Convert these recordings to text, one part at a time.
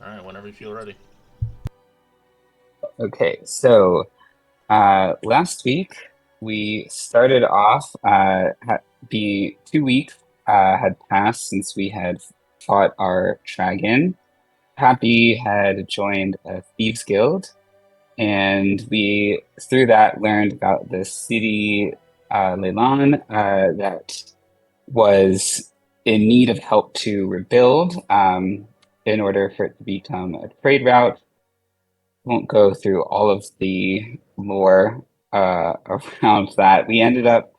right, whenever you feel ready. Okay, so last week we started off. The 2 weeks had passed since we had fought our dragon. Happy had joined a thieves guild, and we through that learned about the city Leilon that was in need of help to rebuild in order for it to become a trade route. Won't go through all of the lore around that. We ended up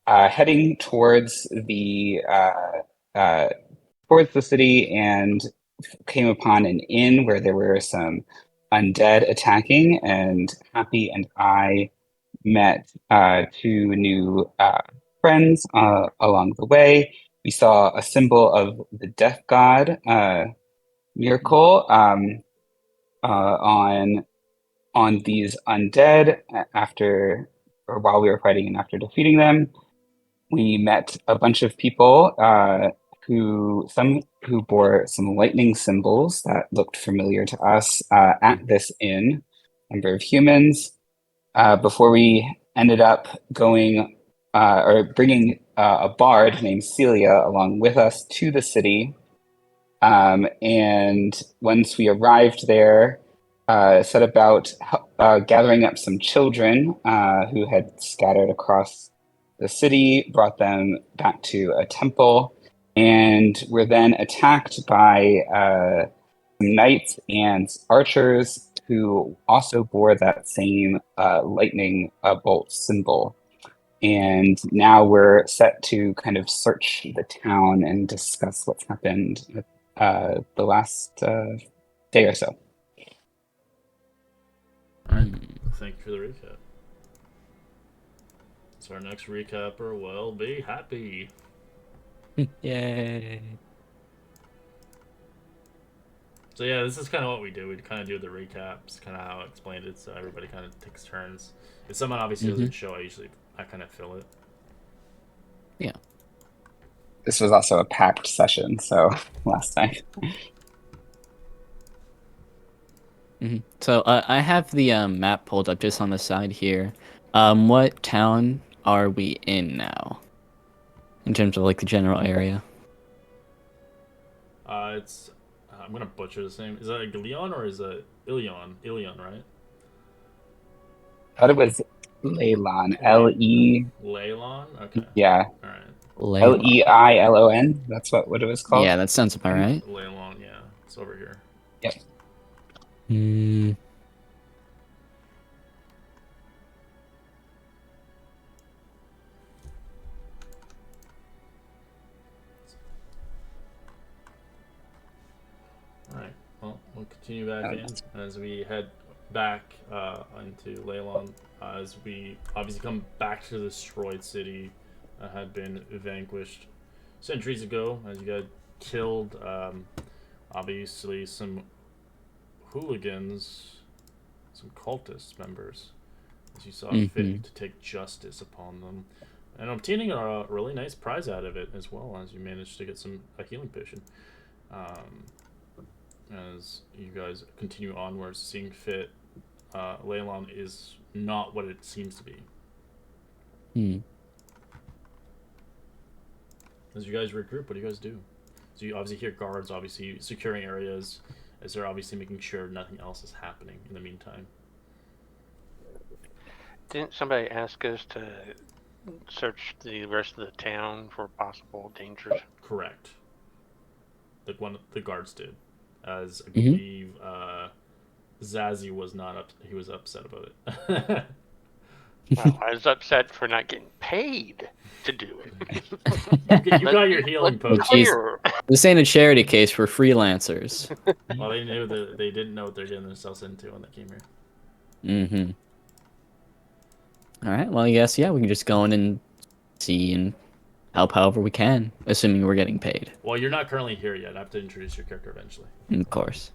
heading uh, towards the city and came upon an inn where there were some undead attacking, and Happy and I met two new friends along the way. We saw a symbol of the death god miracle on these undead after or while we were fighting and after defeating them. We met a bunch of people who bore some lightning symbols that looked familiar to us at this inn. Number of humans before we ended up going or bringing a bard named Celia along with us to the city. And once we arrived there, set about gathering up some children who had scattered across the city, brought them back to a temple, and were then attacked by some knights and archers who also bore that same lightning bolt symbol. And now we're set to kind of search the town and discuss what's happened the last day or so. All right, thank you for the recap. So our next recapper will be Happy. Yay. So yeah, this is kind of what we do. We kind of do the recaps, kind of how I explained it, so everybody kind of takes turns. If someone obviously doesn't show, I kind of fill it. Yeah. This was also a packed session, so last time. So I have the map pulled up just on the side here. What town are we in now? In terms of like the general area. It's I'm gonna butcher the name. Is that a Leon or is it Ilion? Ilion, right? I thought it was Leilon. L-E. Leilon. Okay. Yeah. All right. Leilon. Leilon. That's what it was called. Yeah, that sounds about right. Leilon. Yeah, it's over here. Yep. Hmm. All right. Well, we'll continue back in as we head back into Leilon as we obviously come back to the destroyed city that had been vanquished centuries ago. As you guys killed, obviously some hooligans, some cultist members, as you saw fit to take justice upon them, and obtaining a really nice prize out of it as well, as you managed to get a healing potion. As you guys continue onwards, seeing fit, Leilon is not what it seems to be. As you guys regroup, what do you guys do? So you obviously hear guards, obviously securing areas, as they're obviously making sure nothing else is happening in the meantime. Didn't somebody ask us to search the rest of the town for possible dangers? Correct. The guards did, as I believe Zazie was not up. He was upset about it. Well, I was upset for not getting paid to do it. You got your healing potion. This ain't a charity case for freelancers. Well, they didn't know what they're getting themselves into when they came here. All right. Well, yes, yeah, we can just go in and see and help however we can, assuming we're getting paid. Well, you're not currently here yet. I have to introduce your character eventually. Of course.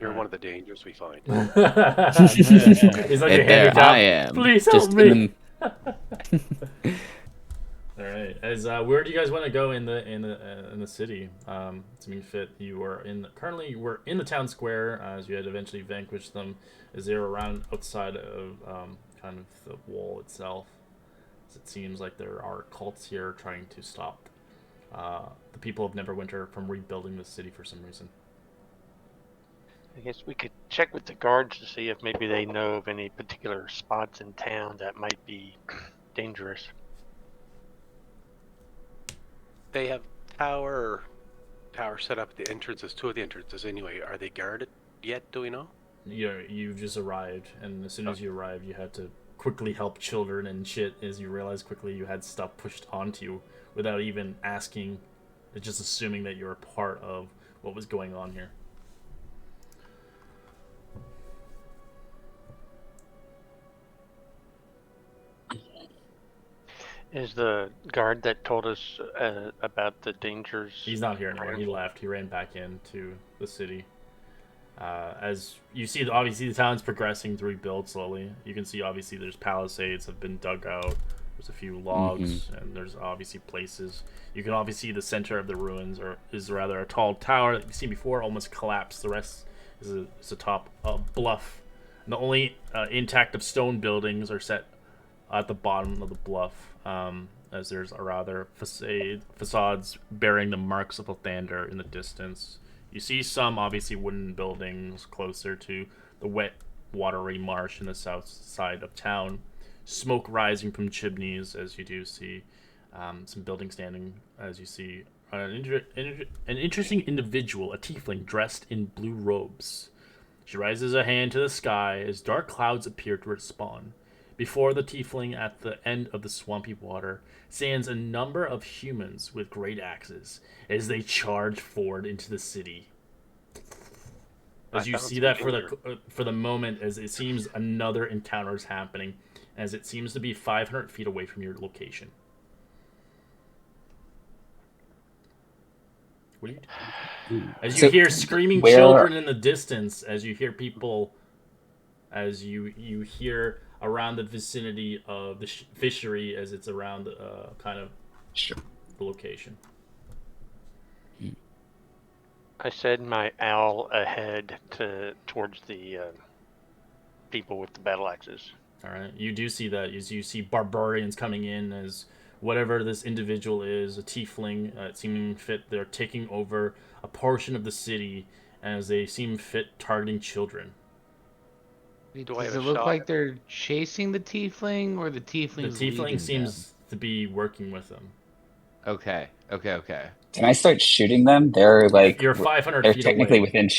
You're one of the dangers we find. He's like a handicap. I am. Please help me. All right. As where do you guys want to go in the city? To fit, you are currently we're in the town square as you had eventually vanquished them, as they're around outside of kind of the wall itself. As it seems like there are cults here trying to stop the people of Neverwinter from rebuilding the city for some reason. I guess we could check with the guards to see if maybe they know of any particular spots in town that might be dangerous. They have tower set up at the entrances, two of the entrances anyway. Are they guarded yet? Do we know? You've just arrived, and as soon as you arrived, you had to quickly help children and shit. As you realized quickly, you had stuff pushed onto you without even asking, just assuming that you're a part of what was going on here. Is the guard that told us about the dangers? He's not here anymore. He left. He ran back into the city. As you see, obviously the town's progressing to rebuild slowly. You can see obviously there's palisades have been dug out. There's a few logs, and there's obviously places. You can obviously see the center of the ruins is rather a tall tower that you've seen before, almost collapsed. The rest is a top bluff. And the only intact of stone buildings are set at the bottom of the bluff, as there's a rather facades bearing the marks of Lathander in the distance. You see some obviously wooden buildings closer to the wet, watery marsh in the south side of town. Smoke rising from chimneys, as you do see some buildings standing, as you see an interesting individual, a tiefling dressed in blue robes. She raises a hand to the sky as dark clouds appear to respond. Before the tiefling, at the end of the swampy water, stands a number of humans with great axes as they charge forward into the city. As you see that for the moment, as it seems another encounter is happening, as it seems to be 500 feet away from your location. What are you doing? As you hear screaming children in the distance, as you hear people, as you hear around the vicinity of the fishery, as it's around kind of the location. I said my owl ahead towards the people with the battle axes. All right, you do see that as you see barbarians coming in as whatever this individual is, a tiefling, seeming fit. They're taking over a portion of the city as they seem fit, targeting children. Does it look like they're chasing the tiefling, or the tiefling? The tiefling seems to be working with them. Okay. Can I start shooting them? They're like you're 500 they're feet technically away. within.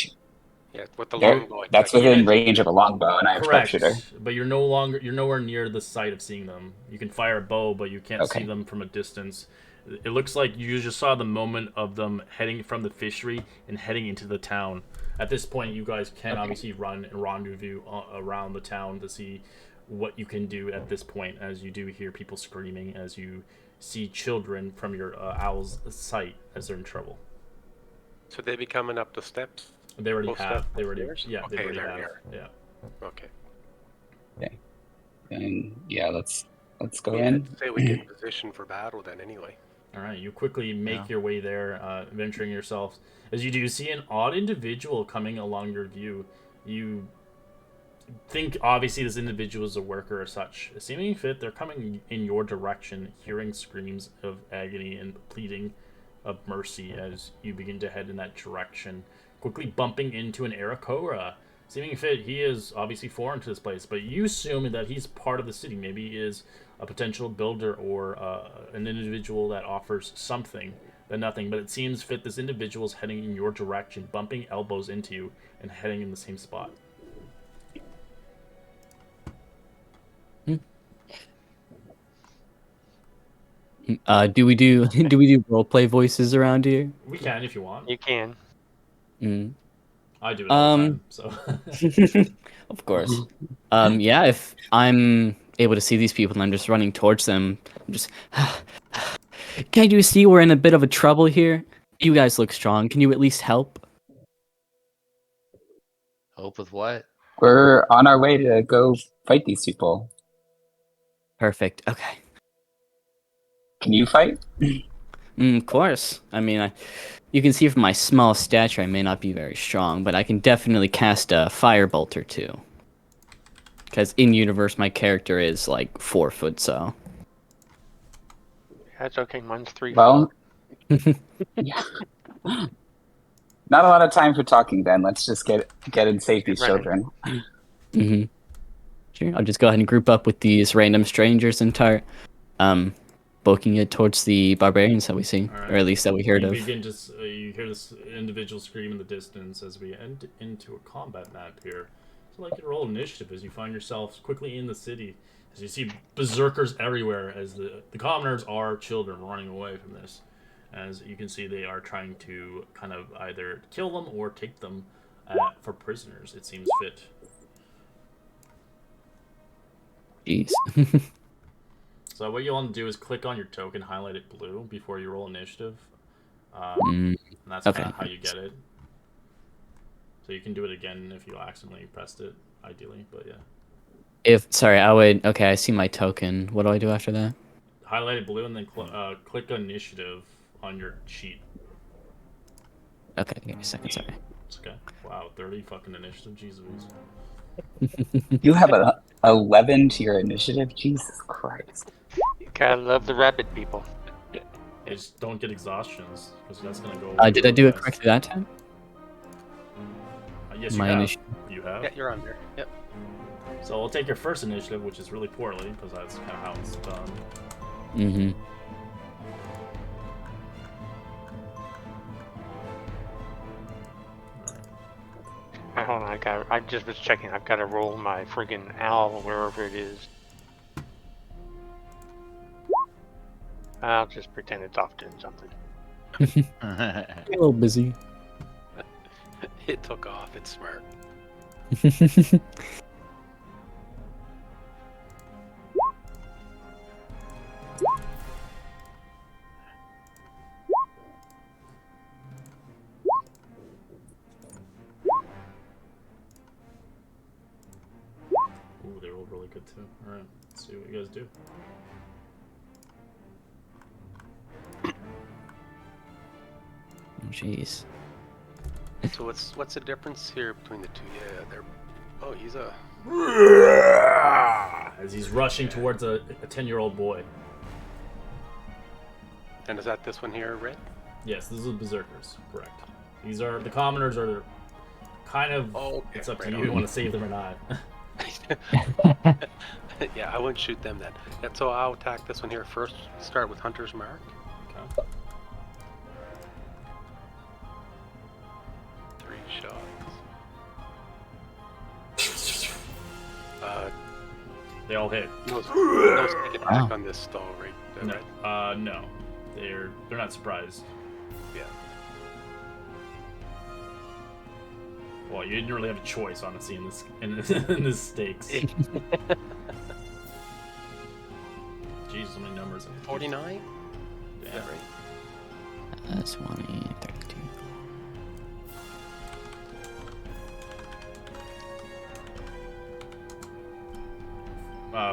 Yeah, with the longbow. That's within range of a longbow, and I have a sharpshooter. But you're nowhere near the sight of seeing them. You can fire a bow, but you can't see them from a distance. It looks like you just saw the moment of them heading from the fishery and heading into the town. At this point, you guys can obviously run and rendezvous around the town to see what you can do at this point, as you do hear people screaming, as you see children from your owl's sight as they're in trouble. So they be coming up the steps? They already have. They already have. Yeah. Okay. Okay. And yeah, let's go in. I'd say we get in position for battle then anyway. All right, you quickly make your way there, venturing yourselves. As you do, see an odd individual coming along your view. You think obviously this individual is a worker or such. Seeming fit, they're coming in your direction, hearing screams of agony and pleading of mercy as you begin to head in that direction. Quickly bumping into an Arakora. Seeming fit, he is obviously foreign to this place, but you assume that he's part of the city. Maybe he is a potential builder or an individual that offers something than nothing. But it seems fit this individual is heading in your direction, bumping elbows into you and heading in the same spot. Do we do roleplay voices around here? We can if you want. You can. I do it all the time, so. Of course. Yeah, if I'm able to see these people and I'm just running towards them, I'm just Can't you see we're in a bit of a trouble here? You guys look strong. Can you at least help? Help with what? We're on our way to go fight these people. Perfect. Okay. Can you fight? Of course. I mean, you can see from my small stature, I may not be very strong, but I can definitely cast a firebolt or two. Because in universe, my character is like 4 foot, so. That's okay. Mine's 3 Well, feet. yeah. Not a lot of time for talking then. Let's just get and save these Running. children. Mm-hmm. Sure. I'll just go ahead and group up with these random strangers and start booking it towards the barbarians that we see, All right. or at least that we heard you of. Begin to, you hear this individual scream in the distance as we end into a combat map here. So like you roll initiative as you find yourselves quickly in the city, as you see berserkers everywhere, as the commoners are children running away from this. As you can see, they are trying to kind of either kill them or take them for prisoners, it seems fit. Jeez. So what you want to do is click on your token, highlight it blue before you roll initiative. And that's Okay. kind of how you get it. So you can do it again if you accidentally pressed it, ideally, but yeah. Okay, I see my token. What do I do after that? Highlight it blue and then click initiative on your sheet. Okay, give me a second, sorry. It's okay. Wow, 30 fucking initiative, Jesus. You have 11 to your initiative? Jesus Christ. You gotta love the rabbit people. Just don't get exhaustions, because that's gonna go away. Did I do it correctly that time? Yes, you My have. initiative. You have. Yeah, you're on there. Yep. So we'll take your first initiative, which is really poorly, because that's kind of how it's done. Mm-hmm. Hold on, I just was checking. I've got to roll my friggin' owl wherever it is. I'll just pretend it's off doing something. A little busy. It took off. It's smart. Ooh, they rolled really good too. Alright, let's see what you guys do. Jeez. So what's the difference here between the two? Yeah, they're. Oh, he's a. As he's rushing towards a 10-year-old boy. And is that this one here, red? Yes, this is berserkers, correct. These are the commoners are kind of. Oh, okay. It's up to Right you on. if you want to save them or not. Yeah, I wouldn't shoot them then. Yeah, so I'll attack this one here first. Start with Hunter's Mark. Okay. 3 shots. They all hit. No sneak attack on this stall, right? No, Right? no, they're not surprised. Yeah. Well, you didn't really have a choice, honestly, in this in this stakes. Jeez, so many numbers. 49? Yeah. Is that right? 20, 32.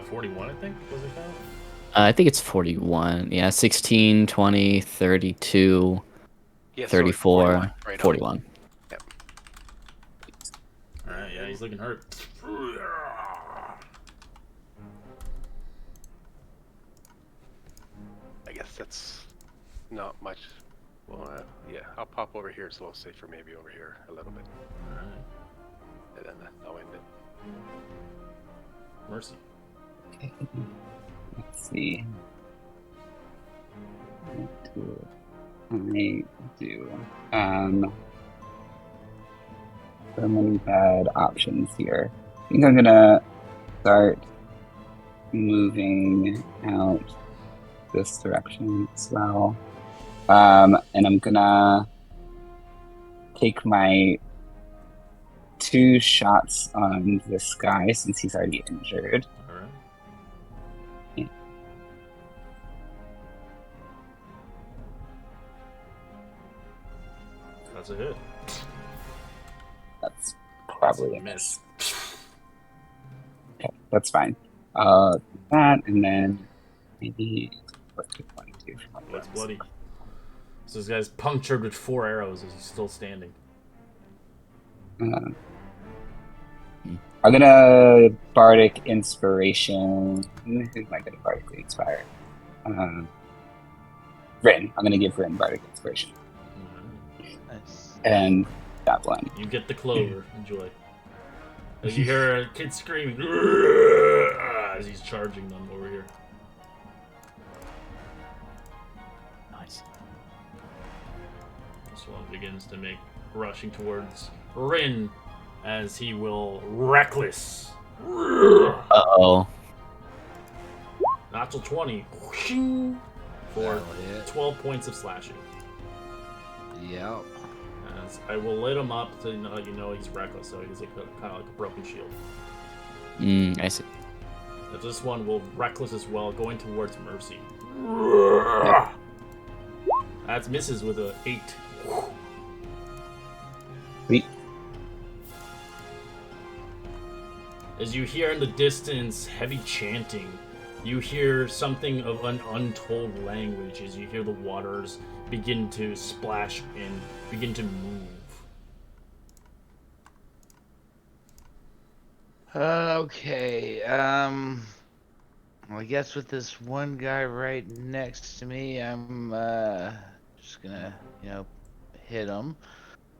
41, I think, was it count? I think it's 41. Yeah, 16, 20, 32, Yeah, sorry, 34, 41. Right on. 41. Yep. Alright, yeah, he's looking hurt. I guess that's not much. Well, yeah, I'll pop over here. It's a little safer, maybe over here a little bit, Alright. and then I'll end it. Mercy. Let's see. What do I do? So many bad options here. I think I'm gonna start moving out this direction as well. And I'm gonna take my 2 shots on this guy since he's already injured. Alright. Yeah. That's a hit. That's probably a miss. Okay, that's fine. That and then maybe what's 22? Oh, it's bloody. So this guy's punctured with 4 arrows as he's still standing. I'm gonna bardic inspiration. Who am I gonna bardically inspire? Rin. I'm gonna give Rin bardic inspiration. Nice. And that one. You get the clover. Enjoy. As you hear a kid screaming as he's charging them over here. Nice. This one begins to make rushing towards Rin as he will reckless. Uh-oh. Natural 20 for 12 points of slashing. Yep. As I will lit him up to let you know he's reckless, so he's like kind of like a broken shield. I see. But this one will reckless as well, going towards Mercy. That misses with a 8. Sweet. As you hear in the distance heavy chanting, you hear something of an untold language as you hear the waters begin to splash and begin to move. Okay. Well, I guess with this one guy right next to me, I'm just gonna, hit him.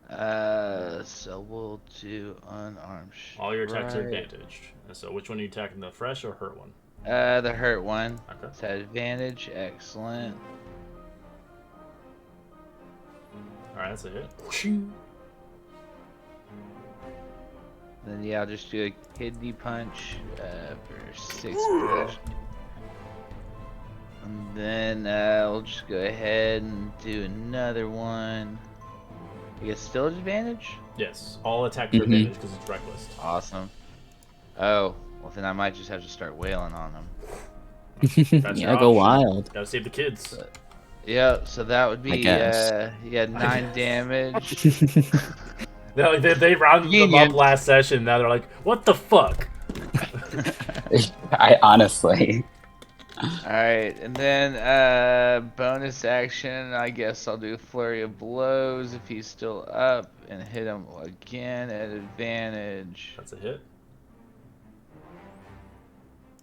So we'll do unarmed strike. All your attacks are advantaged. And so which one are you attacking, the fresh or hurt one? The hurt one. Okay. It's at advantage. Excellent. Alright, that's a hit. Then yeah, I'll just do a kidney punch for 6 damage. And then we'll just go ahead and do another one. I guess still at advantage? Yes, all attacks are advantage because it's reckless. Awesome. Oh, well then I might just have to start wailing on him. That's Yeah, your go option. wild. Gotta save the kids. Yeah, so that would be guess. 9 damage. They rounded them up last session. Now they're like, what the fuck? I honestly. Alright, and then bonus action, I guess I'll do Flurry of Blows if he's still up and hit him again at advantage. That's a hit.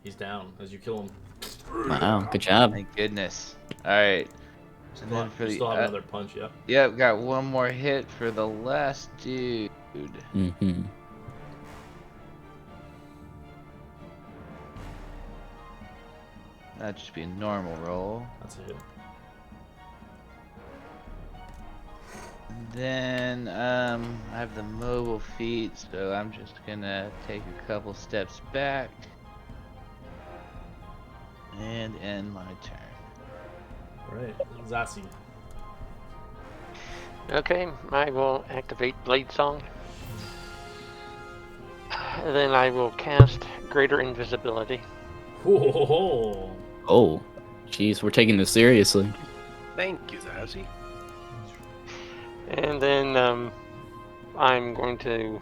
He's down as you kill him. Wow, good job. Thank goodness. Alright. And then for You the still have another punch, yeah? Yep, got one more hit for the last dude. Mm-hmm. That'd just be a normal roll. That's a hit. Then I have the mobile feat, so I'm just gonna take a couple steps back and end my turn. Alright, Zassi. Okay, I will activate Blade Song. Then I will cast Greater Invisibility. Whoa. Oh, jeez, we're taking this seriously. Thank you, Zazzy. And then I'm going to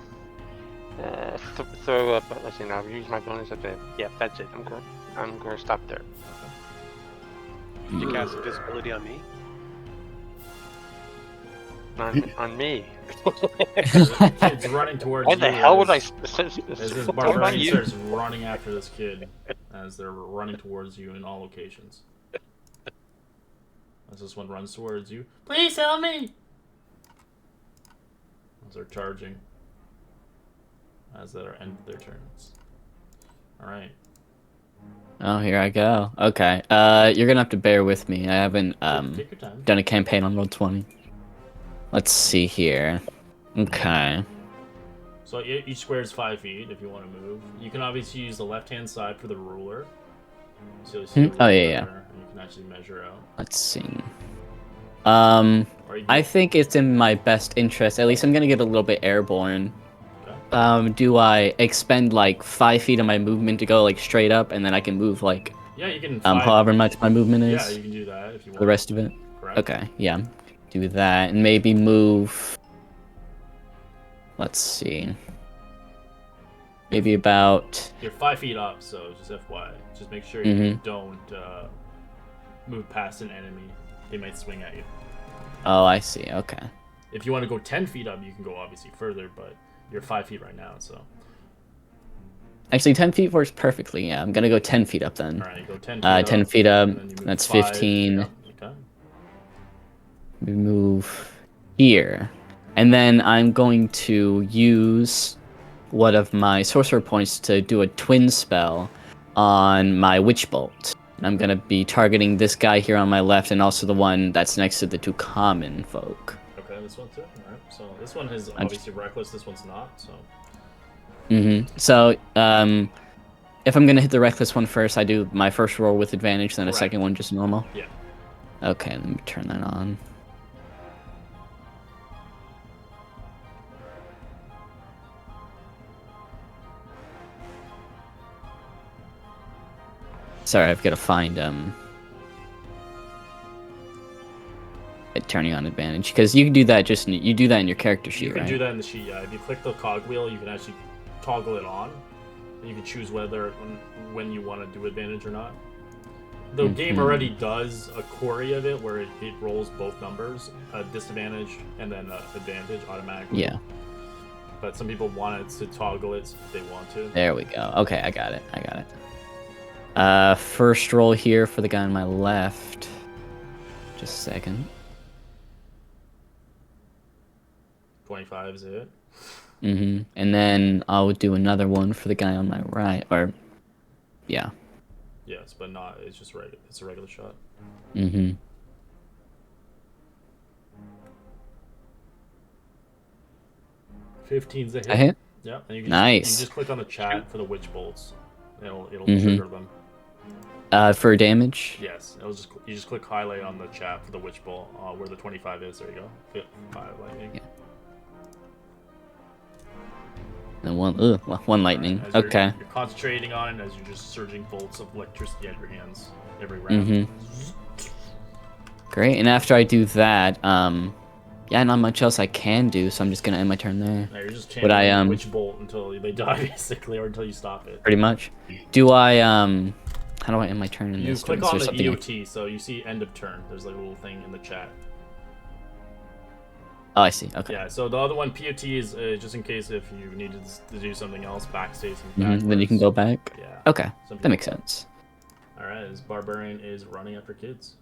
throw up. Let's see. Now I've used my bonus at the. Yeah, that's it. I'm going to stop there. Did you cast invisibility on me? On me. The kid's running towards Why you. the hell would I? As this barbarian starts running after this kid as they're running towards you in all locations. As this one runs towards you. Please help me! As they're charging. As they end their turns. Alright. Oh, here I go. Okay. You're gonna have to bear with me. I haven't Take your time. done a campaign on Roll20. Let's see here. Okay. So each square is 5 feet if you want to move. You can obviously use the left-hand side for the ruler. So you see the ruler Oh, yeah. there, and you can actually measure out. Let's see. Or you I can, think it's in my best interest. At least I'm gonna get a little bit airborne. okay. Do I expend like 5 feet of my movement to go like straight up, and then I can move like Yeah, you can. however much my movement is Yeah, you can do that if you want. for the rest of it? Correct. Okay, yeah. Do that and maybe move. Let's see. Maybe about. You're 5 feet up, so just FYI. Just make sure you don't move past an enemy. they might swing at you. Oh, I see. Okay. If you want to go 10 feet up, you can go obviously further, but you're 5 feet right now, so. Actually, 10 feet works perfectly. Yeah, I'm gonna go 10 feet up then. All right, you go 10 feet up. 10 feet up. And then you move That's 5. 15. Yep, okay. We move here, and then I'm going to use one of my sorcerer points to do a twin spell on my witch bolt. And I'm gonna be targeting this guy here on my left, and also the one that's next to the 2 common folk. Okay, this one too. All right, so this one is obviously reckless. This one's not. So. So, if I'm gonna hit the reckless one first, I do my first roll with advantage, then a second one just normal. Yeah. Okay, let me turn that on. Sorry, I've got to find it turning on advantage, because you can do that you do that in your character sheet, You can right? do that in the sheet. Yeah, if you click the cogwheel, you can actually toggle it on. And you can choose whether when you want to do advantage or not. The game already does a query of it where it rolls both numbers, disadvantage and then advantage automatically. Yeah. But some people want it to toggle it if they want to. There we go. Okay, I got it. First roll here for the guy on my left. Just a second. 25 is it. And then I'll do another one for the guy on my right. Or, yeah. Yes, but not. It's just regular. It's a regular shot. 15's a hit. A hit? Yeah, and you can Nice. you just click on the chat for the witch bolts. It'll trigger them. For damage? Yes, you just click highlight on the chat for the witch bolt where the 25 is. There you go. 5 lightning. Yeah. And one lightning. As Okay. You're concentrating on it as you're just surging bolts of electricity at your hands every round. Great. And after I do that, yeah, not much else I can do, so I'm just gonna end my turn there. No, you're just Would I, channeling witch bolt until they die, basically, or until you stop it. Pretty much. Do I how do I end my turn in You this? click Is on there the something EOT, so you see end of turn. There's like a little thing in the chat. Oh, I see. Okay. Yeah, so the other one, POT, is just in case if you needed to do something else, backspace and backwards. Then you can go back. Yeah. Okay, that makes sense. Alright, this barbarian is running after kids.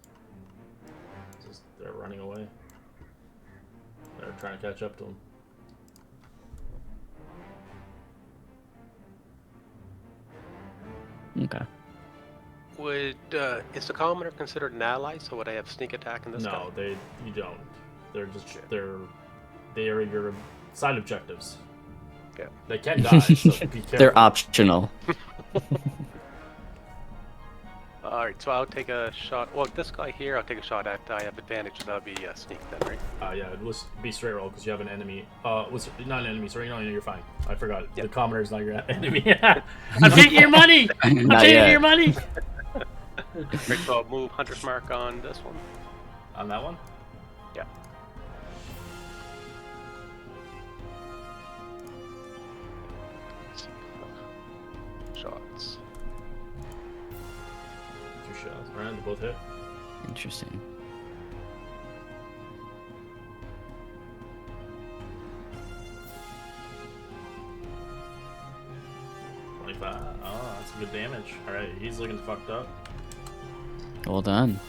They're running away. They're trying to catch up to him. Okay. Is the commoner considered an ally? So would I have sneak attack in this guy? No, you don't. They're just they are your side objectives. Okay. They can die, so be careful. They're optional. Alright, so I'll take a shot. Well, this guy here, I'll take a shot at. I have advantage, so that'll be sneak then, right? Yeah, let's be straight roll because you have an enemy. Was not an enemy. Sorry, no, you're fine. I forgot. Yep. The commoner is not your enemy. I'm taking your money. I'm Not taking yet. your money. Right, so I'll move Hunter's Mark on this one. On that one. Yeah. Shots. 2 shots. Alright, they both hit. Interesting. Oh, that's good damage. Alright, he's looking fucked up. Well done.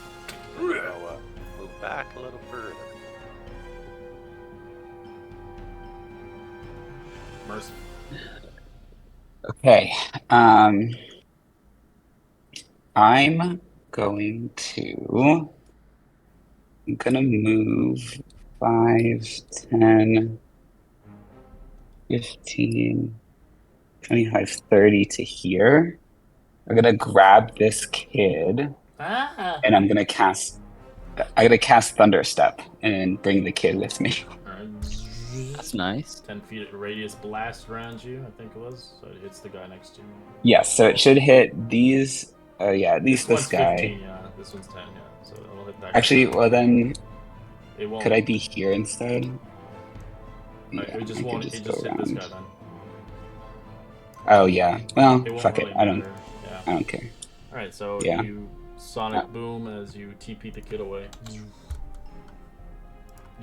I'll move back a little further. Mercy. Okay. I'm gonna move 5, 10, 15, 25, 30 to here. I'm gonna grab this kid and I'm gonna cast Thunderstep and bring the kid with me. Alright. That's nice. 10 feet radius blast around you, I think it was. So it hits the guy next to you. Yes, so it should hit these. At least this one's guy. 15, yeah. This one's 10, yeah. So it'll hit that guy. Actually, well then, It won't. could I be here instead? Alright, it just I won't. could It go just hit this around. guy then. Oh yeah. Well, It won't fuck really it. I don't matter. Yeah. care. Alright, so Yeah. you sonic boom as you TP the kid away. You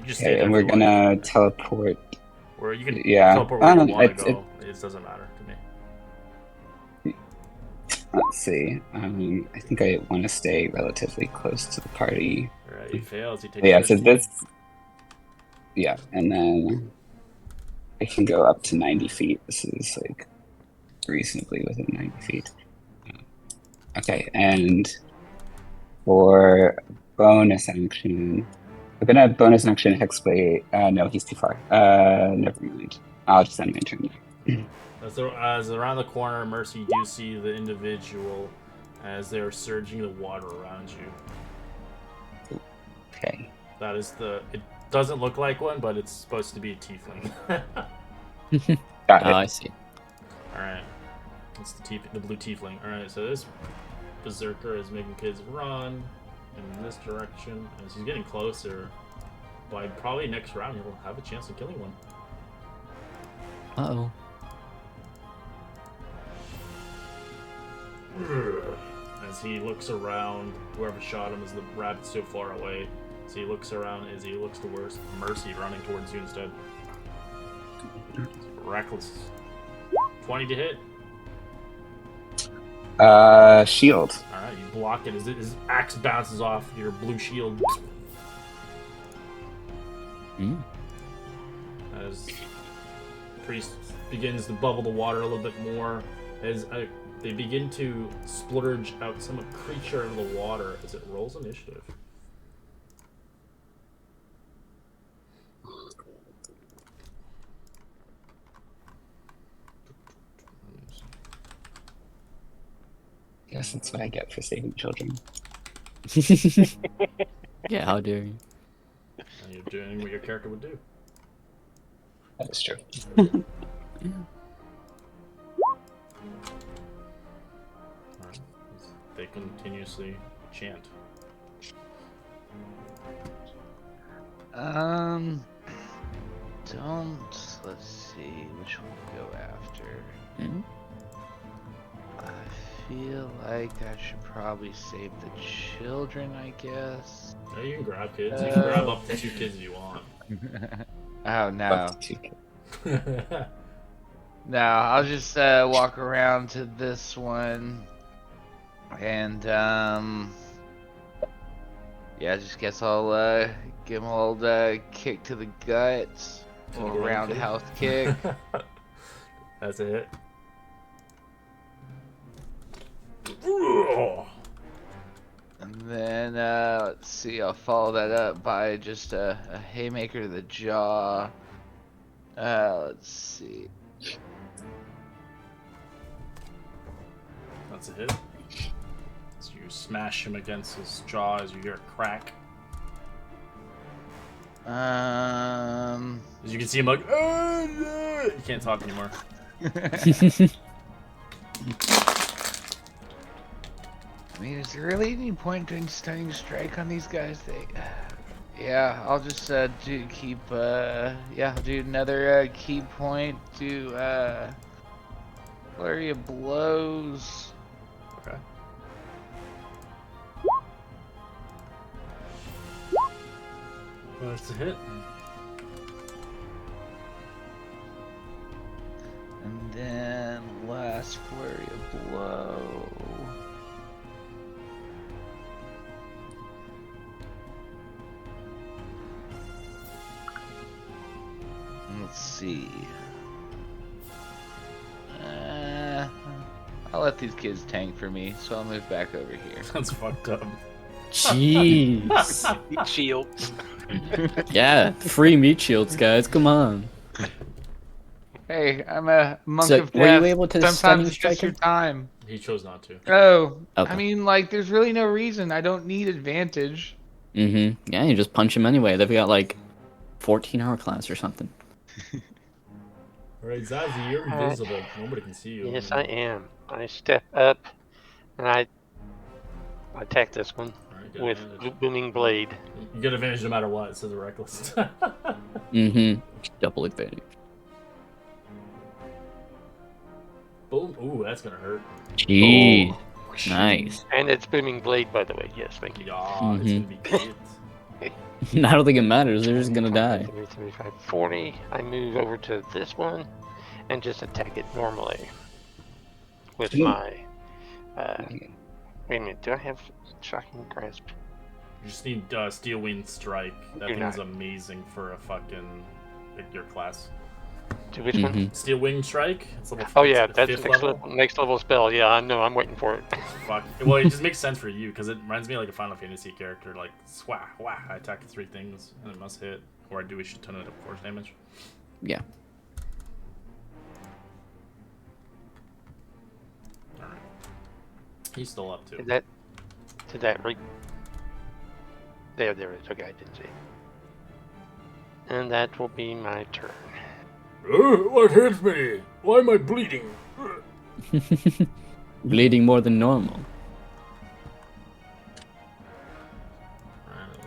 just Okay, stay there and if we're you want. gonna teleport. Or you can Yeah. teleport where you want to It, go. It doesn't matter to me. let's see. I think I want to stay relatively close to the party. Alright, he fails. He takes Yeah, so 15. this. Yeah, and then I can go up to 90 feet. This is like reasonably within 90 feet. Okay, and for bonus action, we're gonna bonus action Hexblade. No, he's too far. Never mind. I'll just end my turn there. As around the corner, Mercy, you do see the individual as they're surging the water around you. Okay. That is the. It doesn't look like one, but it's supposed to be a tiefling. Got it. I see. Alright. It's the blue tiefling. Alright, so this berserker is making kids run in this direction. As he's getting closer, by probably next round, he'll have a chance of killing one. Uh-oh. As he looks around, whoever shot him, as the rabbit's so far away. So he looks around as he looks towards Mercy running towards you instead. Reckless. 20 to hit. Shield. Alright, you block it. His axe bounces off your blue shield. As Priest begins to bubble the water a little bit more. As they begin to splurge out some creature into the water as it rolls initiative. Guess that's what I get for saving children. Yeah, how dare you? And you're doing what your character would do. That is true. Alright. They continuously chant. Let's see, which one to go after. Hmm? I feel like I should probably save the children, I guess. Yeah, you can grab kids. You can grab up to 2 kids if you want. Oh, no. Up to 2. No, I'll just walk around to this one. And, yeah, I just guess I'll give him a little kick to the guts. A little roundhouse kick. That's a hit. And then, let's see, I'll follow that up by just a haymaker to the jaw. Let's see. That's a hit. So you smash him against his jaw as you hear a crack. As you can see him like, oh, no! You can't talk anymore. I mean, is there really any point doing stunning strike on these guys? Yeah, I'll just keep do another key point, do flurry of blows. Okay. Well, that's a hit. And then last flurry of blow. Let's see. I'll let these kids tank for me, so I'll move back over here. That's fucked up. Jeez. Shield. Yeah, free meat shields, guys. Come on. Hey, I'm a monk So, of death. were you able to stunning Sometimes it's strike just your him? time. He chose not to. Oh, Okay. I mean, like, there's really no reason. I don't need advantage. Mm-hmm. Yeah, you just punch him anyway. They've got like 14 hourglass or something. Alright, Zazie, you're invisible. Nobody can see you. Yes, I am. I step up and I attack this one Alright, get with advantage. booming blade. You get advantage no matter what. It says a reckless. Mm-hmm. Double advantage. Boom. Ooh, that's gonna hurt. Jeez. Nice. And it's booming blade, by the way. Yes, thank you. Yeah, it's gonna be great. I don't think it matters. They're just gonna die. 35, 40. I move over to this one and just attack it normally with my. Wait a minute. Do I have shocking grasp? You just need Steel Wind Strike. That Do thing's not. amazing for a fucking your class. To which one? Steel Wing Strike. It's level. Oh yeah, it's that's fifth next level spell. Yeah, I know. I'm waiting for it. Fuck. Well, it just makes sense for you because it reminds me of like a Final Fantasy character. Like swah, wah. I attack 3 things and it must hit, or I do a shit ton of force damage. Yeah. All right. He's still up too. Did that re? There it is. Okay, I didn't see. And that will be my turn. What hit me? Why am I bleeding? Bleeding more than normal.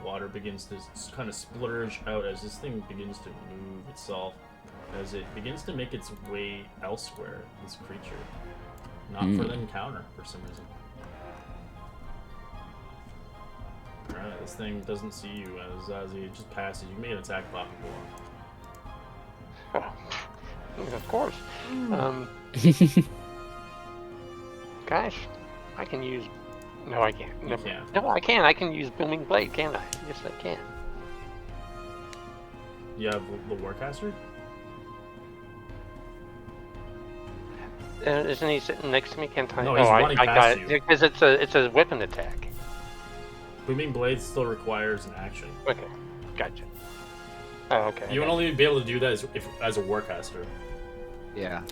Water begins to kind of splurge out as this thing begins to move itself, as it begins to make its way elsewhere. This creature, not for the encounter for some reason. Alright, this thing doesn't see you as it just passes. You made an attack button Oh, of course. Guys, I can use. No, I can't. You can't. No, I can. I can use booming blade, can't I? Yes, I can. You have the Warcaster? Isn't he sitting next to me? Can't I? No, he's running I got past it you. because it's a weapon attack. Booming Blade still requires an action. Okay, gotcha. Oh, okay. You would only be able to do that as a Warcaster. Yeah.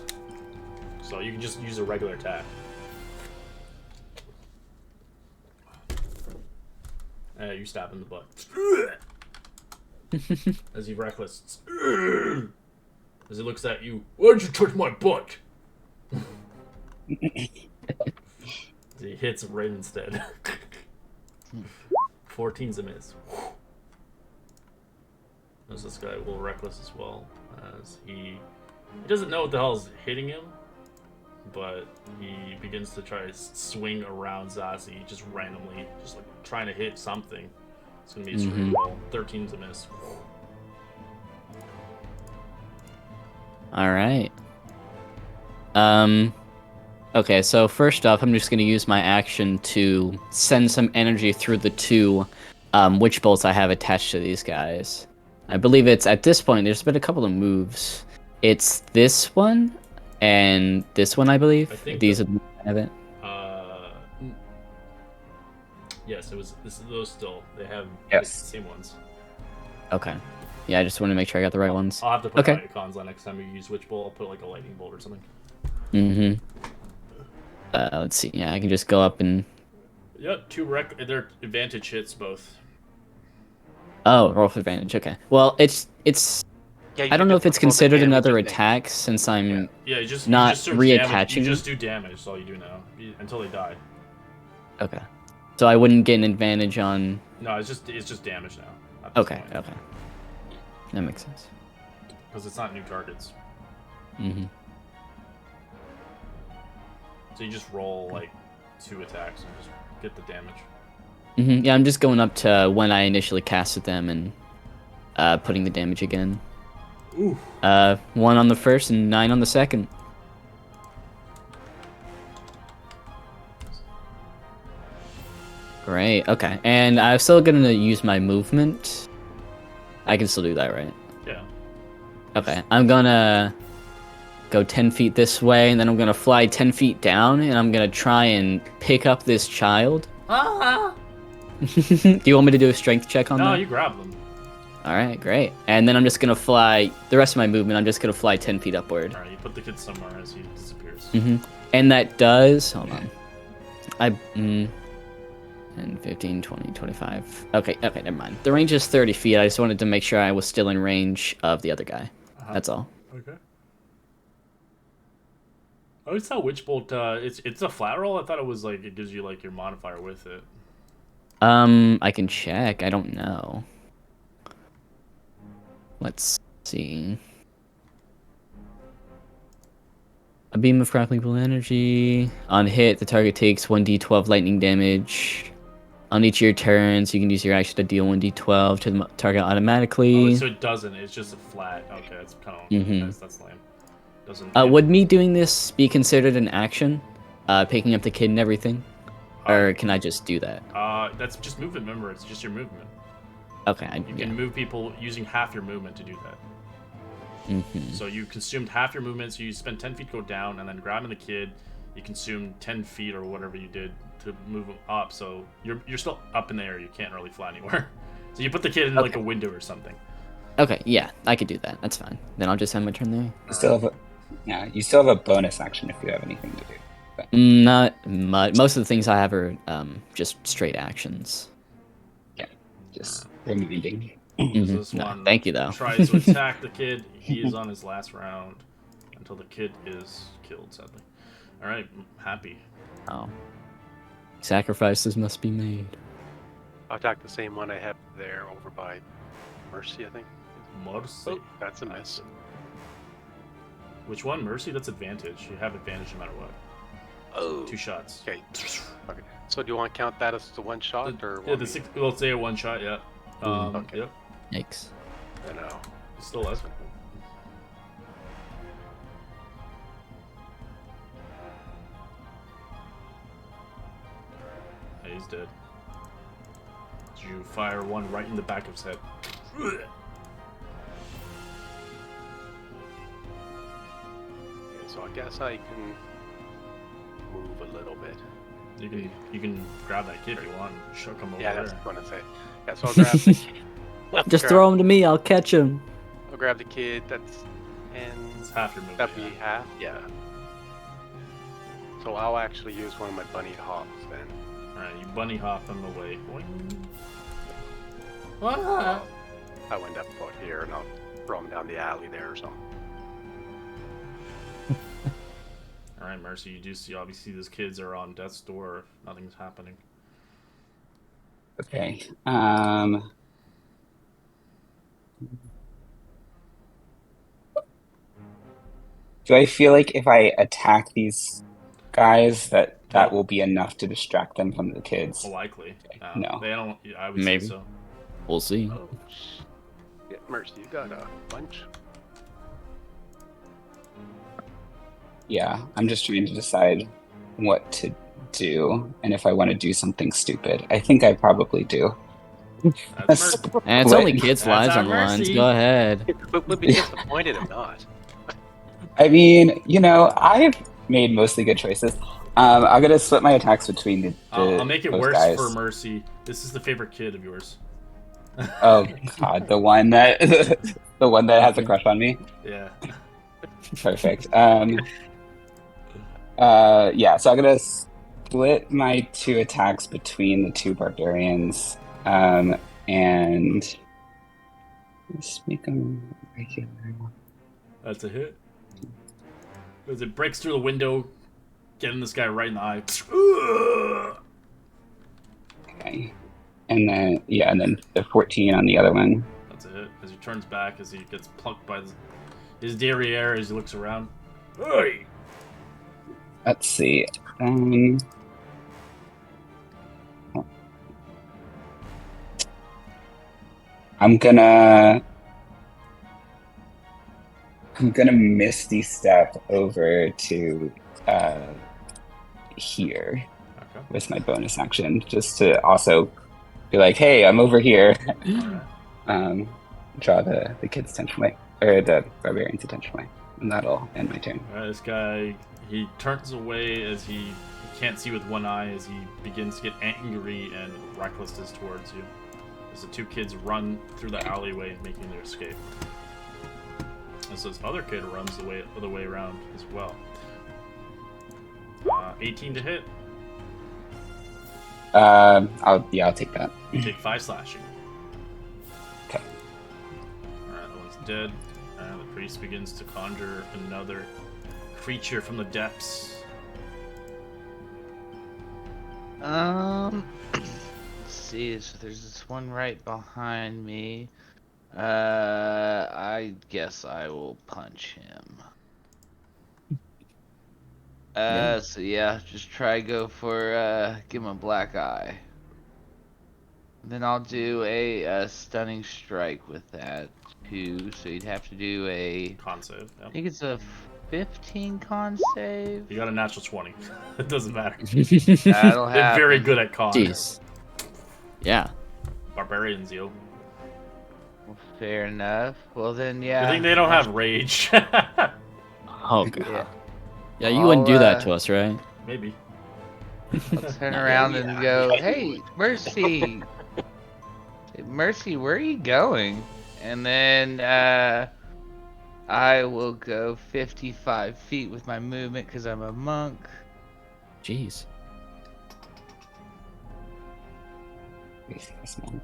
So you can just use a regular attack. You stab in the butt. As he reckless. As he looks at you. Why'd you touch my butt? He hits right instead. 14's a miss. As this guy will reckless as well. As he doesn't know what the hell is hitting him. But he begins to try to swing around Zazie just randomly, just like trying to hit something. It's gonna be a straight roll. 13's a miss. All right. Okay, so first off, I'm just gonna use my action to send some energy through the 2 witch bolts I have attached to these guys. I believe it's at this point. There's been a couple of moves. It's this one. And this one, I believe. These are have it. Yes, it was. Those still. They have Yes. the same ones. Okay. Yeah, I just want to make sure I got the right ones. I'll have to put Okay. icons on next time you use Witch Bolt. I'll put like a lightning bolt or something. Let's see. Yeah, I can just go up and. Yeah, they're advantage hits both. Oh, roll for advantage. Okay. Well, it's. Yeah, I don't know if it's considered another attack since I'm Yeah, you just not you just do reattaching. Damage. You just do damage. That's all you do now until they die. Okay. So I wouldn't get an advantage on. No, it's just damage now. At this Okay. point. Okay. That makes sense. Because it's not new targets. So you just roll like 2 attacks and just get the damage. Yeah, I'm just going up to when I initially casted them and putting the damage again. Ooh. 1 on the first and 9 on the second. Great. Okay, and I'm still gonna use my movement. I can still do that, right? Yeah. Okay, I'm gonna go 10 feet this way, and then I'm gonna fly 10 feet down, and I'm gonna try and pick up this child. Do you want me to do a strength check on that? No, you grab them. Alright, great. And then I'm just gonna fly, the rest of my movement, I'm just gonna fly 10 feet upward. Alright, you put the kid somewhere as he disappears. And that does, hold on. 10, 15, 20, 25. Okay, never mind. The range is 30 feet. I just wanted to make sure I was still in range of the other guy. That's all. Okay. I always thought Witch Bolt, it's a flat roll. I thought it was like, it gives you like your modifier with it. I can check. I don't know. Let's see. A beam of crackling blue energy. On hit, the target takes 1d12 lightning damage. On each of your turns, you can use your action to deal 1d12 to the target automatically. Oh, so it doesn't. It's just a flat. Okay, that's kind of that's lame. Doesn't. Would me doing this be considered an action? Picking up the kid and everything? Or can I just do that? That's just movement. Remember, it's just your movement. Okay. You can move people using half your movement to do that. So you consumed half your movement, so you spend 10 feet to go down, and then grabbing the kid, you consumed 10 feet or whatever you did to move him up. So you're still up in the air. You can't really fly anywhere. So you put the kid in like a window or something. Okay, yeah, I could do that. That's fine. Then I'll just end my turn there. You still have a bonus action if you have anything to do. But... Not much. Most of the things I have are just straight actions. Yeah, just reminding. This No, one thank you, though. tries to attack the kid. He is on his last round until the kid is killed, sadly. All right, happy. Oh. Sacrifices must be made. I'll attack the same one I have there over by Mercy, I think. Mercy. Oh, that's a miss. Which one? Mercy? That's advantage. You have advantage no matter what. Oh. 2 shots. Okay. Okay. So do you want to count that as the one shot or? Yeah, let's say a 1 shot. Yeah. Okay. Yep. Yikes. I know. He's still alive. Yeah, he's dead. You fire one right in the back of his head. Okay, so I guess I can move a little bit. You can grab that kid if you want. Shook him over Yeah, there. that's what I was gonna say. Yeah, so I'll grab the Just throw him to me. I'll catch him. I'll grab the kid. That's It's half your movement. that'd be half. Yeah. So I'll actually use one of my bunny hops then. Alright, you bunny hop him away. Boing. I'll end up out here and I'll throw him down the alley there or something. Alright, Mercy, you do see, obviously, those kids are on death's door if nothing's happening. Okay. Do I feel like if I attack these guys that will be enough to distract them from the kids? Well, likely. No. They don't, I would Maybe. say so. We'll see. Oh, yeah, Mercy, you got a bunch. Yeah, I'm just trying to decide what to do and if I want to do something stupid. I think I probably do. That's Mercy. And it's Wait. only kids' That's lives our on the lines. Mercy. Go ahead. But would be disappointed if not. I mean, I've made mostly good choices. I'm gonna split my attacks between the I'll make it those worse guys. for Mercy. This is the favorite kid of yours. Oh God, the one that has a crush on me. Yeah. Perfect. Yeah. So I'm gonna split my 2 attacks between the 2 barbarians, and let's make them regular. That's a hit. As it breaks through the window, getting this guy right in the eye. Okay. And then the 14 on the other one. That's a hit. As he turns back, as he gets plucked by his derriere, as he looks around. Hey! Let's see. I'm gonna misty step over to here Okay. with my bonus action, just to also be like, "Hey, I'm over here." Alright. Draw the kid's attention away, or the barbarian's attention away, and that'll end my turn. Alright, this guy, he turns away as he can't see with one eye as he begins to get angry and reckless towards you. As the 2 kids run through the alleyway, making their escape. And so this other kid runs the other way around as well. 18 to hit. I'll take that. You take 5 slashing. Okay. Alright, that one's dead. And the priest begins to conjure another creature from the depths. Let's see. So there's this one right behind me. I guess I will punch him. Yeah. So yeah, just try go for give him a black eye. Then I'll do a stunning strike with that too. So you'd have to do a, Con save. I Yep. think it's a 15 con save. You got a natural 20. It doesn't matter. That'll They're happen. very good at con. Jeez. Yeah. Barbarians, yo. Well, fair enough. Well then, I yeah. think they don't have rage. Oh god. Yeah. Yeah, you wouldn't do I'll, that to us, right? Maybe. I'll turn around and go, hey, Mercy. Hey, Mercy, where are you going? And then I will go 55 feet with my movement because I'm a monk. Jeez.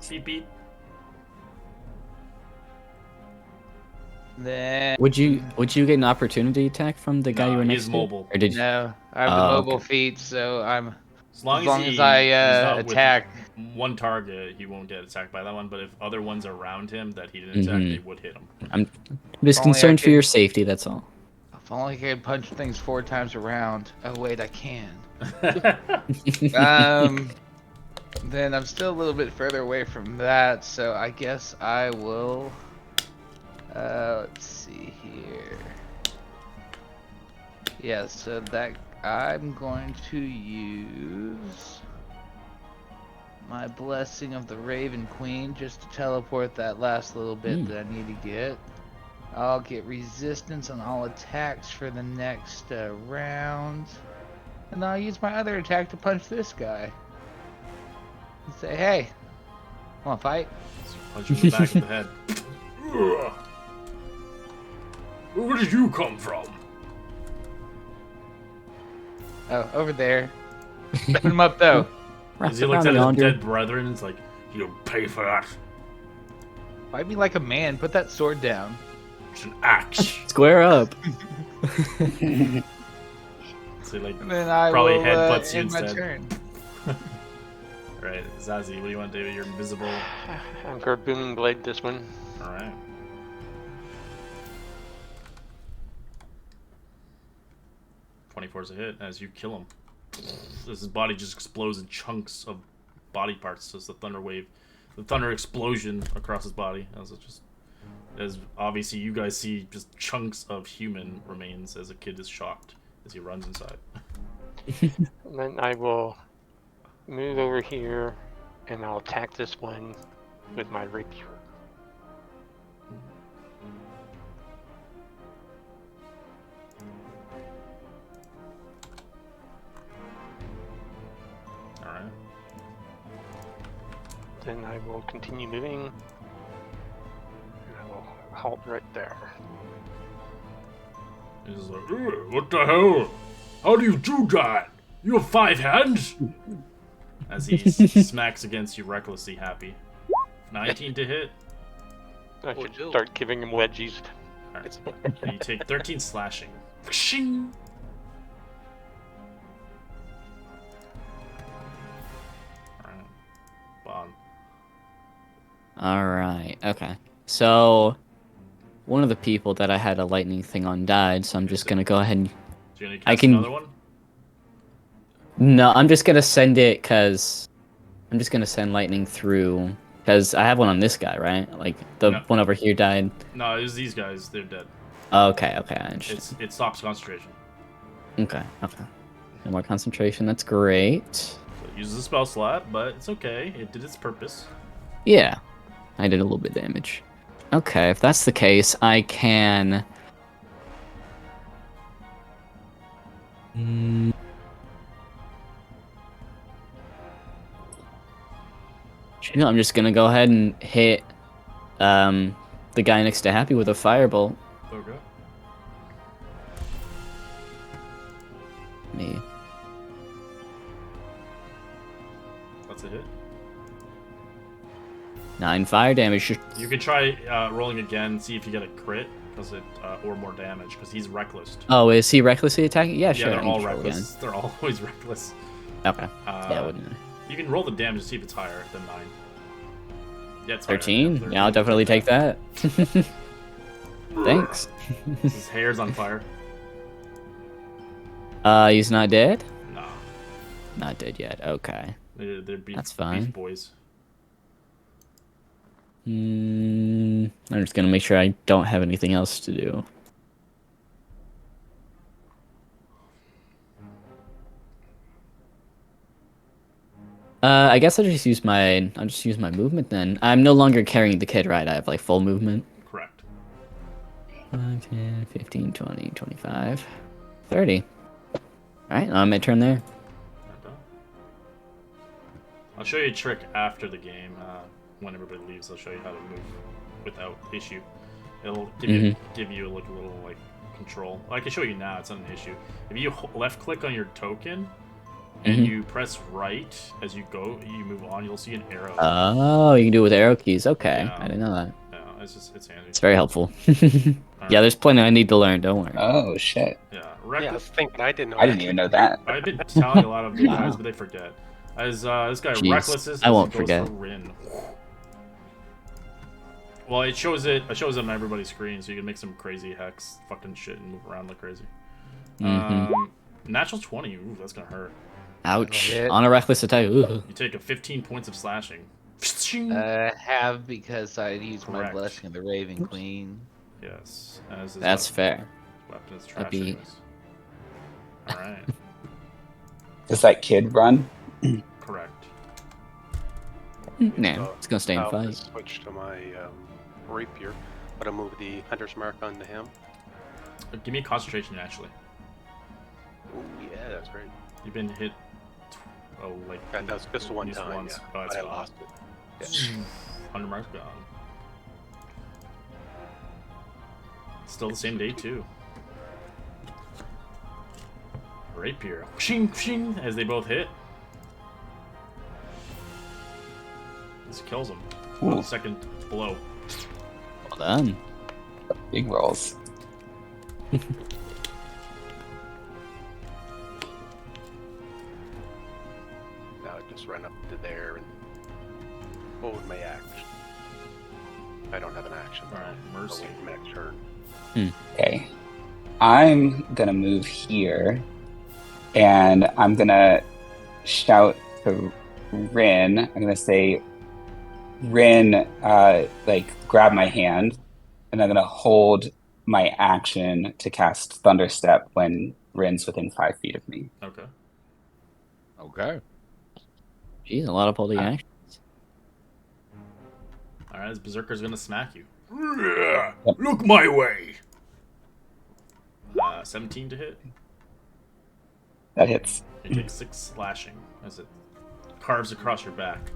Beep beep. Then Would you get an opportunity attack from the guy you were next he's to? mobile. Or did you? no, I have the Oh, mobile okay. feet, so I'm As long as he's I not attack. with one target, he won't get attacked by that one. But if other ones around him that he didn't attack, Mhm. they would hit him. I'm just Only I concerned for can- your safety. That's all. If only I could punch things 4 times around. Oh wait, I can. Then I'm still a little bit further away from that, so I guess I will. Let's see here. Yeah, so that I'm going to use my blessing of the Raven Queen just to teleport that last little bit that I need to get. I'll get resistance on all attacks for the next round. And I'll use my other attack to punch this guy. And say, hey, wanna fight? Punch him in the back of the head. Ugh. Where did you come from? Oh, over there. Put him up though. As he looks at his dead brethren, it's like, you pay for that. Fight me like a man. Put that sword down. It's an axe. Square up. So like, And then I probably will headbutts you end my instead. turn. Alright, Zazie, what do you want to do? You're invisible. I'm going to booming blade this one. Alright. .24's a hit as you kill him. His body just explodes in chunks of body parts as the thunder wave, the thunder explosion across his body. As obviously you guys see just chunks of human remains as a kid is shocked as he runs inside. And then I will move over here and I'll attack this one with my rapier. Alright. Then I will continue moving. And I will halt right there. He's just like, "Ugh, what the hell? How do you do that? You have 5 hands?" As he smacks against you, recklessly happy. 19 to hit. I Oh, should no. start giving him wedgies. Alright. And you take 13 slashing. Shing! Alright. Bon. All right. Okay. So, one of the people that I had a lightning thing on died, so I'm just gonna go ahead and. Do you want to I cast can- another one? No, I'm just gonna send it because I'm just gonna send lightning through because I have one on this guy, right? Like the No. one over here died. No, it was these guys. They're dead. Okay. I understand. It stops concentration. Okay. No more concentration. That's great. So it uses a spell slot, but it's okay. It did its purpose. Yeah, I did a little bit of damage. Okay, if that's the case, I can. You know, I'm just gonna go ahead and hit the guy next to Happy with a firebolt. Okay. Me. That's a hit. 9 fire damage. You can try rolling again, see if you get a crit, because it or more damage, because he's reckless. Oh, is he recklessly attacking? Yeah, Yeah, sure. they're I all can roll again. reckless. They're all always reckless. Okay. Yeah, wouldn't I? You can roll the damage to see if it's higher than 9. Yeah, it's higher. 13? Yeah, I'll definitely take that. Thanks. His hair's on fire. He's not dead? Nah, Not dead yet. Okay. they're That's fine. beef boys. I'm just gonna make sure I don't have anything else to do. I guess I'll just use my movement then. I'm no longer carrying the kid, right? I have like full movement. Correct. 5, 10, 15, 20, 25, 30. Alright, my turn there. Not done. I'll show you a trick after the game. When everybody leaves, I'll show you how to move without issue. It'll give you like a little like control. Well, I can show you now. It's not an issue. If you left click on your token and you press right as you go, you move on. You'll see an arrow. Oh, you can do it with arrow keys. Okay, Yeah. I didn't know that. Yeah, it's handy. It's very helpful. Yeah, there's plenty I need to learn. Don't worry. Oh shit! Yeah, Yeah, I was thinking I didn't know. I didn't even know that. I've been telling a lot of you guys, but they forget. As this guy Jeez, reckless is, I won't goes forget. for Rin. Well, it shows it on everybody's screen, so you can make some crazy hex fucking shit and move around like crazy. Natural 20. Ooh, that's gonna hurt. Ouch. Hit. On a reckless attack. Ooh. You take a 15 points of slashing. Have because I used my Correct. blessing of the Raven Queen. Yes. As his That's fair. weapon is trash. That'd be- anyways. All right. Does that kid run? Correct. Nah, it's gonna stay in I'll fight. just switch to my rapier, but I'll move the hunter's mark onto him. Give me a concentration actually. Ooh, yeah, that's great. You've been hit. Like That was just one used time. once. Yeah, Oh, it's I gone. lost it. Yeah. 100 marks gone. Still the same day too. Rapier. Shing, shing, as they both hit. This kills him. Ooh. Second blow. Well done. Big rolls. Now I just run up to there and hold my action. I don't have an action. All right, mercy. I'll wait my next turn. Okay. I'm gonna move here, and I'm gonna shout to Rin. I'm gonna say, Rin, like grab my hand, and I'm gonna hold my action to cast Thunderstep when Rin's within 5 feet of me. Okay. Okay. Jeez, a lot of holding action. All right, this berserker's gonna smack you. Look my way. 17 to hit. That hits. You take 6 slashing as it carves across your back.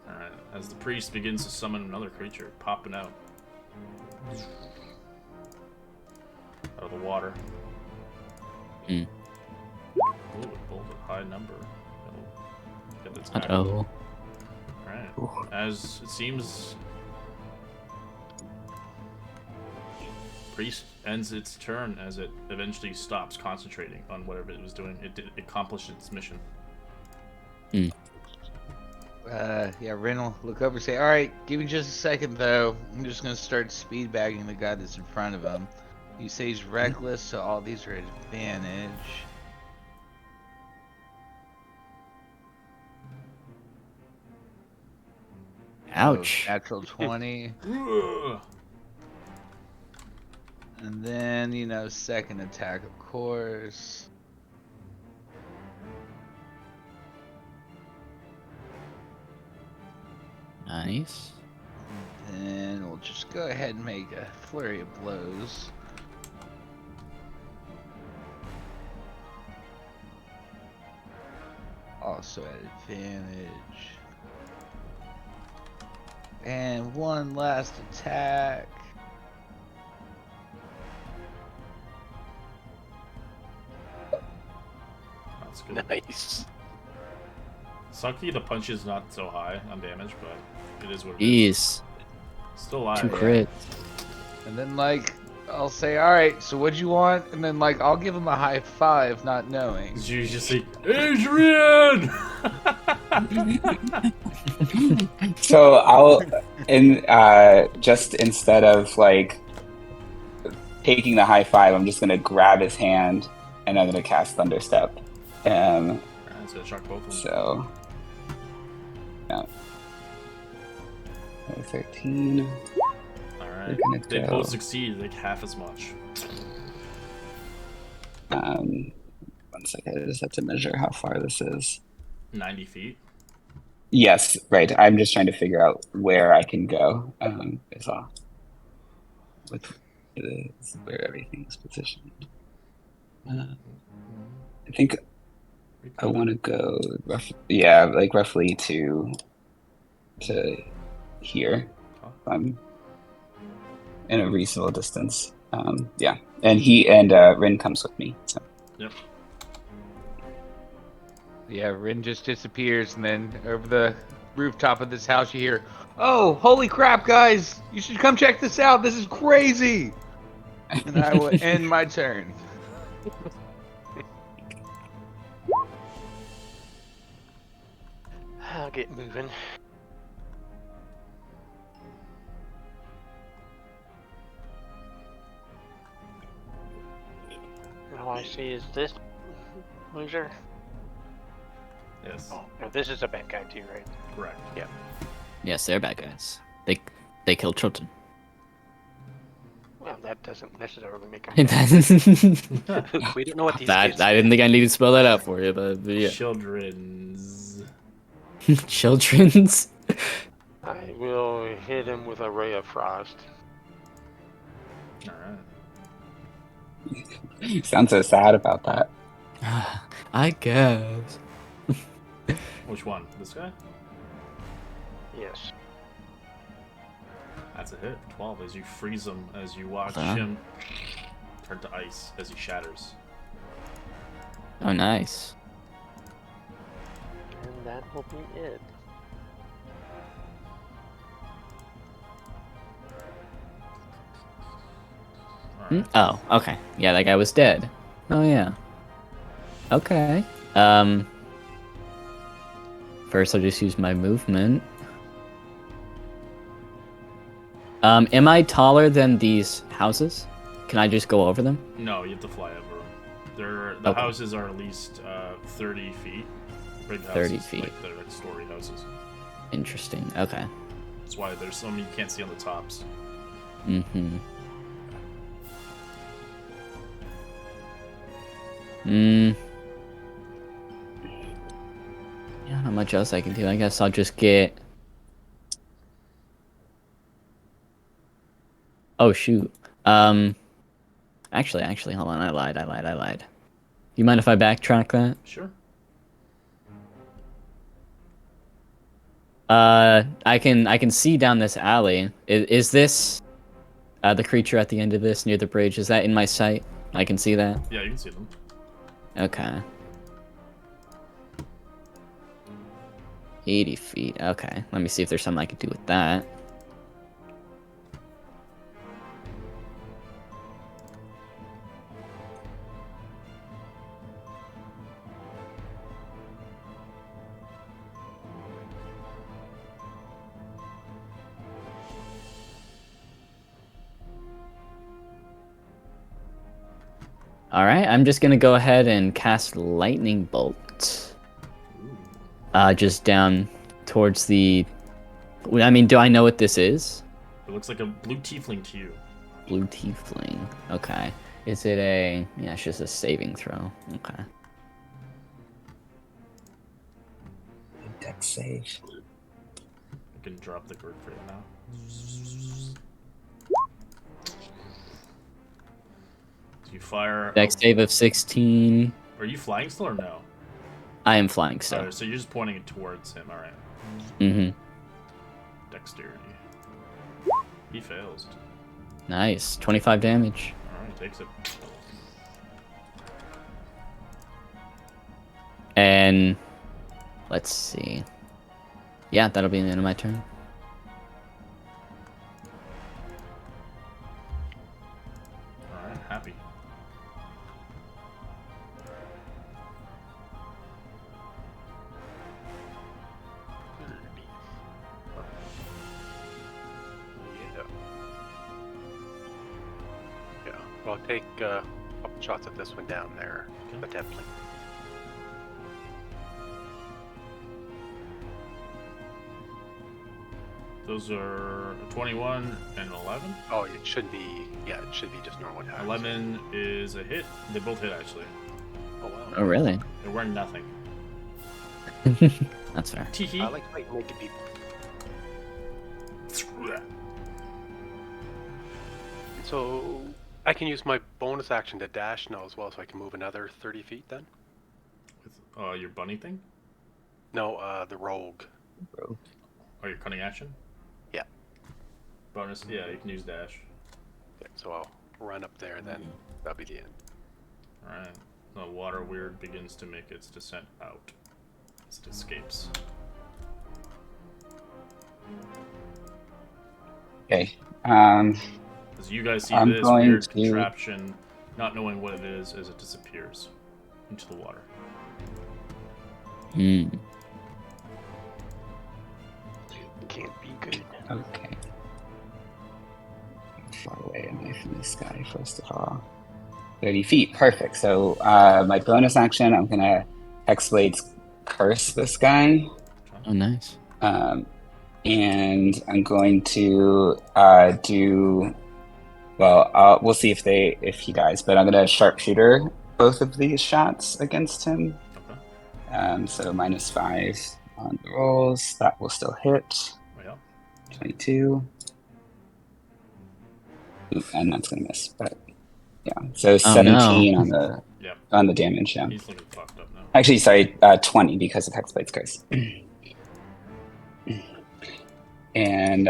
Alright, as the priest begins to summon another creature, popping out of the water. Ooh, it pulled a high number. It'll get its back. Uh-oh. Alright, as it seems, priest ends its turn as it eventually stops concentrating on whatever it was doing. It did accomplish its mission. Yeah, Ren will look over and say, alright, give me just a second though. I'm just gonna start speed bagging the guy that's in front of him. You say he's reckless, so all these are at advantage. Ouch. So, natural 20. Ugh. And then, you know, second attack, of course. Nice. And then we'll just go ahead and make a flurry of blows. Also at advantage. And one last attack. That's good. Nice. Sucky, the punch is not so high on damage, but it is what it is. Jeez. Still alive. 2 crits. And then, like, I'll say, alright, so what'd you want? And then, like, I'll give him a high five, not knowing. Did you just say, Adrian? So I'll, just instead of like taking the high five, I'm just gonna grab his hand and I'm gonna cast Thunderstep. Alright, it's gonna shock both of them. So, yeah. 13. Alright. We're They gonna go. both succeed like half as much. 1 second. I just have to measure how far this is. 90 feet. Yes, right. I'm just trying to figure out where I can go. Is all. With where everything is positioned. I think I want to go roughly to here. I'm in a reasonable distance. Yeah, and Rin comes with me. So. Yep. Yeah, Rin just disappears, and then over the rooftop of this house, you hear, "Oh, holy crap, guys! You should come check this out. This is crazy." And I will end my turn. I'll get moving. All I see is this loser. Yes. Oh, no, this is a bad guy too, right? Correct. Yeah. Yes, they're bad guys. They kill children. Well, that doesn't necessarily make him. That- We don't know what these I kids didn't think I needed to spell that out for you, but yeah. Children's. Children's. I will hit him with a ray of frost. Alright. Sounds so sad about that. I guess. Which one? This guy? Yes. That's a hit. 12 as you freeze him, as you watch Huh? him turn to ice as he shatters. Oh, nice. And that will be it. Alright. Oh, okay. Yeah, that guy was dead. Oh yeah. Okay. First I'll just use my movement. Am I taller than these houses? Can I just go over them? No, you have to fly over them. The Okay. houses are at least 30 feet. Big houses, 30 feet. Like they're like story houses. Interesting. Okay. That's why there's some you can't see on the tops. Mm-hmm. Yeah, not much else I can do. I guess I'll just get... Oh, shoot. Actually, hold on. I lied. You mind if I backtrack that? Sure. I can see down this alley. Is this the creature at the end of this near the bridge? Is that in my sight? I can see that. Yeah, you can see them. Okay. 80 feet. Okay. Let me see if there's something I can do with that. Alright, I'm just gonna go ahead and cast Lightning Bolt. Just down towards the... I mean, do I know what this is? It looks like a blue tiefling to you. Blue Tiefling. Okay. Is it a... Yeah, it's just a saving throw. Okay. Dex save. I can drop the grid for you now. So you fire. Dex save of 16. Are you flying still or no? I am flying still. Alright, so you're just pointing it towards him. Alright. Mm-hmm. Dexterity. He fails. Nice. 25 damage. Alright, takes it. And... Let's see. Yeah, that'll be the end of my turn. Alright, happy. Yeah. Yeah. I'll take a couple shots at this one down there, Okay. attempting. Those are 21 and 11. Oh, it should be. Yeah, it should be just normal attacks. 11 is a hit. They both hit actually. Oh wow. Oh, really? They're wearing nothing. That's fair. Teehee. I like fighting naked people. So I can use my bonus action to dash now as well, so I can move another 30 feet then. With your bunny thing? No, the rogue. Oh, your cunning action? Yeah. Bonus, yeah, you can use dash. Okay, so I'll run up there, and then that'll be the end. Alright. The water weird begins to make its descent out. As it escapes. Okay. As you guys see I'm this going weird to- contraption, not knowing what it is, as it disappears into the water. Hmm. Can't be good. Okay. How far away am I from this guy, first of all? 30 feet. Perfect. So my bonus action, I'm going to Hexblade's curse this guy. Oh, nice. And I'm going to do... Well, we'll see if he dies, but I'm going to sharpshooter both of these shots against him. Okay. So -5 on the rolls. That will still hit. Oh, yeah. 22. Oof, and that's going to miss. But yeah, so 17 no. on the Yep. on the damage. Yeah. He's looking fucked up now. Actually, sorry, 20 because of Hexblade's curse. And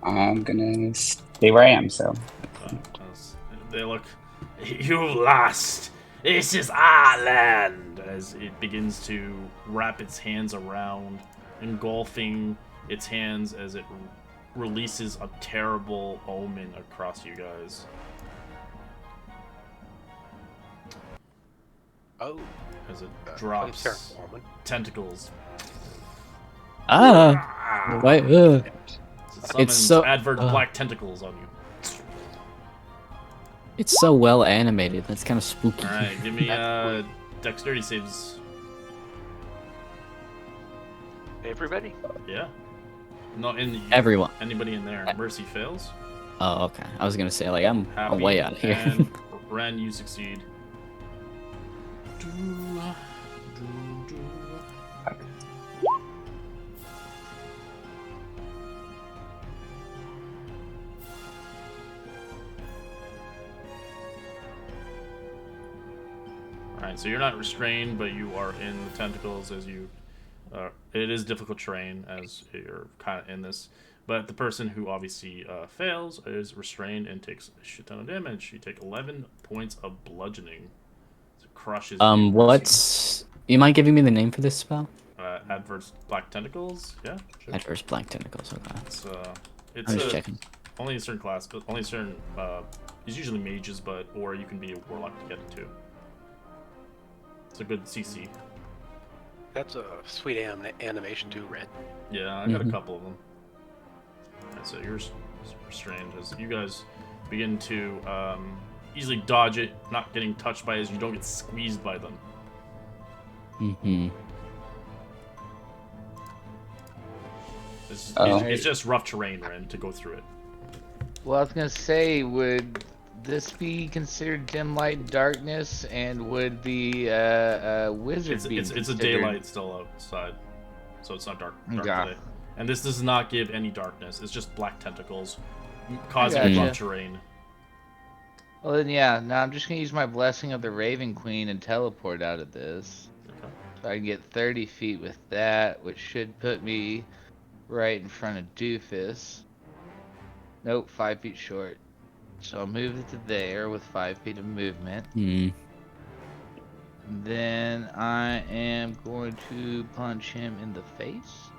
I'm gonna stay where I am. So They look. You lost. This is our land. As it begins to wrap its hands around, engulfing its hands as it releases a terrible omen across you guys. Oh, As it quite a drops terrible omen. tentacles. Ah. Wait. It summons It's so- advert black tentacles on you. It's so well animated. That's kind of spooky. All right, give me dexterity saves. Everybody? Yeah. No, in Everyone. Anybody in there? Mercy fails. Oh, okay. I was gonna say like I'm Happy way out of here. And Ren, you succeed. Alright, so you're not restrained, but you are in the tentacles as you... it is difficult terrain as you're kind of in this. But the person who obviously fails is restrained and takes a shit ton of damage. You take 11 points of bludgeoning. So it crushes you. What's... You mind giving me the name for this spell? Adverse black tentacles? Yeah, sure. Adverse black tentacles, okay. It's I'm just checking. only a certain class, but only certain... it's usually mages, but... Or you can be a warlock to get it too. It's a good CC. That's a sweet animation too, Red. Yeah, I got a couple of them. Alright, so you're restrained as you guys begin to easily dodge it, not getting touched by it as you don't get squeezed by them. Mm-hmm. It's just rough terrain, Ren, to go through it. Well, I was gonna say, would this be considered dim light darkness, and would the wizard be It's a considered... daylight still outside, so it's not dark Yeah. today. And this does not give any darkness. It's just black tentacles causing Gotcha. rough terrain. Well then, yeah. Now I'm just gonna use my blessing of the Raven Queen and teleport out of this. Okay. So I can get 30 feet with that, which should put me right in front of Doofus. Nope, 5 feet short. So I'll move it to there with 5 feet of movement. Hmm. Then I am going to punch him in the face.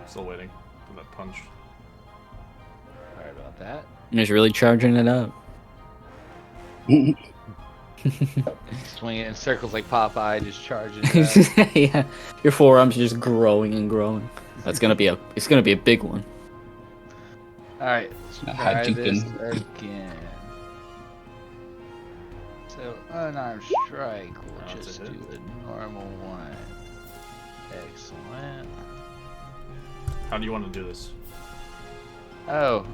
Still waiting for that punch. that. I'm just really charging it up. Swinging in circles like Popeye, just charging it up. Yeah, your forearms are just growing and growing. It's gonna be a big one. Alright, let's try this again. So, unarmed strike, we'll just do a normal one. Excellent. How do you want to do this? Oh,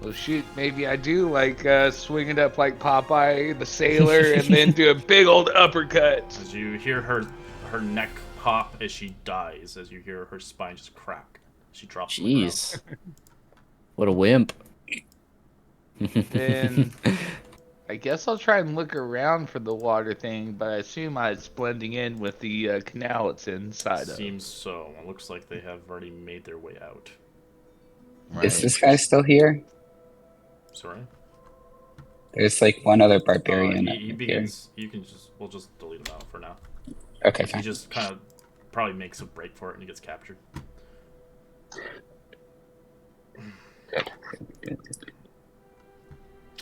well, shoot, maybe I do like swing it up like Popeye the Sailor and then do a big old uppercut. As you hear her neck pop as she dies, as you hear her spine just crack. She drops to the ground. Jeez. What a wimp. Then I guess I'll try and look around for the water thing, but I assume it's blending in with the canal it's inside of. Seems so. It looks like they have already made their way out. Right. Is this guy still here? Sorry? There's like one other barbarian. He here. begins. We'll just delete him out for now. Okay, He fine. just kind of probably makes a break for it and he gets captured. Good.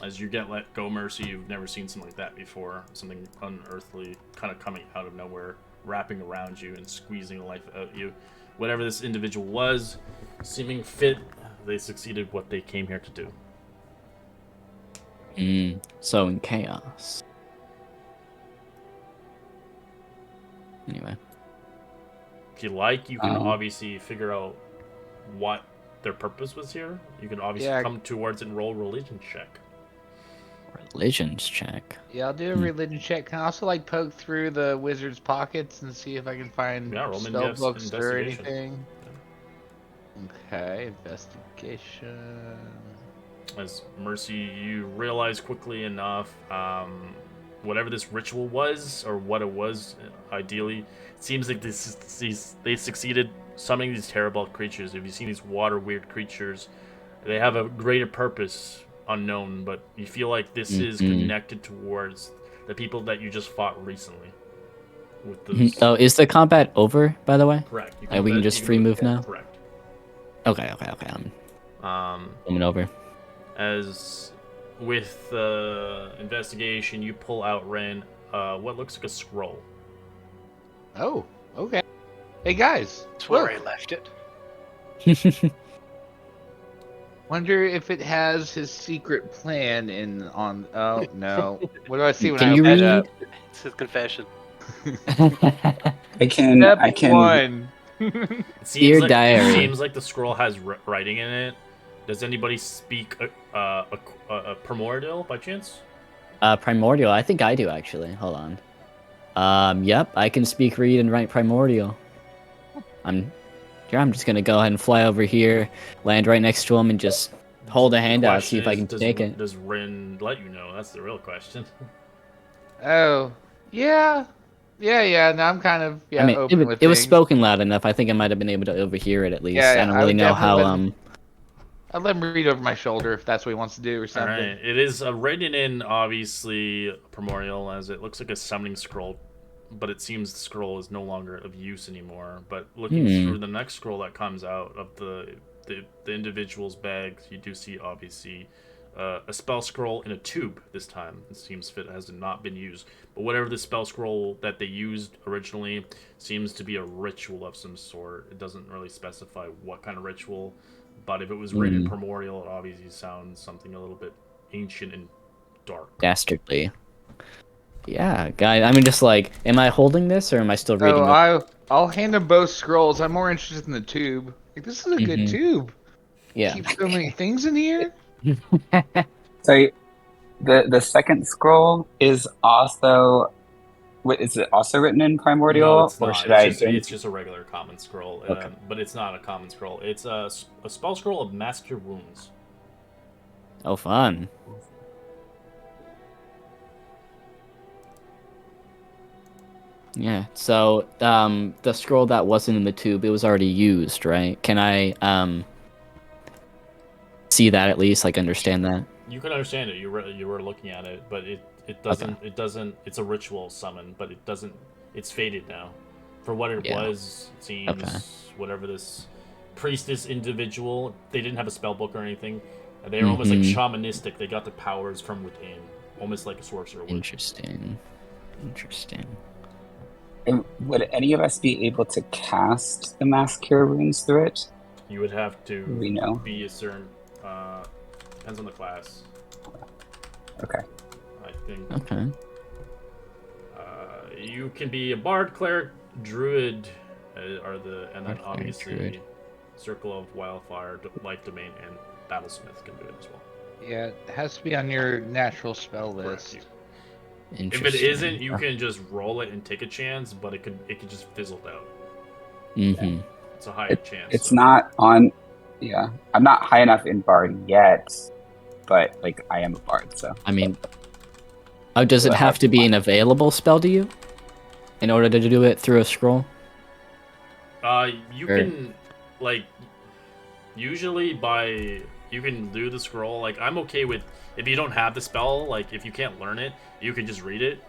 As you get let go, Mercy, you've never seen something like that before. Something unearthly kind of coming out of nowhere, wrapping around you and squeezing the life out of you. Whatever this individual was, seeming fit, they succeeded what they came here to do. So in chaos. Anyway. If you like, you can obviously figure out what their purpose was here. You can obviously come towards it and roll a religion check. Religions check. Yeah, I'll do a religion check. Can I also like poke through the wizard's pockets and see if I can find spell books or anything? Okay, investigation. As Mercy, you realize quickly enough, whatever this ritual was, or what it was, ideally, it seems like they succeeded summoning these terrible creatures. If you've seen these water weird creatures, they have a greater purpose unknown, but you feel like this is connected towards the people that you just fought recently. With those... Oh, is the combat over, by the way? Correct. We can just free move now? Correct. Okay. I'm coming over. As with the investigation, you pull out, Ren, what looks like a scroll. Oh, okay. Hey guys, That's where I left it. Wonder if it has his secret plan on. Oh no! What do I see when Can I you open it read? up? It's his confession. I can. Step one. It Dear diary. It seems like the scroll has writing in it. Does anybody speak a primordial by chance? Primordial. I think I do actually. Hold on. Yep, I can speak, read, and write primordial. I'm just gonna go ahead and fly over here, land right next to him, and just hold a hand out, see if I can take it. Does Rin let you know? That's the real question. Oh, yeah. No, I'm kind of I mean, open with it was things. spoken loud enough. I think I might have been able to overhear it at least. Yeah, I don't really know how. I'll let him read over my shoulder if that's what he wants to do or something. All right. It is written in, obviously, primordial, as it looks like a summoning scroll, but it seems the scroll is no longer of use anymore. But looking through the next scroll that comes out of the individual's bag, you do see, obviously, a spell scroll in a tube this time. It seems fit has not been used. But whatever the spell scroll that they used originally seems to be a ritual of some sort. It doesn't really specify what kind of ritual. But if it was written in primordial, it obviously sounds something a little bit ancient and dark. Dastardly. Yeah, guy. I mean, just like, am I holding this or am I still reading? I'll hand him both scrolls. I'm more interested in the tube. Like, this is a good tube. Yeah. Keep so many things in here. So the second scroll is also. Is it also written in primordial? No, it's or not. should It's just a regular common scroll. Okay. But it's not a common scroll. It's a spell scroll of Master Wounds. Oh, fun. Yeah. So, the scroll that wasn't in the tube, it was already used, right? Can I see that at least? Like, understand that? You can understand it. You were looking at it, but it doesn't. Okay. It doesn't. It's a ritual summon, but it doesn't. It's faded now. For what it was, it seems whatever this priestess individual. They didn't have a spell book or anything. They were almost like shamanistic. They got the powers from within, almost like a sorcerer would. Interesting. And would any of us be able to cast the mass cure runes through it? You would have to We know. be a certain. Depends on the class. Okay. I think. Okay. You can be a bard, cleric, druid, and then Bard, cleric, obviously druid. circle of wildfire, life domain, and battlesmith can do it as well. Yeah, it has to be on your natural spell Correct. list. If Interesting. it isn't, you can just roll it and take a chance, but it could just fizzle out. Mm-hmm. It's a high chance. It's so. not on. Yeah, I'm not high enough in bard yet, but like I am a bard, so. I mean, does it So I have have to be one. an available spell to you in order to do it through a scroll? You Or- can, like, usually you can do the scroll. Like, I'm okay with, if you don't have the spell, like, if you can't learn it, you can just read it.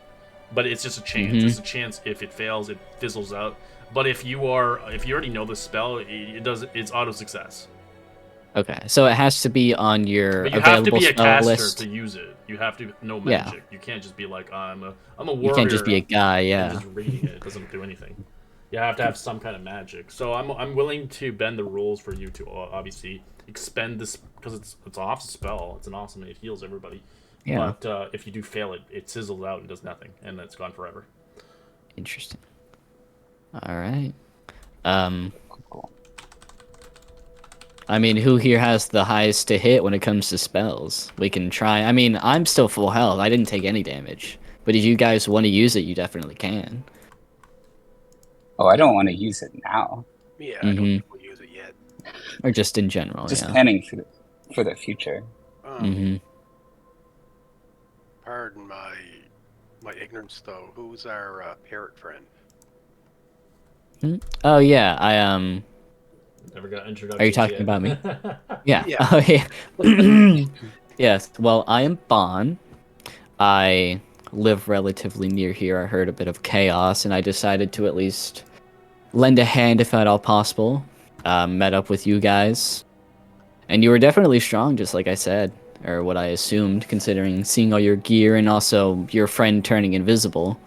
But it's just a chance. Mhm. It's a chance. If it fails, it fizzles out. But if you already know the spell, it's auto success. Okay, so it has to be on your But you have to available be a spell caster list. to use it. You have to know Yeah. magic. You can't just be like, I'm a warrior. You can't just be a guy, and yeah. just reading it. It doesn't do anything. You have to have some kind of magic. So I'm willing to bend the rules for you to obviously expend this, because it's an awesome spell. It's an awesome. It heals everybody. Yeah. But if you do fail it, it sizzles out and does nothing, and it's gone forever. Interesting. All right. Cool. I mean, who here has the highest to hit when it comes to spells? We can try. I mean, I'm still full health. I didn't take any damage. But if you guys want to use it, you definitely can. Oh, I don't want to use it now. Yeah, I don't Mhm. think we'll use it yet. Or just in general, Just yeah. planning for the future. Mm-hmm. Pardon my ignorance, though. Who's our parrot friend? Oh, yeah, I, Never got introductions. Are you talking yet. about me? Yeah. Yeah. Oh, yeah. Yes. Well, I am Bon. I live relatively near here. I heard a bit of chaos, and I decided to at least lend a hand if at all possible. Met up with you guys, and you were definitely strong, just like I said, or what I assumed, considering seeing all your gear and also your friend turning invisible.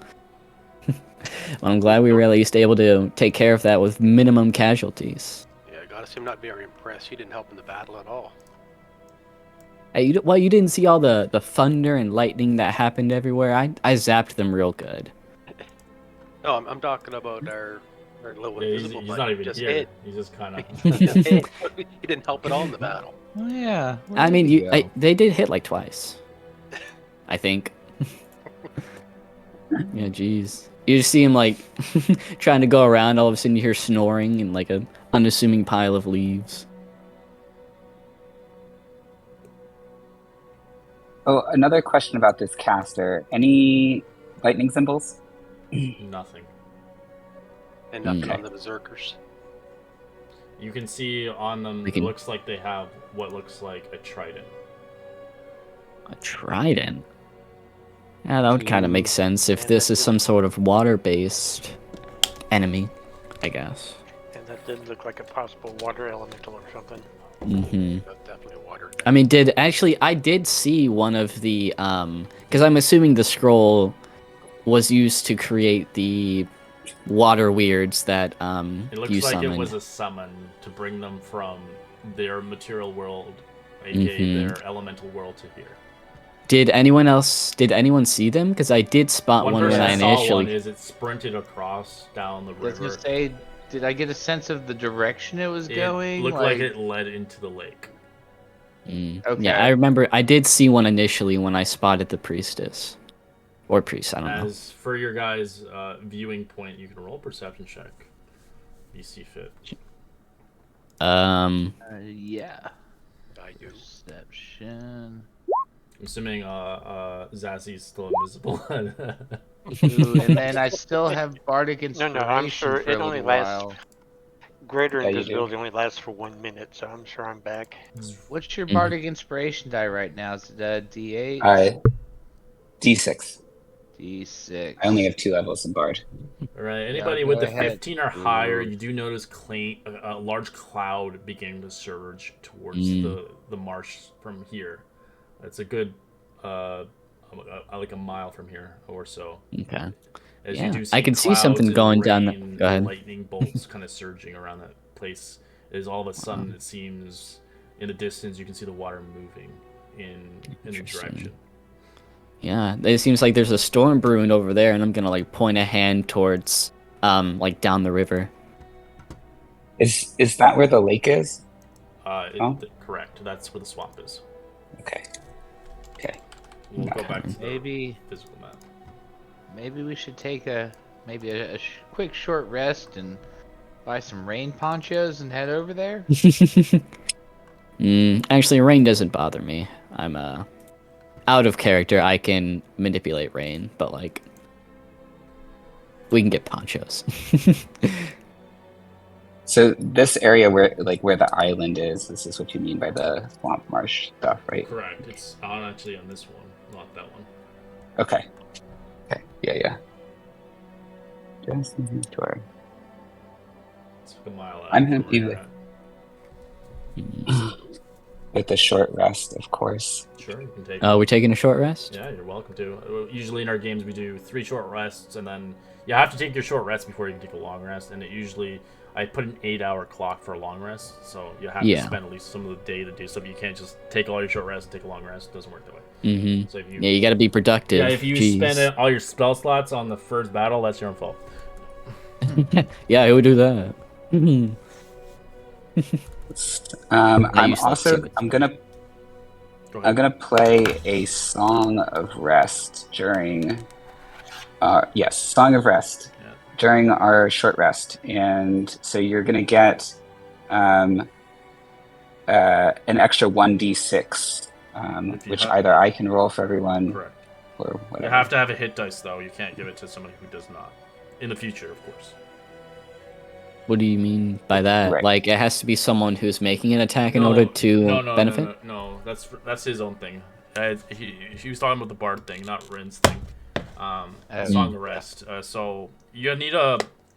Well, I'm glad we were at least able to take care of that with minimum casualties. Yeah, I gotta say I'm not very impressed. He didn't help in the battle at all. Hey, you didn't see all the thunder and lightning that happened everywhere? I zapped them real good. No, I'm talking about our little Yeah, invisible he's buddy. not even Just here. hit. He's just kind of. Just hit. He didn't help at all in the battle. Oh yeah. I where mean, did he go? they did hit like twice. I think. Yeah, jeez. You just see him like trying to go around. All of a sudden, you hear snoring in like a unassuming pile of leaves. Oh, another question about this caster. Any lightning symbols? Nothing. And nothing Okay. on the berserkers. You can see on them. We It can- looks like they have what looks like a trident. A trident. Yeah, that would kind of make sense if And this that is did- some sort of water-based enemy, I guess. And that did look like a possible water elemental or something. Mm-hmm. That's definitely a water. I mean, I did see one of the, because I'm assuming the scroll was used to create the water weirds that, It looks you like summoned. it was a summon to bring them from their material world, aka their elemental world, to here. Did anyone see them? Because I did spot one when person I saw one initially. is it sprinted across down the I was river. gonna say, did I get a sense of the direction it was going? It looked like it led into the lake. Okay. Yeah, I remember. I did see one initially when I spotted the priestess. Or priest, I don't know. As for your guys' viewing point, you can roll a perception check. If you see fit. Yeah. I do. Perception. I'm assuming Zazzy's still invisible. Ooh, and then I still have bardic No, inspiration no, I'm sure for a it only little lasts. while. Greater Yeah, you do. invisibility only lasts for 1 minute, so I'm sure I'm back. What's your Mhm. bardic inspiration die right now? Is it a D8? D6. D6. I only have 2 levels in Bard. All right. Anybody go with the ahead. 15 or higher, Ooh. you do notice a large cloud beginning to surge towards the marsh from here. It's a good, like a mile from here or so. Okay. As Yeah, you do see I can see clouds something and going down the- rain, go ahead. lightning bolts kind of surging around that place. As all of a sudden, it seems in the distance you can see the water moving in the Interesting. direction. Yeah, it seems like there's a storm brewing over there, and I'm gonna like point a hand towards, like down the river. Is that where the lake is? Oh. Correct. That's where the swamp is. Okay. We'll go back to the Maybe physical map. maybe we should take a quick short rest and buy some rain ponchos and head over there. Actually, rain doesn't bother me. I'm out of character. I can manipulate rain, but like we can get ponchos. So this area where the island is, this is what you mean by the swamp marsh stuff, right? Correct. It's actually on this one, not that one. Okay. Yeah. Just inventory. It's like a mile out. I'm from happy where you're with the short rest, of course. at. Sure, you can take. Oh, we're taking a short rest? Yeah, you're welcome to. Usually in our games we do 3 short rests, and then you have to take your short rest before you can take a long rest. And I put an 8-hour clock for a long rest, so you have to spend at least some of the day to do stuff. You can't just take all your short rest and take a long rest. It doesn't work that way. Mm-hmm. So if you, Yeah, you gotta be productive. Yeah, if you Jeez. spend all your spell slots on the first battle, that's your own fault. Yeah, I would do that. I'm gonna play a song of rest during. Song of rest during our short rest, and so you're gonna get an extra 1d6, which either I can roll for everyone. Correct. Or whatever. You have to have a hit dice though. You can't give it to somebody who does not. In the future, of course. What do you mean by that? Right. Like, it has to be someone who's making an attack in order to benefit? No, that's his own thing. He was talking about the bard thing, not Rin's thing. Song of rest. So you need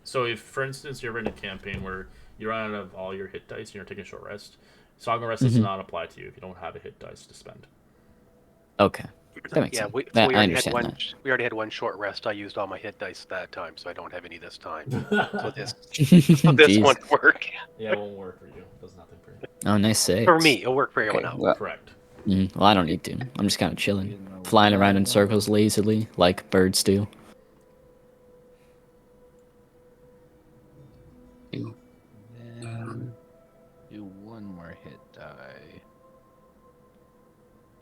so if, for instance, you're in a campaign where you run out of all your hit dice and you're taking a short rest, song of rest does not apply to you if you don't have a hit dice to spend. Okay. That makes sense. I understand that. We already had one short rest. I used all my hit dice that time, so I don't have any this time. So this Jeez. won't work. Yeah, it won't work for you. It does nothing for you. Oh, nice save. For me, it'll work for everyone else. Well, Correct. Well, I don't need to. I'm just kind of chilling. Flying around in circles lazily, like birds do. Then do one more hit die.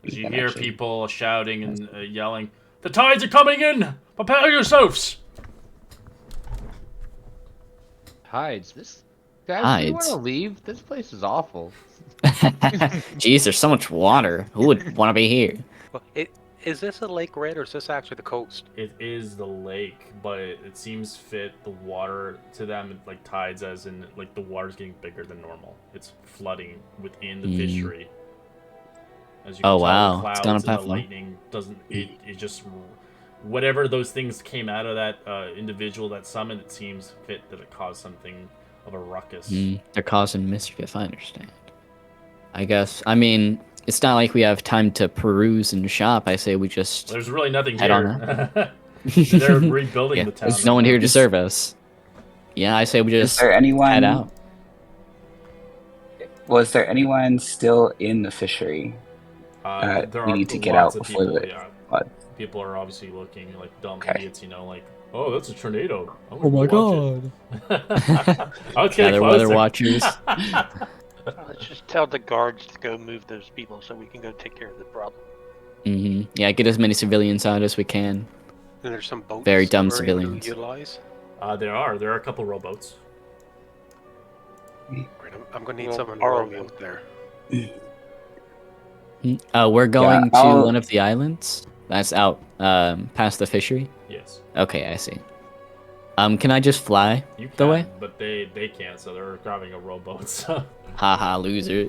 As you hear people shouting and yelling, "The tides are coming in! Prepare yourselves!" Guys, do you want Hides. to leave? This place is awful. Jeez, there's so much water. Who would want to be here? Well, is this a lake red or is this actually the coast? It is the lake, but it seems fit the water to them like tides, as in like the water's getting bigger than normal. It's flooding within the fishery. As you can tell, wow. the clouds It's gone and the up that far. lightning doesn't. It just whatever those things came out of that individual that summoned. It seems fit that it caused something of a ruckus. They're causing mischief, I understand. I guess. I mean, it's not like we have time to peruse and shop. I say we just... There's really nothing head here. They're rebuilding the town. There's no one here to serve us. Yeah, I say we Is just there anyone? head out. Was there anyone still in the fishery? There we are need to get lots out of before people, the flood. People are obviously looking like dumb Okay. idiots, you know, like, oh, that's a tornado. I'm Oh gonna my go watch it." I was Yeah, getting they're weather closer. watchers. Let's just tell the guards to go move those people so we can go take care of the problem. Yeah, get as many civilians out as we can. And there's some boats. Very dumb we're able to civilians. Utilize. There are a couple rowboats. Right, I'm going to need Well, someone borrow rowing out there. We're going to I'll- one of the islands. That's out past the fishery. Yes, Okay, I see. Can I just fly you can, the way? but they can't, so they're grabbing a rowboat. So Haha, loser.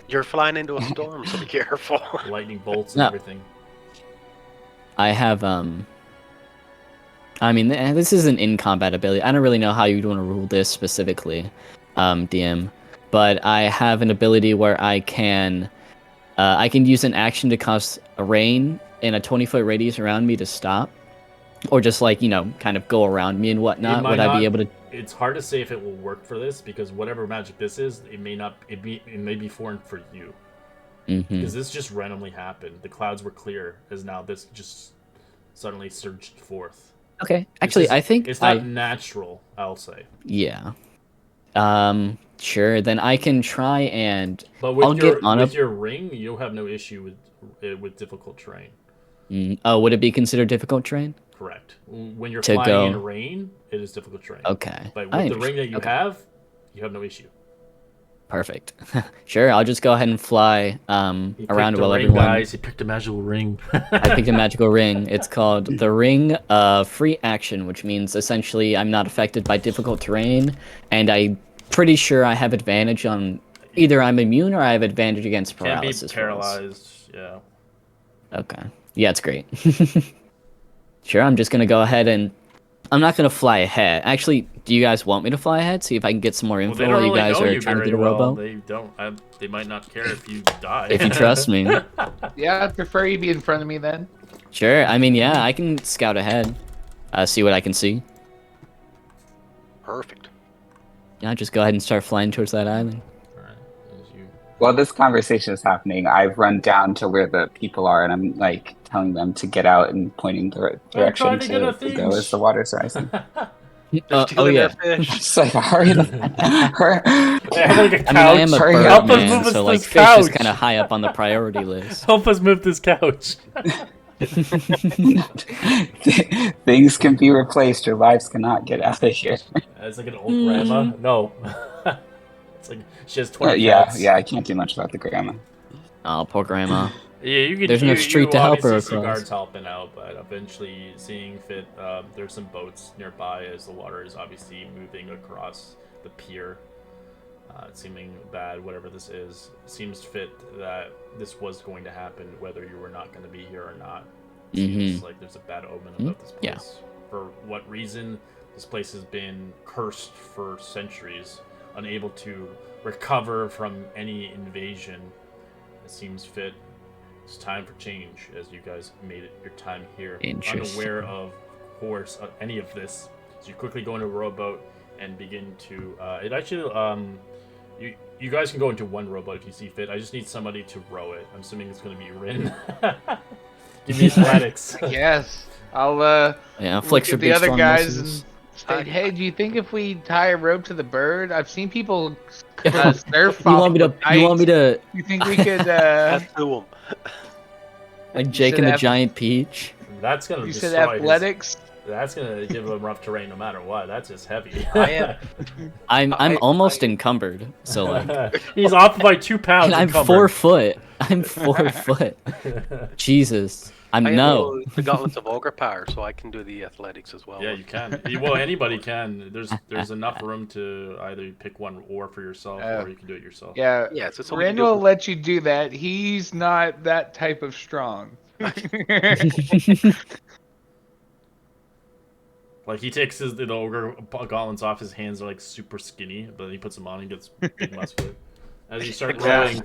You're flying into a storm, so be careful. lightning bolts and No. everything. I have I mean, this is an in-combat ability. I don't really know how you'd want to rule this specifically, DM, but I have an ability where I can use an action to cause a rain in a 20-foot radius around me to stop, or just like kind of go around me and whatnot. Would I be able to? It's hard to say if it will work for this because whatever magic this is, it may not. It may be foreign for you. Because this just randomly happened. The clouds were clear, as now this just suddenly surged forth. Okay, actually, I think it's not natural. I'll say. Yeah. Sure. Then I can try and. But with I'll your ring, you'll have no issue with difficult terrain. Oh, would it be considered difficult terrain? Correct. When you're flying in rain, it is difficult terrain. Okay. But with the ring that you have no issue. Perfect. Sure, I'll just go ahead and fly around while everyone. Guys, he picked a magical ring. I picked a magical ring. It's called the Ring of Free Action, which means essentially I'm not affected by difficult terrain, and I'm pretty sure I have advantage on either I'm immune or I have advantage against paralysis. Can't be paralyzed. Yeah. Okay. Yeah, it's great. Sure, I'm just gonna go ahead and. I'm not gonna fly ahead. Actually, do you guys want me to fly ahead? See if I can get some more info while you guys are trying to get a rowboat? They don't. They might not care if you die. If you trust me. Yeah, I'd prefer you be in front of me then. Sure. I mean, yeah, I can scout ahead. See what I can see. Perfect. Yeah, just go ahead and start flying towards that island. While this conversation is happening, I've run down to where the people are, and I'm like telling them to get out and pointing the right direction to go as the water's rising. Yeah. It's like hurry up! I am a bird man, so like fish is kind of high up on the priority list. Help us move this couch. Things can be replaced. Your lives cannot get out of here. It's like an old grandma. No. It's like she has 20 cats. Yeah, I can't do much about the grandma. Oh, poor grandma. Yeah, you can. There's no street to help her see across. guards helping out, but eventually, seeing fit, there's some boats nearby as the water is obviously moving across the pier. Seeming bad, whatever this is, seems fit that this was going to happen, whether you were not going to be here or not. Seems like there's a bad omen about this place. Yeah. For what reason? This place has been cursed for centuries, unable to recover from any invasion. It seems fit. It's time for change, as you guys made it your time here, unaware of course, any of this. So you quickly go into a rowboat and begin to. It actually, you guys can go into one rowboat if you see fit. I just need somebody to row it. I'm assuming it's going to be Rin. Give me athletics. Yes, I'll flex look your at the big other strong guys muscles. and say, "Hey, do you think if we tie a rope to the bird? I've seen people surf. You want me to? You think we could? Let's do 'em. Like Jake and the Giant Peach. That's gonna. You said athletics. That's gonna give him rough terrain no matter what. That's just heavy. I'm almost encumbered, so like he's off by 2 pounds. and I'm encumbered. 4 foot. I'm 4 foot. Jesus, I have no. the gauntlets of ogre power, so I can do the athletics as well. Yeah, you can. Well, anybody can. There's enough room to either pick one or for yourself, or you can do it yourself. Yeah, Yeah, so something Ren to do will with- let you do that. He's not that type of strong. Like he takes the ogre gauntlets off. His hands are like super skinny, but he puts them on and gets big muscular. As you start rowing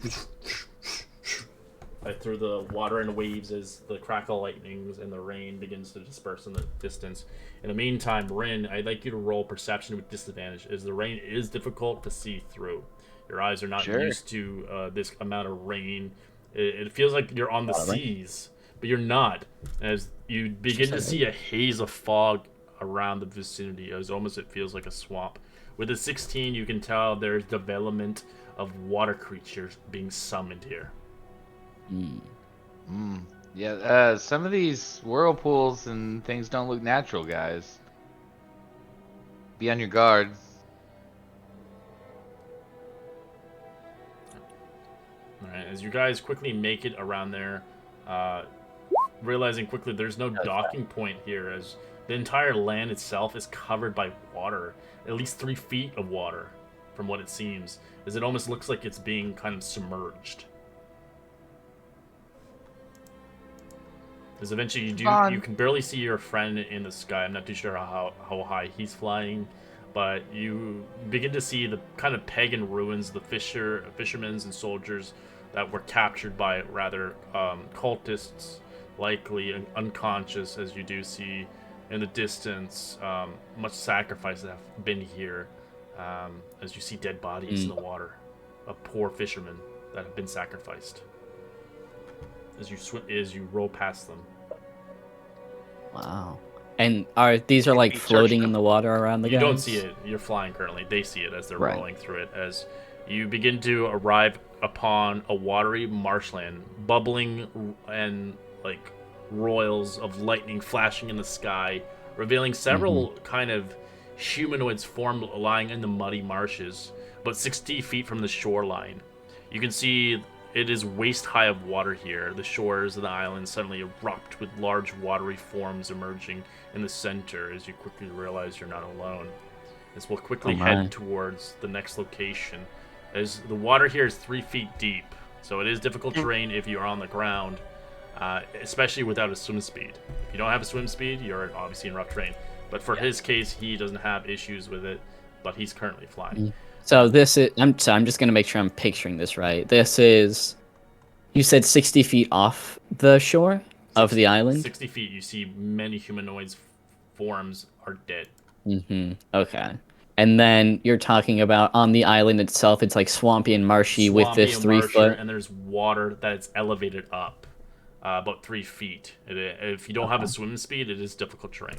through the water and waves, as the crackle lightnings and the rain begins to disperse in the distance. In the meantime, Rin, I'd like you to roll perception with disadvantage, as the rain is difficult to see through. Your eyes are not used to this amount of rain. It feels like you're on the seas, but you're not. As you begin to see a haze of fog around the vicinity, as almost it feels like a swamp. With a 16, you can tell there's development of water creatures being summoned here. Yeah, some of these whirlpools and things don't look natural, guys. Be on your guard. Alright, as you guys quickly make it around there, realizing quickly there's no docking point here, as the entire land itself is covered by water, at least 3 feet of water, from what it seems, as it almost looks like it's being kind of submerged. Because eventually you can barely see your friend in the sky. I'm not too sure how high he's flying, but you begin to see the kind of pagan ruins, the fishermen and soldiers that were captured by rather cultists, likely unconscious, as you do see in the distance much sacrifice that have been here, as you see dead bodies in the water of poor fishermen that have been sacrificed. As you roll past them. Wow. And these are like floating in the water around the guys? You don't see it. You're flying currently. They see it as they're Right. rolling through it. As you begin to arrive upon a watery marshland, bubbling and like royals of lightning flashing in the sky, revealing several kind of humanoids formed lying in the muddy marshes, but 60 feet from the shoreline. You can see it is waist high of water here. The shores of the island suddenly erupt with large watery forms emerging in the center as you quickly realize you're not alone. As we'll quickly head towards the next location. As the water here is 3 feet deep, so it is difficult terrain if you are on the ground, especially without a swim speed. If you don't have a swim speed, you're obviously in rough terrain. But for his case, he doesn't have issues with it, but he's currently flying. So this is, I'm just going to make sure I'm picturing this right. This is, you said 60 feet off the shore of the island? 60 feet, you see many humanoids forms are dead. Okay. And then you're talking about on the island itself, it's like swampy and marshy with this 3 foot. And there's water that is elevated up about 3 feet. If you don't have a swim speed, it is difficult terrain.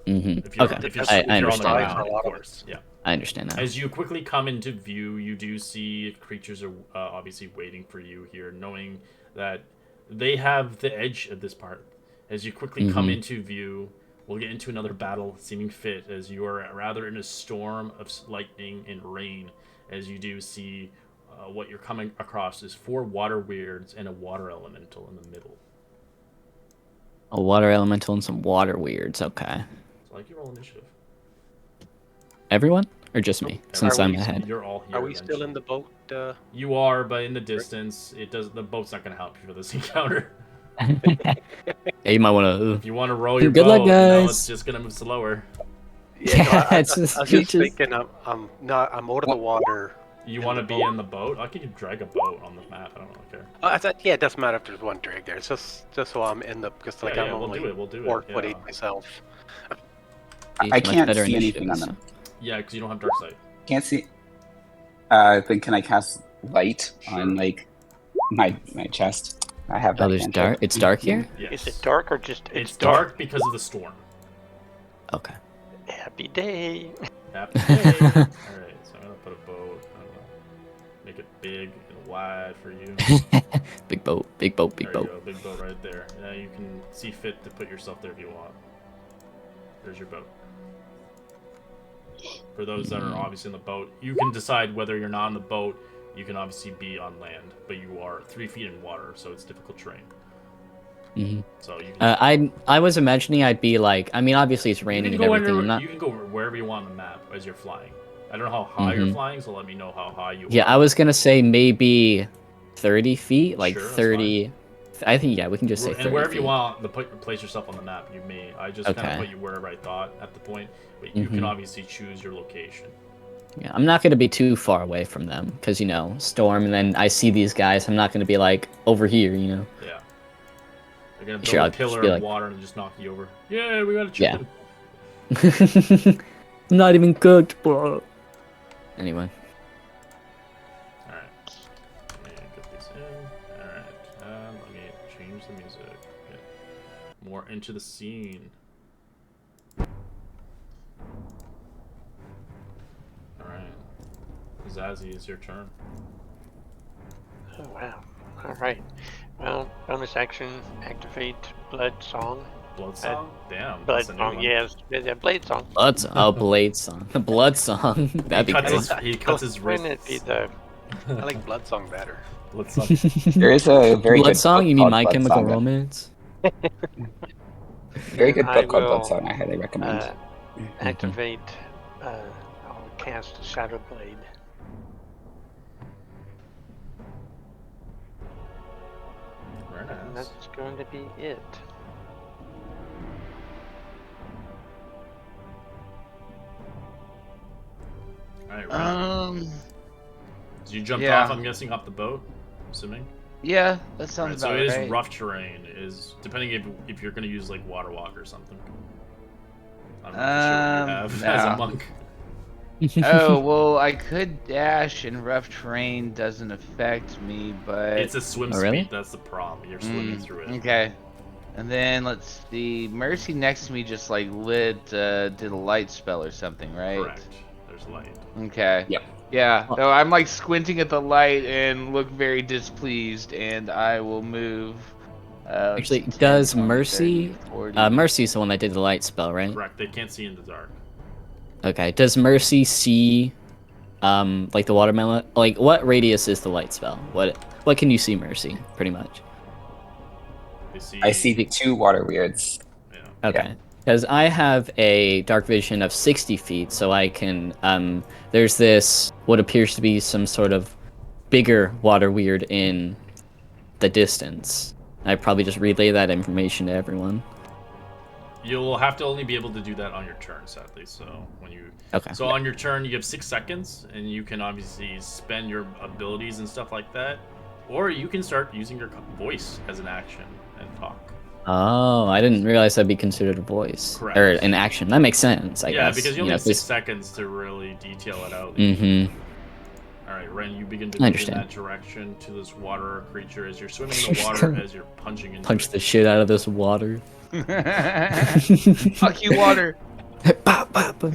If you're on the ground, of course. Yeah. I understand that. As you quickly come into view, you do see creatures are obviously waiting for you here, knowing that they have the edge of this part. As you quickly come into view, we'll get into another battle seeming fit, as you are rather in a storm of lightning and rain, as you do see what you're coming across is 4 water weirds and a water elemental in the middle. A water elemental and some water weirds, okay. So like you roll initiative. Everyone? Or just me, since I'm ahead? You're all here. Are we still in the boat? You are, but in the distance, the boat's not going to help you for this encounter. Yeah, you might want to. If you want to roll your Good boat, luck, guys. it's just going to move slower. Yeah, It's I was just just thinking, I'm out of the water. You want to be in the boat? I could drag a boat on the map. I don't really care. I thought, yeah, it doesn't matter if there's one drag there. It's just so I'm in the, because like I'm only we'll do it. 4 foot 8 myself. I can't see anything on them. Yeah, because you don't have dark sight. Can't see. Then can I cast light on like my chest? I have that. Oh, there's dark. It's dark here. Yes. Is it dark or just It's dark because of the storm. Okay. Happy day. Happy day. All right, so I'm gonna put a boat. Make it big and wide for you. Big boat. Big boat. Big There boat. you go, big boat right there. Now you can see fit to put yourself there if you want. There's your boat. For those that are obviously in the boat, you can decide whether you're not on the boat. You can obviously be on land, but you are 3 feet in water, so it's difficult terrain. So you can I was imagining I'd be like, I mean, obviously it's raining and everything. You can go wherever you want on the map as you're flying. I don't know how high you're flying, so let me know how high you are. Yeah, I was gonna say maybe 30 feet, like Sure, that's 30. I think, yeah, we can just say 30 And wherever feet. you want to place yourself on the map, you may. I just kind of put you wherever I thought at the point, but you can obviously choose your location. Yeah, I'm not gonna be too far away from them, because, you know, storm, and then I see these guys, I'm not gonna be like, over here, you know? Yeah. They're gonna build Sure, a I'll pillar just be of like- water and just knock you over. Yeah, we got a chicken. Not even cooked, bro. Anyway. Alright. Let me get this in. Alright. Let me change the music. Get more into the scene. Alright. Zazzy, it's your turn. Oh, wow. All right. Well, bonus action, activate Blood Song. Blood Song? Damn. Blood that's a new Song, one. yes. Yeah, Blade Song. Blood song. Oh, Blade song. The Blood song. That'd be good. He cuts his wrist. Wouldn't it be the... I like Blood Song better. Blood Song. There is a very Blood good song? book You mean called My Blood Chemical Saga. Romance? Very good I book called will, Blood Song. I highly recommend. Activate... I'll cast Shadow Blade. Very And nice. that's going to be it. you jumped Yeah. off, I'm guessing, off the boat? Assuming? Yeah, that sounds Right, so about it is right. rough terrain, depending if you're going to use, like, water walk or something. I'm not too sure what you have as a no. monk. Oh, well, I could dash and rough terrain doesn't affect me, but... It's a swim Oh, really? speed, that's the problem. You're swimming through it. Okay. And then, let's see, Mercy next to me just, like, did a light spell or something, right? Correct. There's light. Okay. Yep. Yeah, so I'm, like, squinting at the light and look very displeased, and I will move... let's Actually, see, 10, does 20, Mercy... 30, 40. Mercy's the one that did the light spell, right? Correct. They can't see in the dark. Okay. Does Mercy see, like the watermelon? Like, what radius is the light spell? What can you see, Mercy? Pretty much. They see. I see the 2 water weirds. Yeah. Okay. Because I have a dark vision of 60 feet, so I can. There's this what appears to be some sort of bigger water weird in the distance. I probably just relay that information to everyone. You'll have to only be able to do that on your turn, sadly. So when you Okay. so on your turn, you have 6 seconds, and you can obviously spend your abilities and stuff like that, or you can start using your voice as an action and talk. Oh, I didn't realize that'd be considered a voice Correct. or an action. That makes sense, I Yeah, guess. because you only have 6 this- seconds to really detail it out. Mhm. All right, Ren, you begin to I move in understand. that direction to this water creature as you're swimming in the water as you're punching into Punch it. the shit out of this water. Fuck you, water! Bop, bop, bop. All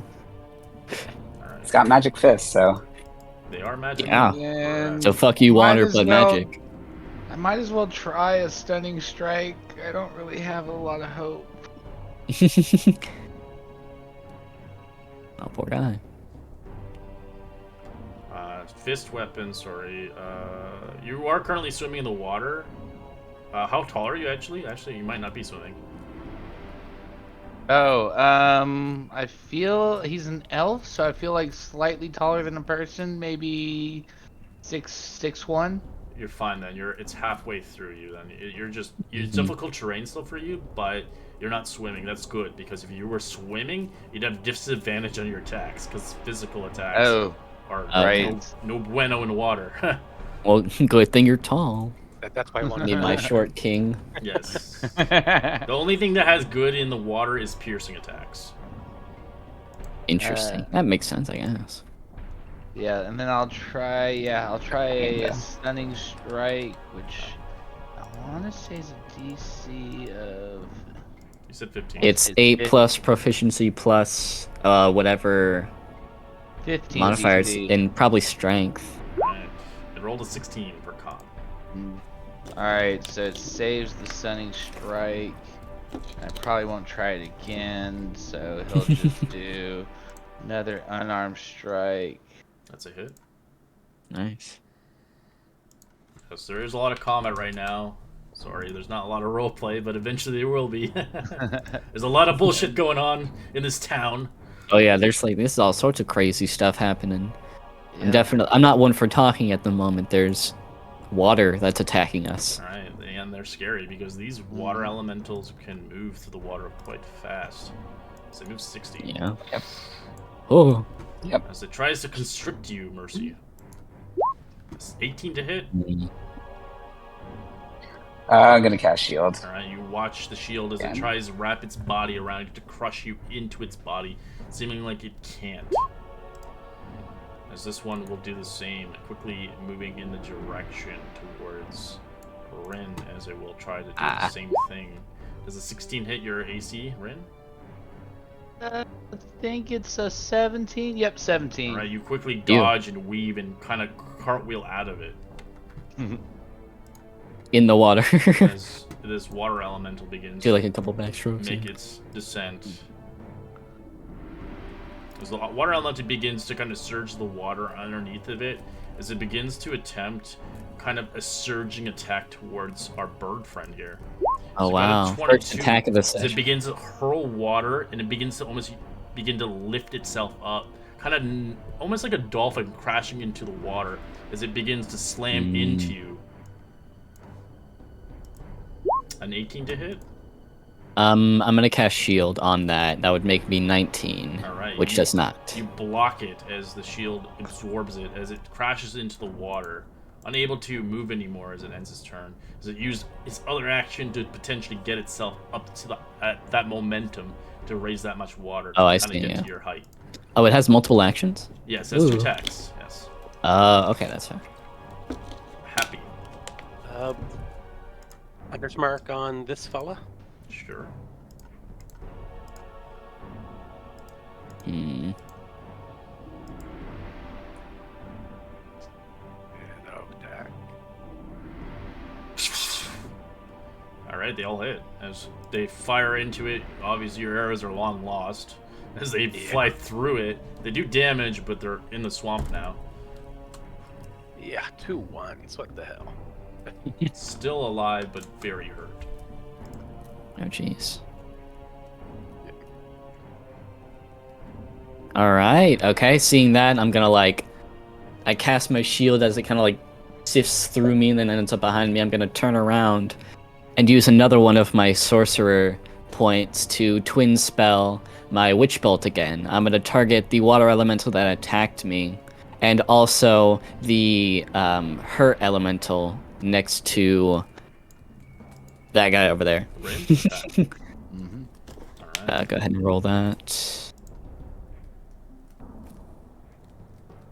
It's right. got magic fists, so They are magic. Yeah. And So fuck you, Might water, as but well- magic. I might as well try a stunning strike. I don't really have a lot of hope. Oh, poor guy. Fist weapon, sorry. You are currently swimming in the water. How tall are you actually? Actually, you might not be swimming. Oh, I feel he's an elf, so I feel like slightly taller than a person, maybe 6'1". You're fine then. It's halfway through you then. It's Mhm. difficult terrain still for you, but you're not swimming. That's good because if you were swimming, you'd have disadvantage on your attacks because physical attacks Oh, are right. no bueno in water. Well, good thing you're tall. That's why I wanted Need to my short king. Yes. The only thing that has good in the water is piercing attacks. Interesting. That makes sense, I guess. yeah, and then I'll try a Yeah. stunning strike, which I want to say is a DC of... You said 15. It's It's 8 fif- plus proficiency plus whatever 15 modifiers DC. and probably strength. Right. It rolled a 16 for con. Alright, so it saves the stunning strike. I probably won't try it again, so he'll just do another unarmed strike. That's a hit. Nice. Yes, there is a lot of combat right now. Sorry, there's not a lot of roleplay, but eventually there will be. There's a lot of bullshit going on in this town. Oh yeah, there's all sorts of crazy stuff happening. Yeah. I'm not one for talking at the moment. There's water that's attacking us. Alright, and they're scary because these water elementals can move through the water quite fast. So they move 60. Yeah. Yep. Oh. As it tries to constrict you, Mercy. It's 18 to hit. I'm gonna cast shield. Alright, you watch the shield as it Again. tries to wrap its body around you to crush you into its body, seeming like it can't. As this one will do the same, quickly moving in the direction towards Rin, as it will try to do the same thing. Does a 16 hit your AC, Rin? I think it's a 17. Yep, 17. Alright, you quickly dodge and weave and kind of cartwheel out of it In the water. as this water elemental begins Do like a couple backstrokes. make yeah. its descent. As the water elemental begins to kind of surge the water underneath of it, as it begins to attempt kind of a surging attack towards our bird friend here. Oh So kind of wow. 22, First attack of the as it session. begins to hurl water and it begins to almost begin to lift itself up, kind of almost like a dolphin crashing into the water as it begins to slam into you. An 18 to hit? I'm gonna cast shield on that. That would make me 19, All right. which does not. You block it as the shield absorbs it as it crashes into the water, unable to move anymore as it ends its turn. As it used its other action to potentially get itself up to that momentum to raise that much water to Oh, I kind see, of get yeah. to your height. Oh, it has multiple actions? Yes, that's 2 Ooh. attacks. Yes. Okay, that's fair. Happy. Hunter's mark on this fella. Sure. Hmm. And I'll attack. All right, they all hit as they fire into it. Obviously, your arrows are long lost. As they fly through it, they do damage, but they're in the swamp now. Yeah, 2 1s. What the hell? Still alive, but very hurt. Oh, jeez. All right. Okay. Seeing that, I'm gonna I cast my shield as it kind of sifts through me and then ends up behind me. I'm gonna turn around and use another one of my sorcerer points to twin spell my witch bolt again. I'm gonna target the water elemental that attacked me, and also the hurt elemental next to that guy over there. Range attack. Mm-hmm. All right. Go ahead and roll that.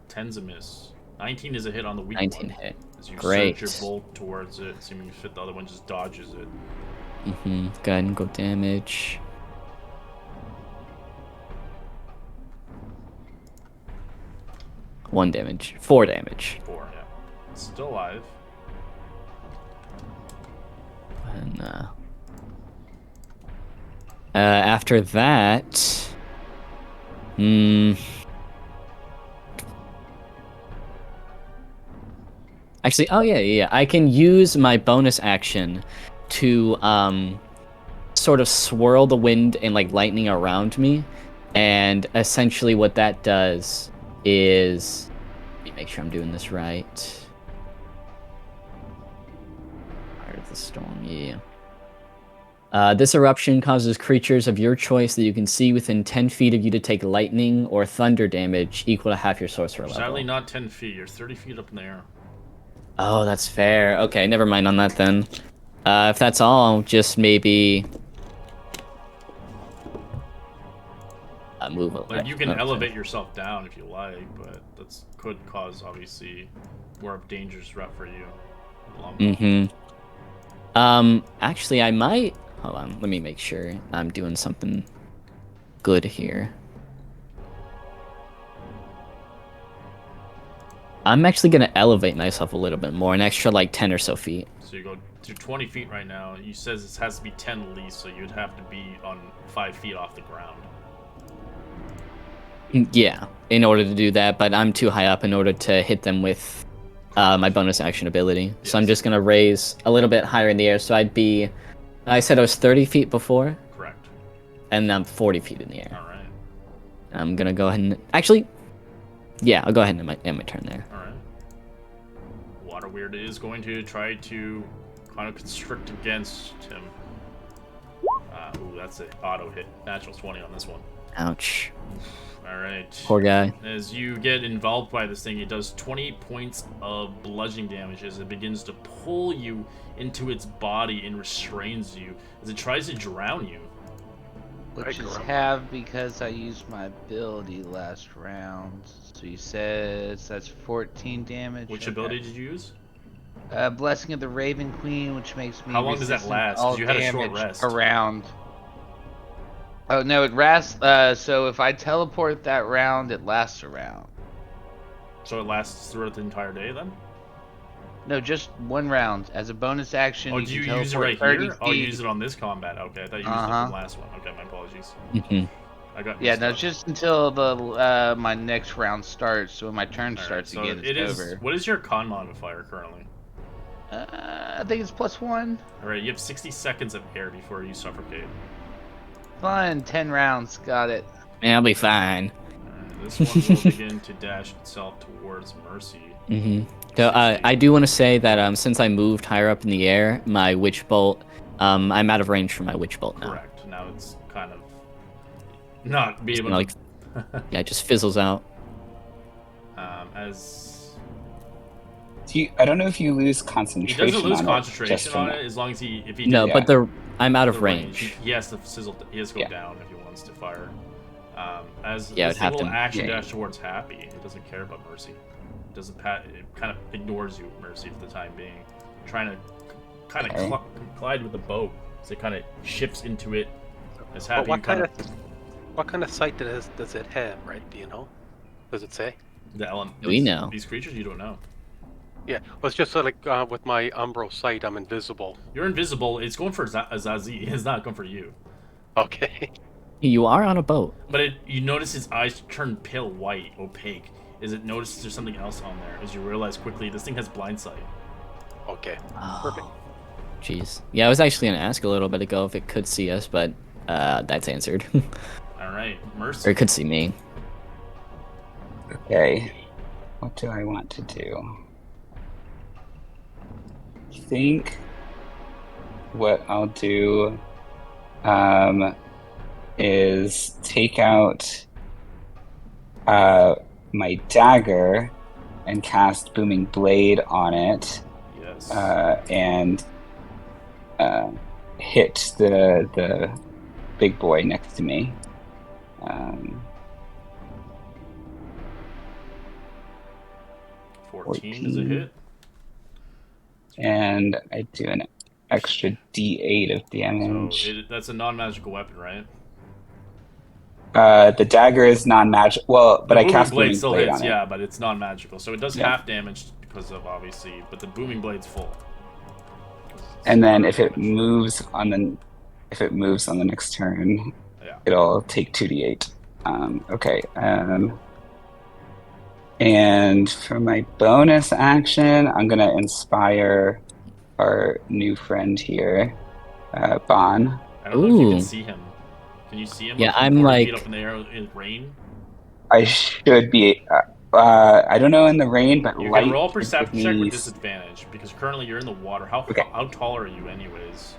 10's a miss. 19 is a hit on the weak 19 one. hit. As you Great. surge your bolt towards it, assuming you fit the other one, just dodges it. Go ahead and go damage. One damage. 4 damage. 4, yeah. It's still alive. And after that, actually, oh yeah, I can use my bonus action to sort of swirl the wind and lightning around me, and essentially what that does is, let me make sure I'm doing this right. Heart of the Storm, yeah. This eruption causes creatures of your choice that you can see within 10 feet of you to take lightning or thunder damage equal to half your sorcerer level. Sadly, not 10 feet. You're 30 feet up in the air. Oh, that's fair. Okay, never mind on that then. If that's all, just maybe move over. Like, you can elevate yourself down if you like, but that could cause, obviously, more of a dangerous threat for you. Actually, I might... Hold on, let me make sure I'm doing something good here. I'm actually going to elevate myself a little bit more, an extra 10 or so feet. So you go to 20 feet right now. You says this has to be 10 at least, so you'd have to be on 5 feet off the ground. Yeah, in order to do that, but I'm too high up in order to hit them with my bonus action ability. Yes. So I'm just going to raise a little bit higher in the air, so I'd be... I said I was 30 feet before, Correct. and I'm 40 feet in the air. All right. I'm going to go ahead and... Actually, yeah, I'll go ahead and end my turn there. All right. Water Weird is going to try to kind of constrict against him. Ooh, that's an auto hit. Natural 20 on this one. Ouch. All right. Poor guy. As you get involved by this thing, it does 20 points of bludgeoning damage as it begins to pull you into its body and restrains you as it tries to drown you. Which is half because I used my ability last round. So you said that's 14 damage. Which ability did you use? Blessing of the Raven Queen, which makes me. How long does that resistant last? to all 'Cause you had a short damage rest. around. Oh no, it lasts. So if I teleport that round, it lasts a round. So it lasts throughout the entire day then? No, just one round. As a bonus action, Oh, do you can use it teleport right 30 here? Oh, you feet. use it on this combat. Okay, I thought you used it from the last one. Okay, my apologies. I got Yeah, mixed no, up. just until the my next round starts. So when my turn All right, starts so again, it it's is. over. What is your con modifier currently? I think it's +1. All right, you have 60 seconds of air before you suffocate. Fun, 10 rounds, got it. Yeah, I'll be fine. This one will begin to dash itself towards Mercy. So I do want to say that since I moved higher up in the air, my witch bolt, I'm out of range for my witch bolt now. Correct. it's kind of not be Just able kinda to. Yeah, it just fizzles out. As I don't know if you lose he concentration doesn't lose on it just concentration from on that. it as long as if he No, did but I'm out the of range. He has to sizzle. He has to go Yeah. down if he wants to fire. As Yeah, this I'd have thing will to- action yeah. dash towards Happy. It doesn't care about Mercy. It doesn't it kind of ignores you, Mercy, for the time being. Trying to kind of Okay. collide with the boat. So it kind of shifts into it. As But Happy what kind kind of sight does it have, right? Do you know? Does it say? the element. We know. These creatures you don't know. Yeah. Well, it's just like with my Umbro sight, I'm invisible. You're invisible. It's going for Zazie. It's not going for you. Okay. You are on a boat. But you notice his eyes turn pale white, opaque. As it notices there's something else on there. As you realize quickly, this thing has blind sight. Okay. Perfect. Jeez. Yeah, I was actually gonna ask a little bit ago if it could see us, but that's answered. All right, Or Mercy. it could see me. Okay. What do I want to do? I think what I'll do is take out my dagger and cast Booming Blade on it, Yes. and hit the big boy next to me. 14 is a hit. And I do an extra D8 of So damage. that's a non-magical weapon, right? The dagger is non-magic. Well, but the I booming cast blade Booming still Blade hits, on it. yeah, but it's non-magical, so it does Yeah. half damage because of obviously, but the booming blade's full. And then if it moves on the next turn, Yeah. it'll take 2d8. Okay. And for my bonus action, I'm gonna inspire our new friend here, Bon. I don't know if you can Ooh. see him. Can you see him? Yeah, from I'm 40 feet like- up in the air in rain. I should be. I don't know in the rain, but You light can roll a should give perception check me with disadvantage because currently you're in the water. How Okay. how tall are you, anyways?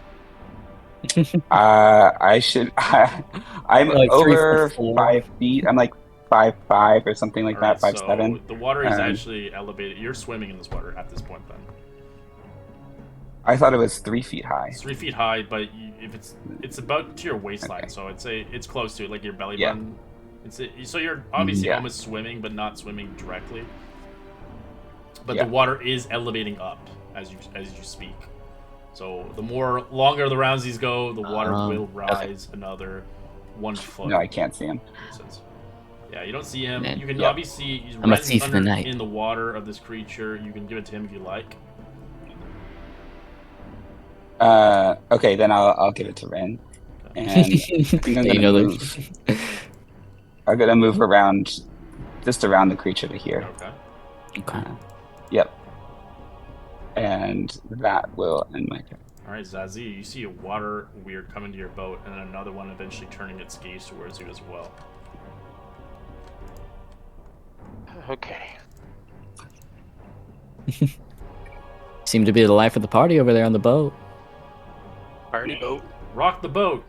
I should. I'm Like 3 foot over 4. 5 feet. I'm like 5'5" or something like Alright, that. so 5'7". the water is Um, actually elevated. You're swimming in this water at this point, then. I thought it was 3 feet high. It's 3 feet high, but if it's about to your waistline, Okay. so I'd say it's close to it, like your belly Yeah. button. So you're obviously Yeah. almost swimming, but not swimming directly. But Yeah. the water is elevating up as you speak. So the longer the roundsies go, the water will rise another 1 foot. No, I can't see him. Since- Yeah, you don't see him. Man. You can Yeah. obviously I'm a Ren's thief in the under night. in the water of this creature. You can give it to him if you like. Okay, then I'll give it to Ren. And I think I'm You gonna know move. I'm gonna move around, just around the creature to here. Okay. Okay. Yep. And that will end my turn. All right, Zazie, you see a water weird coming to your boat, and then another one eventually turning its gaze towards you as well. Okay. Seem to be the life of the party over there on the boat. Party boat. Rock the boat!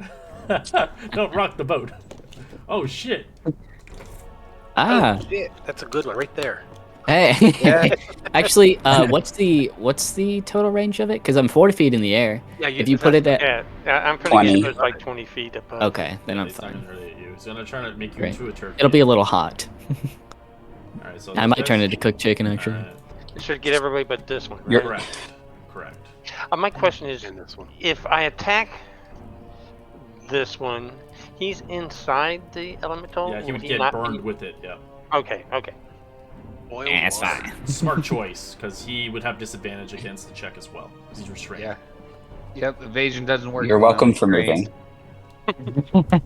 Don't rock the boat! Oh shit! Ah, Oh, shit. That's a good one right there. hey. Actually, what's the total range of it? Because I'm 40 feet in the air. Yeah, If you put it at Yeah, I'm pretty 20. sure it's like 20 feet above. okay, then I'm It's not fine. gonna really hit you. It's gonna try to make you Great. into a turkey. It'll be a little hot. All right, so I might turn into cooked chicken actually. It should get everybody but this one. You're- Right? Correct. My question is, In this one. if I attack this one, he's inside the elemental? Yeah, he would he get not burned be- with it. Yeah. Okay, okay. Oil Yeah, it's water. fine. Smart choice, because he would have disadvantage against the check as well, because he's restrained. Yeah. Yep, evasion doesn't work. You're when I'm welcome for restrained. moving.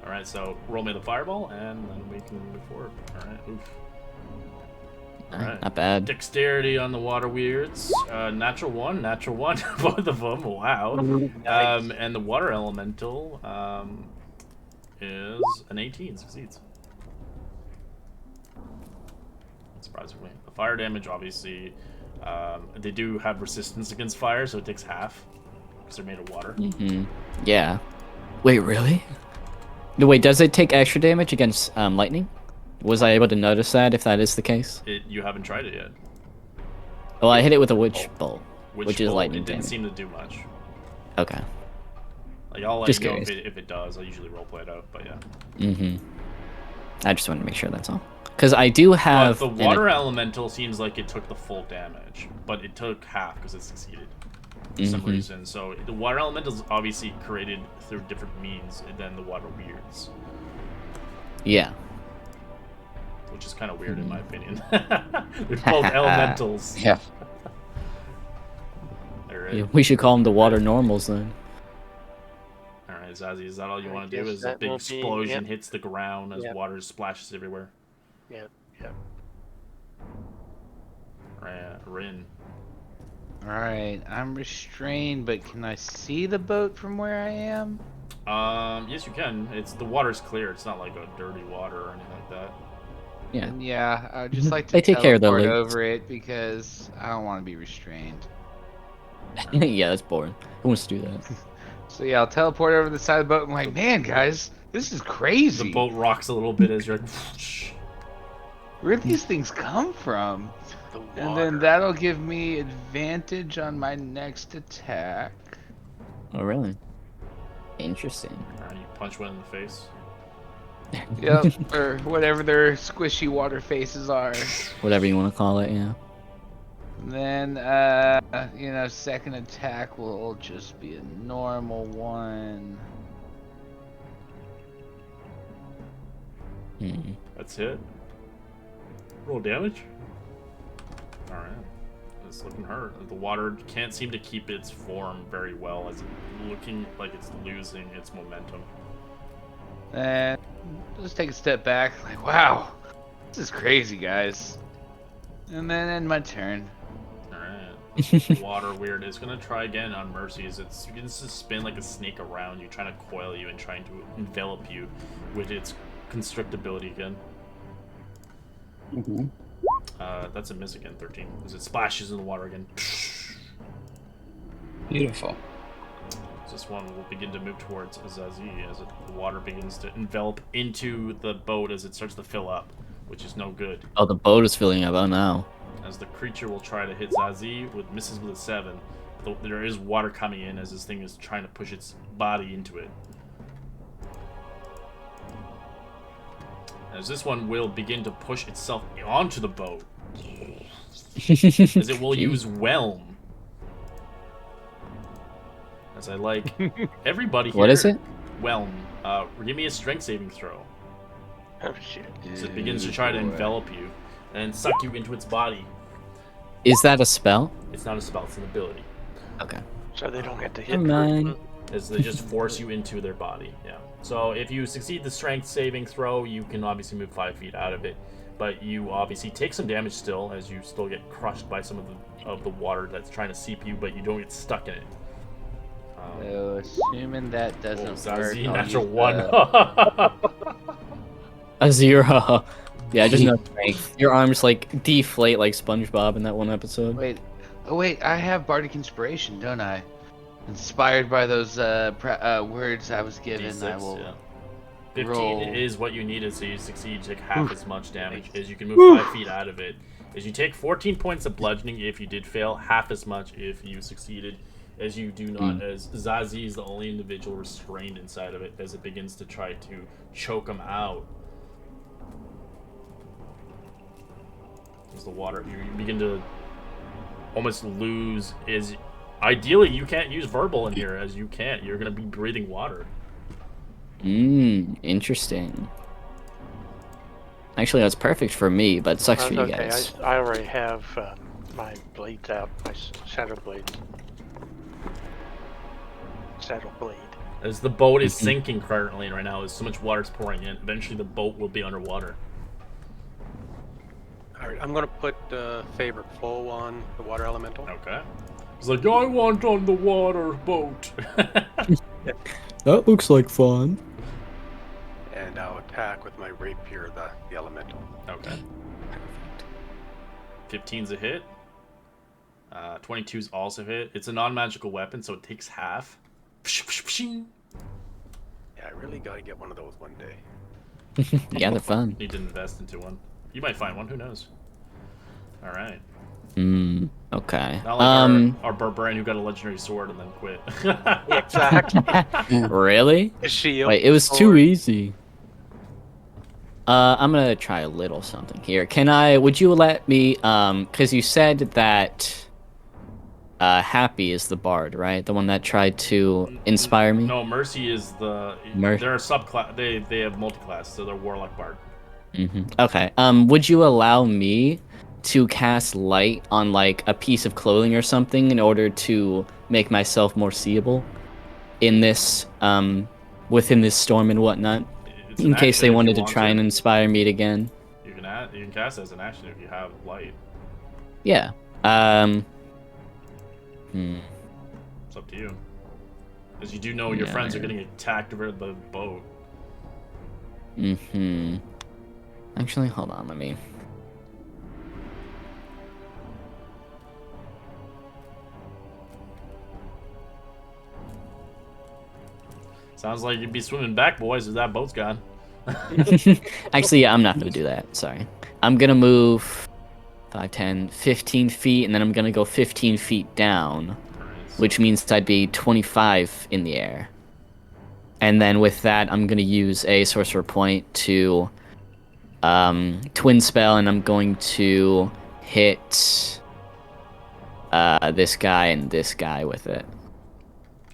All right, so roll me the fireball, and then we can move forward. All right. Oof. Alright. Not bad. Dexterity on the water weirds. Natural one, both of them. Wow. And the water elemental is an 18. Succeeds. Surprisingly, the fire damage obviously they do have resistance against fire, so it takes half. because they're made of water. Yeah. Wait, really? No, wait, does it take extra damage against lightning? Was I able to notice that, if that is the case? You haven't tried it yet. Well, I hit it with a witch bolt, which is bolt, lightning it didn't damage. seem to do much. Okay. Like, I'll let Just you know curious. if it does. I'll usually roleplay it out, but yeah. I just wanted to make sure that's all. Because I do have... But the water elemental seems like it took the full damage, but it took half because it succeeded for some reason. So the water elemental is obviously created through different means than the water weirds. Yeah. Which is kind of weird in my opinion. They're both elementals. Yeah. Alright. Yeah, we should call them the water normals then. Alright, Zazie, is that all you I want to do? guess Is a that big will be- explosion yep. hits the ground as Yep. water splashes everywhere? Yep. Rin. Alright, I'm restrained, but can I see the boat from where I am? Yes, you can. The water's clear. It's not like a dirty water or anything like that. Yeah. And yeah, I would just like to They take care of their teleport lakes. over it because I don't want to be restrained. Yeah, that's boring. Who wants to do that? So yeah, I'll teleport over the side of the boat. I'm like, man, guys, this is crazy. The boat rocks a little bit as you're like, Where'd these things come from? The And water. then that'll give me advantage on my next attack. Oh, really? Interesting. you punch one in the face. Yep, or whatever their squishy water faces are. Whatever you want to call it, yeah. And then, second attack will just be a normal one. That's it. Roll damage. Alright. It's looking hurt. The water can't seem to keep its form very well as it's looking like it's losing its momentum. And just take a step back, like, wow, this is crazy, guys. And then end my turn. Alright. Water weird is gonna try again on Mercy as it begins to spin like a snake around you, trying to coil you and trying to envelop you with its constrictability again. That's a miss again, 13. As it splashes in the water again. Beautiful. This one will begin to move towards Zazie as the water begins to envelop into the boat as it starts to fill up, which is no good. Oh, the boat is filling up. Oh, no. As the creature will try to hit Zazie with misses with a 7. Though there is water coming in as this thing is trying to push its body into it. As this one will begin to push itself onto the boat. As it will use Whelm. As I like everybody here. What is it? Whelm. Give me a strength saving throw. Oh shit. As it begins to try to envelop you and suck you into its body. Is that a spell? It's not a spell, it's an ability. Okay. So they don't get to hit. Never mind. As they just force you into their body. Yeah. So if you succeed the strength saving throw, you can obviously move 5 feet out of it. But you obviously take some damage still, as you still get crushed by some of the water that's trying to seep you, but you don't get stuck in it. So assuming that doesn't work, Zazie, I'll natural use 1. A 0. Yeah, I just know your arms like deflate like SpongeBob in that one episode. Wait, I have Bardic Inspiration, don't I? Inspired by those words I was given, D6, I will. yeah. 15 roll. is what you needed, so you succeed to take half as much damage as you can move 5 feet out of it. As you take 14 points of bludgeoning if you did fail, half as much if you succeeded, as you do not, as Zazie is the only individual restrained inside of it as it begins to try to choke him out. As the water, you begin to almost lose, ideally you can't use verbal in here, as you can't, you're going to be breathing water. Interesting. Actually, that's perfect for me, but it sucks for you Okay, guys. I already have my blades out, my shadow blades. Shadow blade. As the boat is sinking currently right now, as so much water's pouring in, eventually the boat will be underwater. Alright, I'm gonna put favorite foe on the water elemental. Okay. He's like, I want on the water boat. That looks like fun. And I'll attack with my rapier, the elemental. Okay. 15's a hit. 22's also hit. It's a non-magical weapon, so it takes half. Yeah, I really gotta get one of those one day. Yeah, they're fun. Need to invest into one. You might find one. Who knows? All right. Okay. Not like our barbarian who got a legendary sword and then quit. Exactly. Really? A shield. Wait, it was too sword. easy. I'm gonna try a little something here. Would you let me, cause you said that, Happy is the bard, right? The one that tried to inspire me? No, Mercy is the. They're a subclass. They have multi-class, so they're warlock bard. Okay. Would you allow me to cast light on like a piece of clothing or something in order to make myself more seeable in this, within this storm and whatnot? It's In an case action they if you wanted to want try and inspire me again. You can cast it as an action if you have light. Yeah. It's up to you. Because you do know your friends are getting attacked over the boat. Actually, hold on, let me. Sounds like you'd be swimming back, boys, if that boat's gone. Actually, yeah, I'm not gonna do that. Sorry. I'm gonna move 5, 10, 15 feet, and then I'm gonna go 15 feet down, which means I'd be 25 in the air. And then with that, I'm gonna use a sorcerer point to twin spell, and I'm going to hit this guy and this guy with it.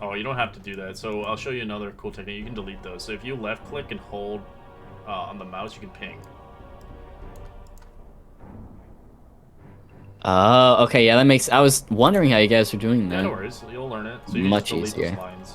Oh, you don't have to do that. So I'll show you another cool technique. You can delete those. So if you left click and hold on the mouse, you can ping. Oh, okay, yeah, that makes. I was wondering how you guys were doing that. Yeah, no worries. You'll learn it. So you Much can just delete easier. those lines.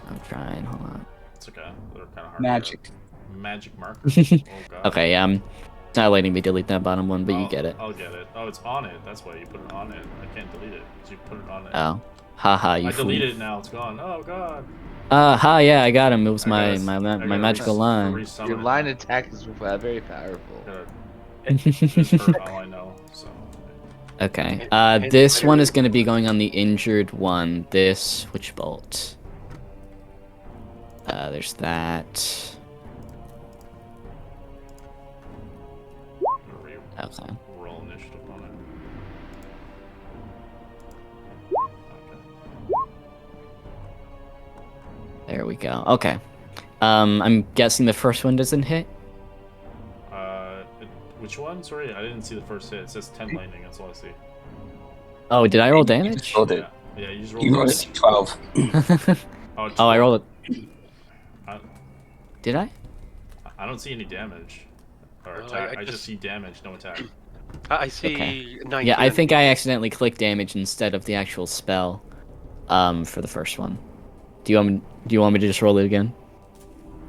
I'm trying. Hold on. It's okay. They're kind of hard. Magic. Magic markers. Oh god. Okay, yeah, it's not letting me delete that bottom one, but you get it. I'll get it. Oh, it's on it. That's why you put it on it. I can't delete it because you put it on it. Oh, haha, you I fool. deleted it now. It's gone. Oh god. Yeah, I got him. It was my I gotta magical line. resummon Your it line now. attack is very powerful. It's hurt, all I know. So. Okay. This one is gonna be going on the injured one. This which bolt? There's that. Okay. Roll initiative on it. There we go. Okay. I'm guessing the first one doesn't hit. Which one? Sorry, I didn't see the first hit. It says 10 lightning. That's all I see. Oh, did I roll You damage? just rolled it. Yeah, you just rolled You rolled a damage. 12. Oh, Oh, I rolled it. I, Did I? I don't see any damage. Or No, attack. I I just just- see damage, no attack. I see Okay. 19. Yeah, I think I accidentally clicked damage instead of the actual spell. For the first one. Do you want me to just roll it again?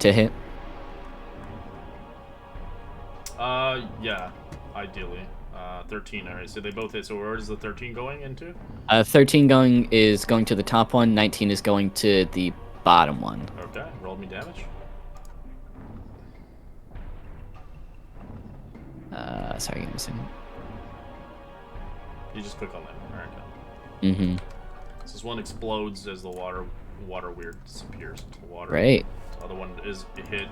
To hit? Yeah, ideally. 13, alright, so they both hit. So where is the 13 going into? 13 is going to the top one, 19 is going to the bottom one. Okay, roll me damage. Sorry, give me a second. You just click on that. Alright, go. Mm-hmm. So this one explodes as the water weird disappears into the water. Great. The other one is hit.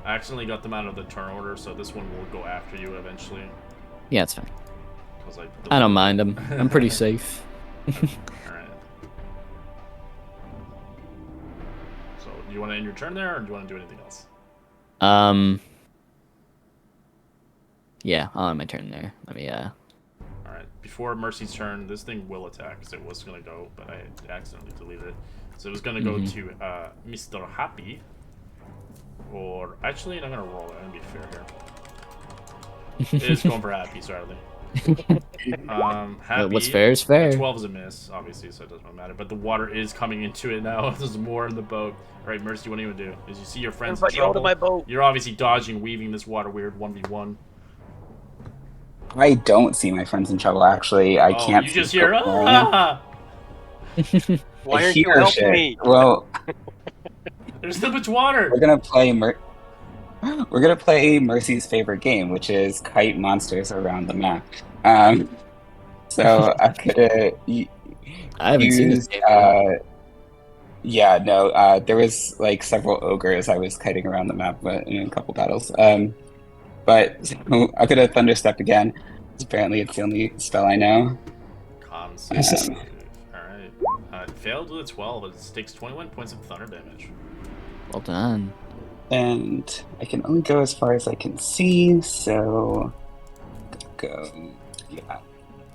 I accidentally got them out of the turn order, so this one will go after you eventually. Yeah, it's fine. 'Cause I don't mind them. I'm pretty safe. Alright. So, do you want to end your turn there, or do you want to do anything else? Yeah, I'll end my turn there. Let me, Alright, before Mercy's turn, this thing will attack, because it was going to go, but I accidentally deleted it. So it was going to go to Mr. Happy. Or, actually, I'm going to roll it. I'm going to be fair here. It is going for Happy, sorry. Happy, what's fair is fair. 12 is a miss, obviously, so it doesn't really matter. But the water is coming into it now. There's more in the boat. Alright, Mercy, what do you want to do? As you see your friends in Everybody out of trouble, my boat. you're obviously dodging, weaving this water weird 1v1. I don't see my friends in trouble, actually. I can't You see just hear, Purple Rain. ah! Why I aren't you hear helping shit. me? Well, There's too much water! we're gonna play Mercy's favorite game, which is kite monsters around the map. So I could have I haven't seen this used. game. Before. Yeah, no. There was like several ogres I was kiting around the map, but in a couple battles. But so I could have Thunderstep again. Apparently, it's the only spell I know. Con Um, save. Alright. It failed with a 12. It takes 21 points of thunder damage. Well done. and I can only go as far as I can see, so go. Yeah,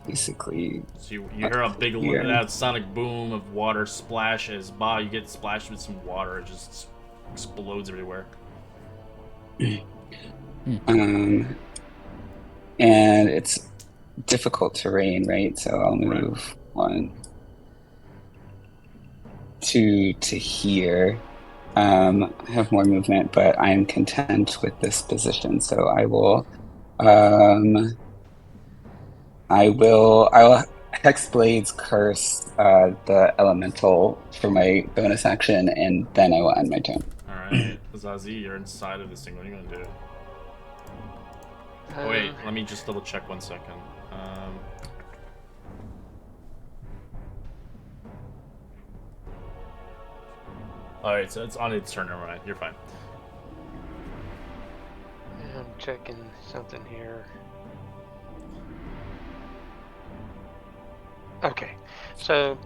basically. So you hear a big here. that sonic boom of water splash as by you get splashed with some water. It just explodes everywhere. And it's difficult terrain, right? So I'll move one, two to here. I have more movement, but I'm content with this position. So I'll Hexblade's curse the elemental for my bonus action, and then I will end my turn. Alright. Zazie, you're inside of this thing. What are you gonna do? Oh wait, let me just double check 1 second. Alright, so it's on its turn, never mind. You're fine. I'm checking something here. Okay, so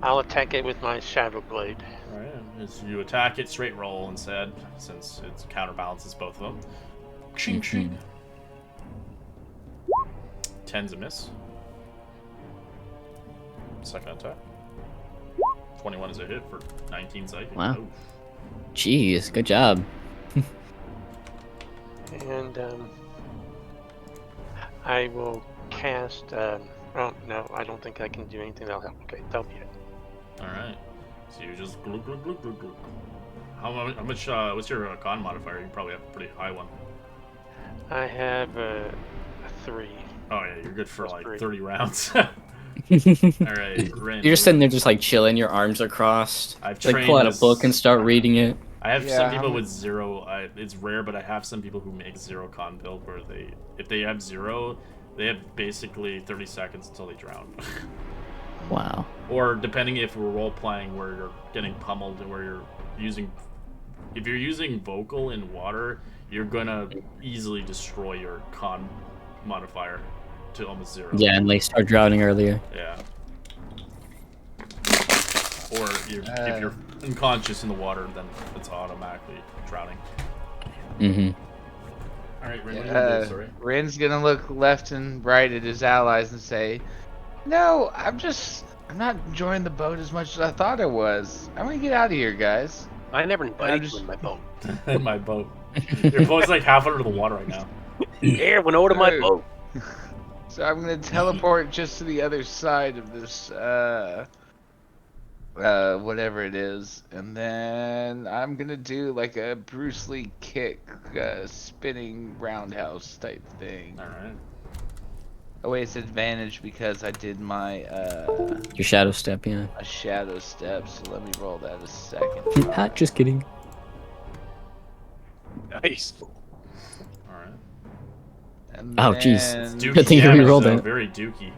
I'll attack it with my Shadow Blade. Alright, as you attack it, straight roll instead, since it counterbalances both of them. Ching ching. 10's a miss. Second attack. 21 is a hit for 19 psychic. Wow. Oof. Jeez, good job. And I will cast. Oh no, I don't think I can do anything that'll help. Okay, that'll be it. Alright. So you just glug glug glug glug glug. How much what's your con modifier? You probably have a pretty high one. I have a 3. Oh yeah, you're good for Plus like 3. 30 rounds. Alright, Rin. You're just sitting there just like chilling, your arms are crossed. I've Like pull out a trained book and start reading it. I have Yeah, some how people many- with 0. It's rare, but I have some people who make 0 con build where if they have 0, they have basically 30 seconds until they drown. Wow. Or depending if we're role playing where you're getting pummeled and where you're using, if you're using vocal in water, you're gonna easily destroy your con modifier to almost 0. Yeah, and they start drowning earlier. Yeah. Or if you're unconscious in the water, then it's automatically drowning. Mm-hmm. All right, Rin, what are you gonna do? Sorry. Rin's gonna look left and right at his allies and say, "No, I'm not enjoying the boat as much as I thought I was. I'm gonna get out of here, guys." I never invited just- you in my boat. In my boat. Your boat's like half under the water right now. Here, went over to my Dude. boat. So I'm gonna teleport just to the other side of this, whatever it is, and then I'm gonna do like a Bruce Lee kick, spinning roundhouse type thing. All right. Oh wait, it's advantage because I did my Your shadow step, yeah. a shadow step. So let me roll that a second. Ha, just kidding. Nice. All right. And Oh, jeez. then- Dookie Good thing you damage, rerolled though. it. Very dookie.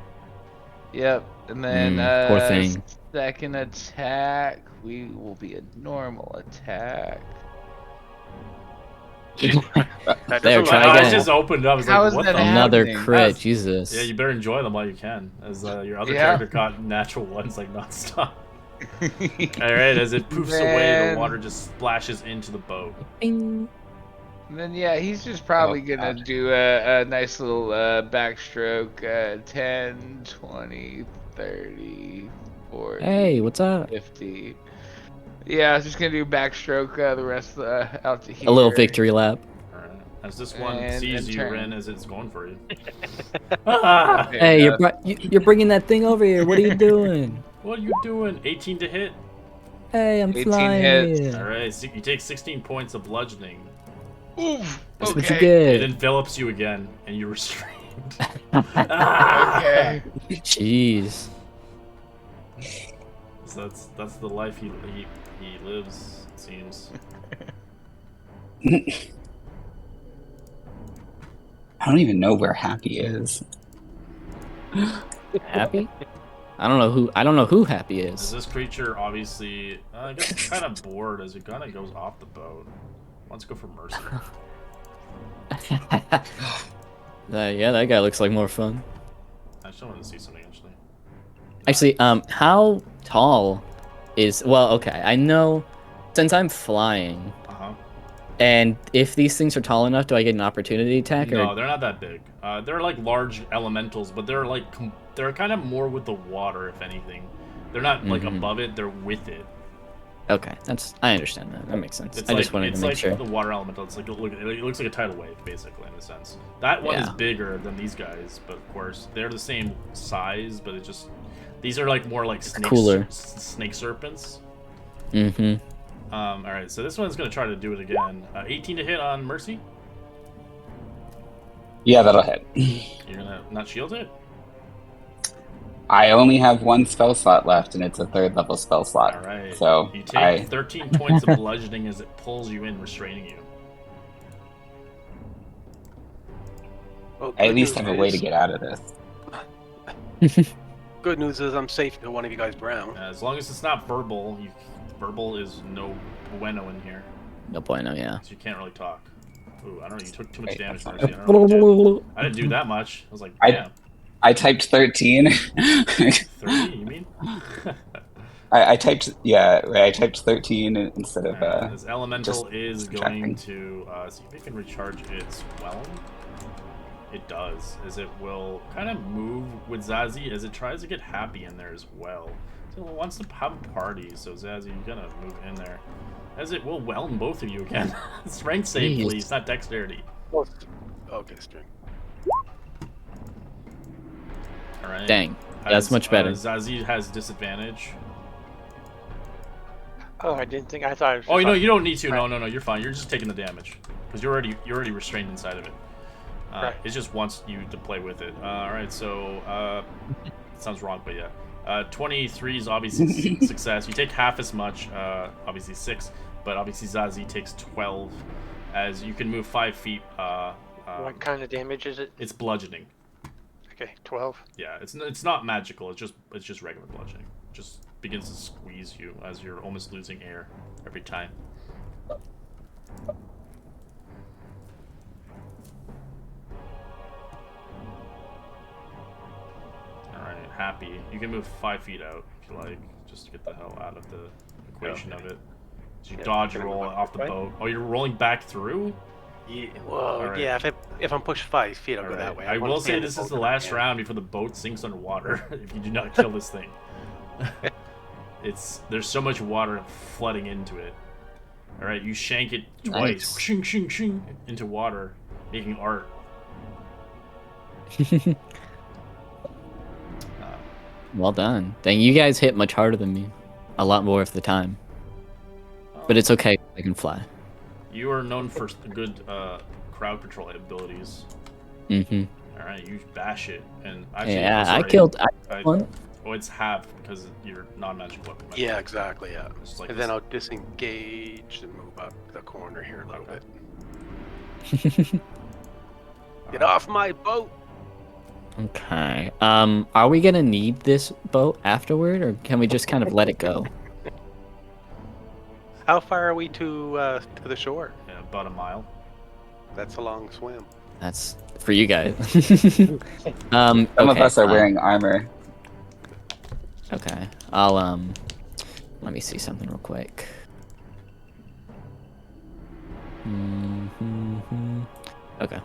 Yep, and then Poor thing. second attack we will be a normal attack. That There, doesn't try lie. I again. just opened up. I was How like, is what that the? Another happening? crit, That's- Jesus. Yeah, you better enjoy them while you can, as your other Yeah. character got natural ones like nonstop. All right, as it poofs away, the Man. water just splashes into the boat. Bing. And then yeah, he's just probably Oh, gonna God. do a nice little backstroke, 10, 20, 30, 40, Hey, what's up? 50. Yeah, I was just gonna do backstroke the rest out to here. A little victory lap. All right, as this one And sees you, turn. Rin, as it's going for you. Ah! Fair Hey, enough. you're bringing that thing over here. What are you doing? What are you doing? 18 to hit. Hey, I'm 18 flying hits. here. All right, so you take 16 points of bludgeoning. Oof, That's what okay. you It get. envelops you again, and you're restrained. Ah! Okay. Jeez. So that's the life he lives. It seems. I don't even know where Happy is. Happy? I don't know who happy Is is. this creature obviously gets kind of bored as it kind of goes off the boat. Wants to go for mercy. Yeah, that guy looks like more fun. I just wanted to see something actually. Actually, how tall is? Well, okay, I know since I'm flying, Uh-huh. and if these things are tall enough, do I get an opportunity attack? No, Or they're not that big. They're like large elementals, but they're like they're kind of more with the water, if anything. They're not like Mhm. above it; they're with it. okay, I understand that. That makes sense. It's I like just wanted it's to make like sure. the water elemental. It's like it looks like a tidal wave, basically, in a sense. That one is Yeah. bigger than these guys, but of course they're the same size. But it just these are like more like cooler. snake serpents. Mm-hmm. All right, so this one's gonna try to do it again. 18 to hit on Mercy. Yeah, that'll hit. You're gonna not shield it. I only have one spell slot left, and it's a 3rd level spell slot. All right. So You take 13 points of bludgeoning as it pulls you in, restraining you. Well, I at good least news have a way to is- get out of this. Good news is I'm safe if one of you guys drown. As long as it's not verbal, verbal is no bueno in here, No bueno, yeah. so you can't really talk. Ooh, I don't know. You took too much Wait, damage, that's Mercy. I don't know what you did. I didn't do that much. I was like, damn. I typed 13. 30, you mean? I typed, yeah, right, I typed 13 instead of, Alright, this elemental just is subtracting. going to see if it can recharge its whelm. It does, as it will kind of move with Zazie as it tries to get happy in there as well. So it wants to have a party, so Zazie, you gotta move in there. As it will whelm both of you again. Strength save, Jeez. please, not dexterity. Okay, string. Alright. Dang, that's much better. Zazie has disadvantage. Oh, I didn't think. I thought. It was Oh, you just know, like- you don't need to. No, you're fine. You're just taking the damage because you're already restrained inside of it. Right. It just wants you to play with it. All right, so it sounds wrong, but yeah, 23 is obviously success. You take half as much, obviously 6, but obviously Zazie takes 12, as you can move 5 feet. What kind of damage is it? It's bludgeoning. Okay, 12. Yeah, it's not magical. It's just regular bludgeoning. Just begins to squeeze you as you're almost losing air every time. Alright, happy. You can move 5 feet out if you like, just to get the hell out of the equation of it. So you Yeah, dodge can I roll move up off the this way? boat. Oh, you're rolling back through? Yeah, well, Alright. yeah. If I'm pushed 5 feet, I'll go Alright. that way. I wanna will stay say in this is boat the if I last can. round before the boat sinks underwater if you do not kill this thing. There's so much water flooding into it. Alright, you shank it twice. Nice. Shing, shing, shing, into water, making art. Well done. Dang, you guys hit much harder than me. A lot more of the time. But it's okay. I can fly. You are known for good crowd control abilities. Mm-hmm. Alright, you bash it. And actually, Yeah, sorry, I killed I- one. Oh, it's halved because you're non-magic weapon. Yeah, exactly. Yeah. It's like And this- then I'll disengage and move up the corner here a little Okay. bit. Get off my boat! Okay. Are we gonna need this boat afterward, or can we just kind of let it go? How far are we to the shore? Yeah, about a mile. That's a long swim. That's for you guys. Some of okay, us are wearing armor. Okay. I'll let me see something real quick. Okay.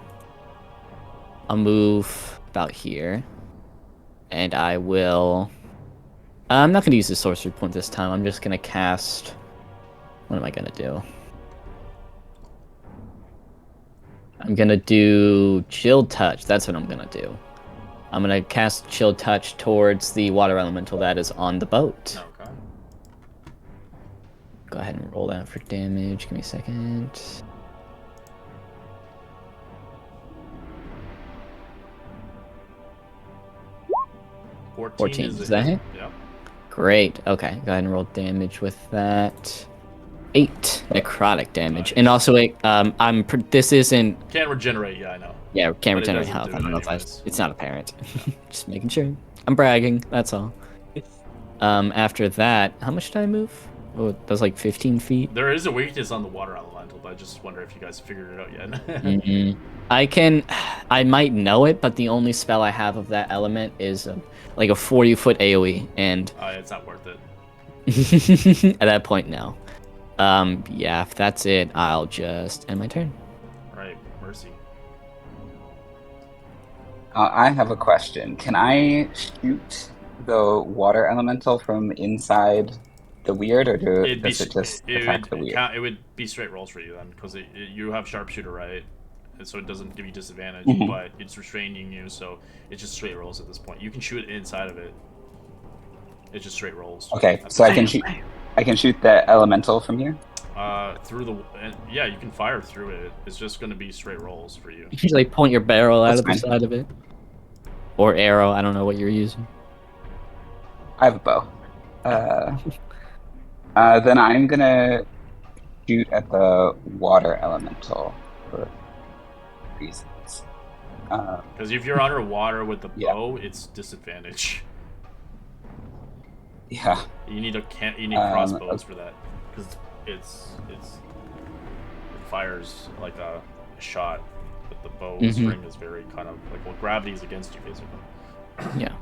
I'll move about here. And I will I'm not gonna use the sorcery point this time. I'm just gonna cast what am I gonna do? I'm gonna do Chill Touch. That's what I'm gonna do. I'm gonna cast Chill Touch towards the water elemental that is on the boat. Okay. Go ahead and roll that for damage. Give me a second. Fourteen 14. is Does a that hit? Yep. Great. Okay, go ahead and roll damage with that. 8 necrotic damage, and also this isn't. Can't regenerate, yeah, I know. Yeah, can't But it regenerate doesn't health. do I don't it know if anyways. it's not apparent. Just making sure. I'm bragging. That's all. After that, how much did I move? Oh, that's like 15 feet. There is a weakness on the water elemental, but I just wonder if you guys figured it out yet. I might know it, but the only spell I have of that element is like a 40-foot AoE, and It's not worth it. at that point, no. Yeah, if that's it, I'll just end my turn. Right, Mercy. I have a question. Can I shoot the water elemental from inside the weird, or does it just attack the weird? It would be straight rolls for you then, because you have sharpshooter, right? And so it doesn't give you disadvantage, but it's restraining you, so it's just straight rolls at this point. You can shoot inside of it. It's just straight rolls. Okay, so I can shoot the elemental from here. Yeah, you can fire through it. It's just going to be straight rolls for you. You can like point your barrel out That's of the fine. side of it, or arrow. I don't know what you're using. I have a bow. Then I'm gonna shoot at the water elemental for reasons. Because if you're underwater with the Yeah. bow, it's disadvantage. Yeah. You need crossbows for that, because it fires like a shot, but the bow string is very kind of like, well, gravity is against you basically. Yeah.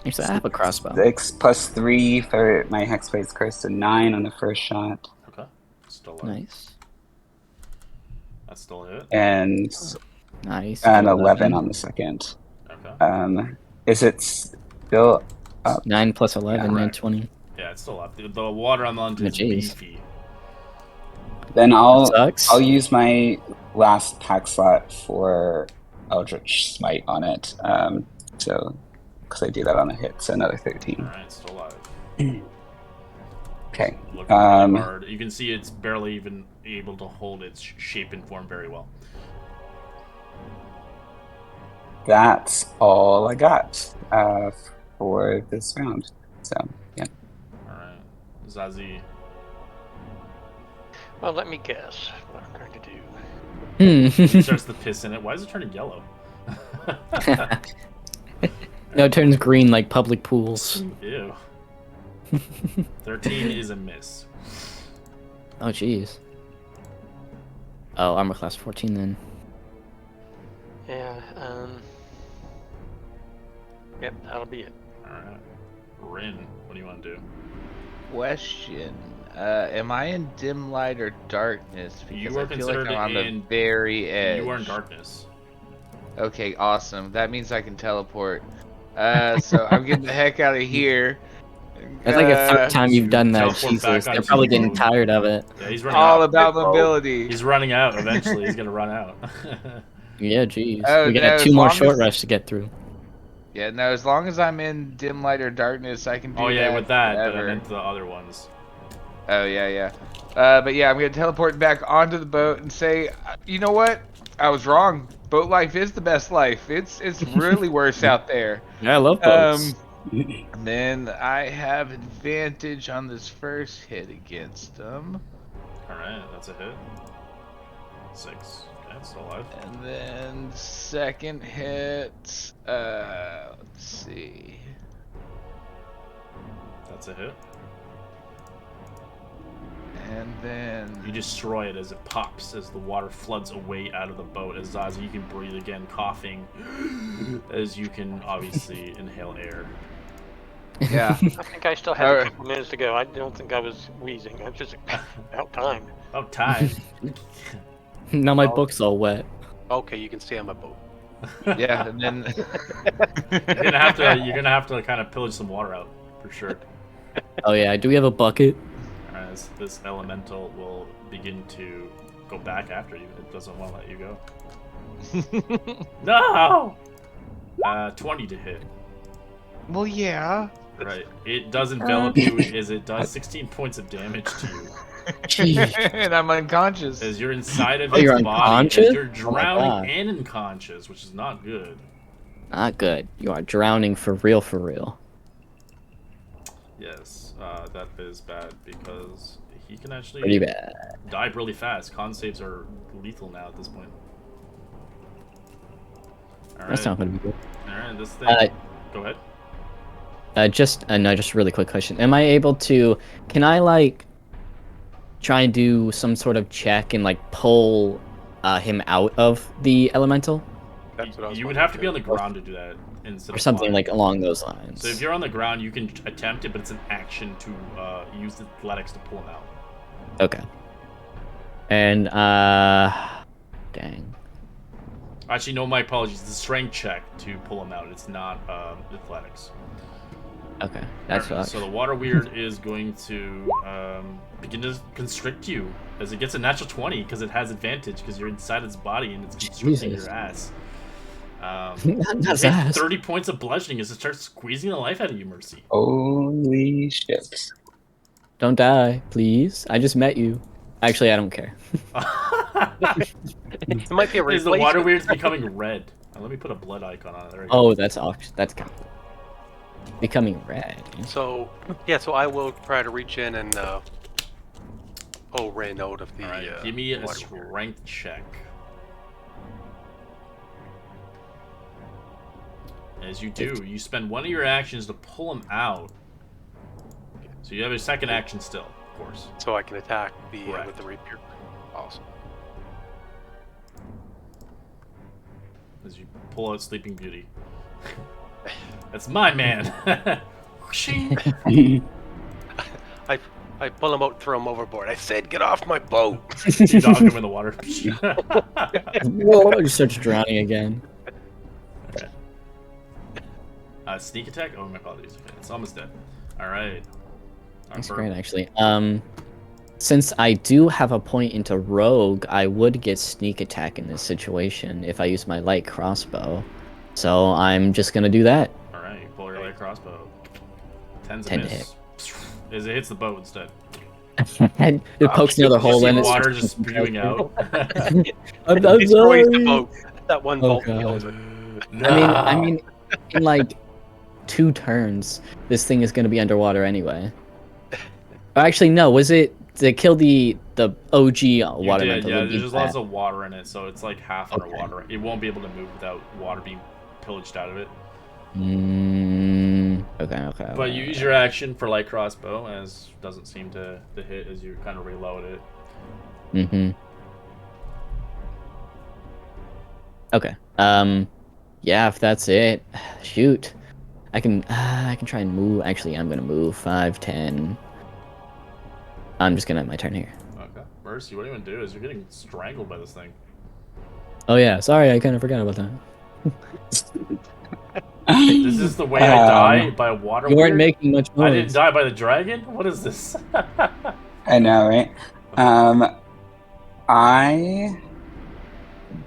Actually, I have a crossbow. 6 plus 3 for my Hexblade's Curse, so 9 on the first shot. Okay, still Nice. That's still a hit. And Nice. 11 on the second. Okay. Is it still up? 9 plus 11, Yeah. 20. Yeah, it's still up. The water elemental is beefy. Then I'll Sucks. use my last pack slot for Eldritch Smite on it. So because I do that on a hit, so another 13. All right, still alive. Okay. Looking really hard. You can see it's barely even able to hold its shape and form very well. That's all I got for this round. So yeah. All right, Zazie. Well, let me guess what I'm going to do. He starts to piss in it. Why is it turning yellow? No, it turns green like public pools. Ew. 13 is a miss. Oh, jeez. Oh, armor class 14 then. Yeah, yep, that'll be it. Alright. Rin, what do you want to do? Question. Am I in dim light or darkness? Because You are I feel like considered I'm on the very edge. You are in darkness. Okay, awesome. That means I can teleport. So I'm getting the heck out of here. That's like the third time you've done that. teleport Jesus, back they're onto probably the getting road. tired of it. Yeah, he's running All out. about mobility. He's running out eventually. He's going to run out. Yeah, jeez. Oh, We no, got as 2 more long short as- rests to get through. Yeah, no, as long as I'm in dim light or darkness, I can do Oh, yeah, that with that, but I forever. meant the other ones. Oh, yeah. But yeah, I'm going to teleport back onto the boat and say, you know what? I was wrong. Boat life is the best life. It's really worse out there. Yeah, I love boats. And then I have advantage on this first hit against them. Alright, that's a hit. 6. Okay, it's still alive. And then second hit, let's see. That's a hit. And then You destroy it as it pops, as the water floods away out of the boat. As Zazie, you can breathe again, coughing, as you can obviously inhale air. yeah. I think I still had a Alright. couple minutes to go. I don't think I was wheezing. I was just out time. Oh, time. Now my book's all wet. Okay, you can stay on my boat. Yeah, and then You're gonna have to kind of pillage some water out for sure. Oh yeah, do we have a bucket? As this elemental will begin to go back after you. It doesn't want to let you go. No! 20 to hit. well, yeah. Right. It does envelop you as it does 16 points of damage to you. Jeez. And I'm unconscious. As you're inside of Oh, its you're body. unconscious? As you're Oh my drowning God. and unconscious, which is not good. Not good. You are drowning for real, for real. Yes, that is bad because he can actually Pretty bad. die really fast. Con saves are lethal now at this point. That's not gonna be good. Alright, this thing. Go ahead. just no, just a really quick question. Am I able to? Can I like try and do some sort of check and like pull him out of the elemental That's what I was You would wondering have to be too. on the ground to do that instead or of something flying. like along those lines? So if you're on the ground, you can attempt it, but it's an action to use athletics to pull him out. Okay. And dang. Actually, no, my apologies. It's a strength check to pull him out. It's not athletics. Okay, that's Alright, so the water weird is going to begin to constrict you as it gets a natural 20 because it has advantage because you're inside its body and it's constricting Jesus. your ass. Not Take ass. 30 points of bludgeoning as it starts squeezing the life out of you, Mercy. Holy shit. Don't die, please. I just met you. Actually, I don't care. It might be a Is the replacement. water weird's becoming red? Let me put a blood icon on it. There we go. Oh, that's kind of cool. Becoming red. So yeah, so I will try to reach in and pull Ren out of the. Alright, give me a water weird. strength check. As you do, you spend one of your actions to pull him out. So you have a second action still, of course. So I can attack the Correct. with the rapier. Awesome. As you pull out Sleeping Beauty. That's my man! Whooshing. I pull him out, throw him overboard. I said, get off my boat. You knock him in the water. Whoa, you start drowning again. Okay. Sneak attack? Oh, my apologies. Okay, it's almost dead. Alright. That's great, actually. Since I do have a point into rogue, I would get sneak attack in this situation if I use my light crossbow. So I'm just gonna do that. Alright, pull your light crossbow. 10's a 10 to miss. As it hits the boat instead. And it pokes the other hole You in see it. water just spewing out. I'm Destroys the sorry. boat. That one Oh, bolt God. kills it. I mean, in like 2 turns, this thing is gonna be underwater anyway. Actually, no. Was it to kill the OG You water did, elemental? yeah, Would be there's just lots that. of water in it, so it's like half Okay. underwater. It won't be able to move without water being pillaged out of it. Okay. But you use your action for light crossbow, as doesn't seem to hit as you kind of reload it. Okay. Yeah, if that's it, shoot. I can try and move. Actually, I'm gonna move 5, 10. I'm just gonna end my turn here. Okay. Mercy, what do you want to do? Is you're getting strangled by this thing. Oh yeah, sorry, I kind of forgot about that. This is the way I die by a water You weren't weird? making much noise. I didn't die by the dragon? What is this? I know, right? I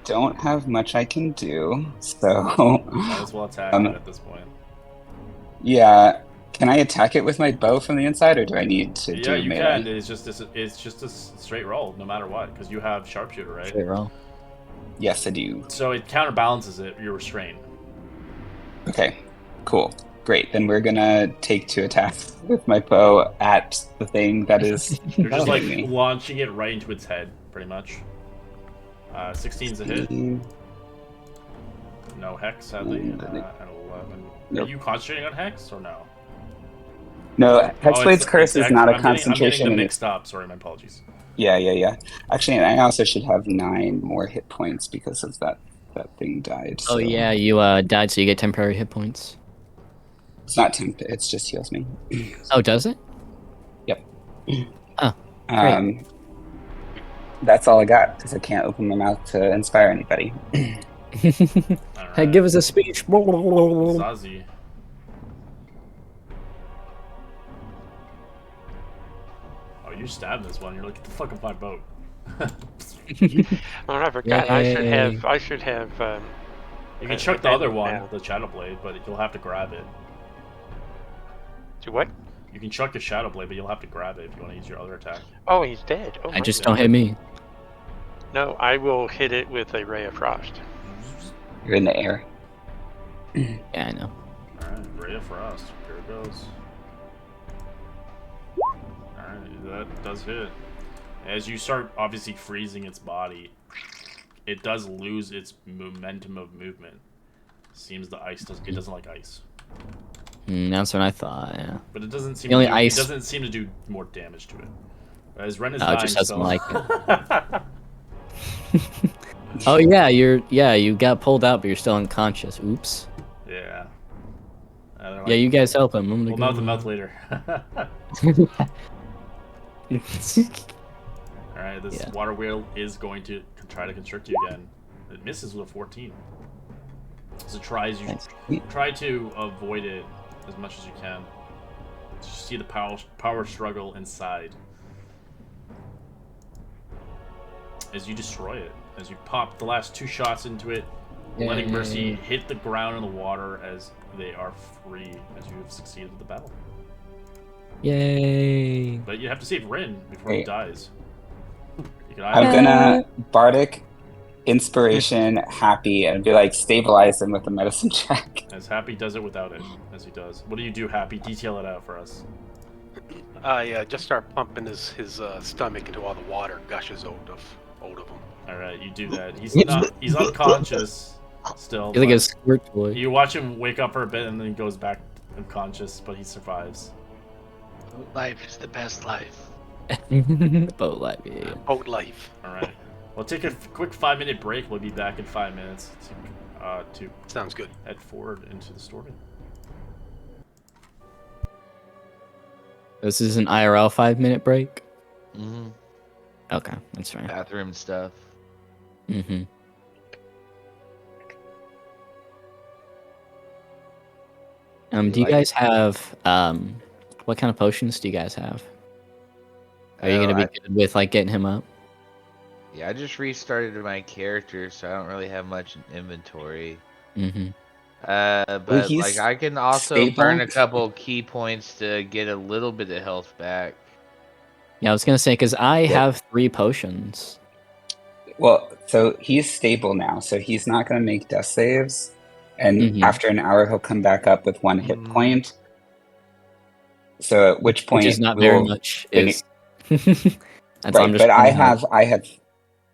don't have much I can do, so Might as well attack it at this point. yeah. Can I attack it with my bow from the inside, or do I need to Yeah, do you melee? can. It's just a straight roll, no matter what, because you have sharpshooter, right? Straight roll. Yes, I do. So it counterbalances it. You're restrained. Okay, cool, great. Then we're gonna take 2 attacks with my bow at the thing that is. You're just like hitting me. launching it right into its head, pretty much. 16's a hit. No hex, sadly. And 11. Nope. Are you concentrating on hex or no? No, Oh, Hexblade's it's Curse is not a I'm concentration. getting and them it's mixed up. Sorry, my apologies. Yeah. Actually, I also should have 9 more hit points because of that thing died. Oh so- yeah, you died, so you get temporary hit points. It's not temp. It's just heals me. Oh, does it? Yep. Oh, great. That's all I got because I can't open my mouth to inspire anybody. Hey, Alright. give us a speech. Zazie. Oh, you stabbed this one. You're like, get the fuck off my boat. Oh, I forgot. I should Yay. have. You can chuck the other one, now. the Shadow Blade, but you'll have to grab it. To what? You can chuck the Shadow Blade, but you'll have to grab it if you want to use your other attack. Oh, he's dead. Oh, I my just God. don't hit me. No, I will hit it with a ray of frost. You're in the air. Yeah, I know. Alright, Ray of Frost. Here it goes. Alright, that does hit. As you start obviously freezing its body, it does lose its momentum of movement. Seems the ice it doesn't like ice. That's what I thought. Yeah. But it doesn't seem The only to do, ice- it doesn't seem to do more damage to it. As Ren is Oh, it dying just doesn't still. like Oh you got pulled out, but you're still unconscious. Oops. Yeah. Yeah, you guys help him. I'm We'll gonna mouth him out later. go. Alright, this Yeah. water wheel is going to try to constrict you again. It misses with a 14. So try to avoid it as much as you can. You see the power struggle inside. As you destroy it. As you pop the last 2 shots into it, letting Mercy hit the ground in the water as they are free, as you have succeeded with the battle. Yay! But you have to save Rin before he dies. You can I'm gonna Bardic Inspiration Happy and be like, stabilize him with a medicine check. As Happy does it without it, as he does. What do you do, Happy? Detail it out for us. I just start pumping his stomach until all the water gushes out of him. Alright, you do that. He's unconscious still. He's like a but squirt toy. you watch him wake up for a bit and then he goes back unconscious, but he survives. Life is the best life. Boat life, yeah. Boat life. Alright. We'll take a quick 5-minute break. We'll be back in 5 minutes to Sounds good. head forward into the story. This is an IRL 5-minute break? Mm-hmm. Okay, that's fine. Bathroom stuff. Mm-hmm. Do you guys have, what kind of potions do you guys have? Are you gonna be good with, like, getting him up? Yeah, I just restarted my character, so I don't really have much in inventory. Mm-hmm. But he's like I can also stable. burn a couple key points to get a little bit of health back. Yeah, I was gonna say, because I have 3 potions. Well, so he's stable now, so he's not gonna make death saves. And Mhm. after an hour, he'll come back up with 1 hit point. So at which point, Which is not we'll very much. Is That's right, I'm just but pointing out.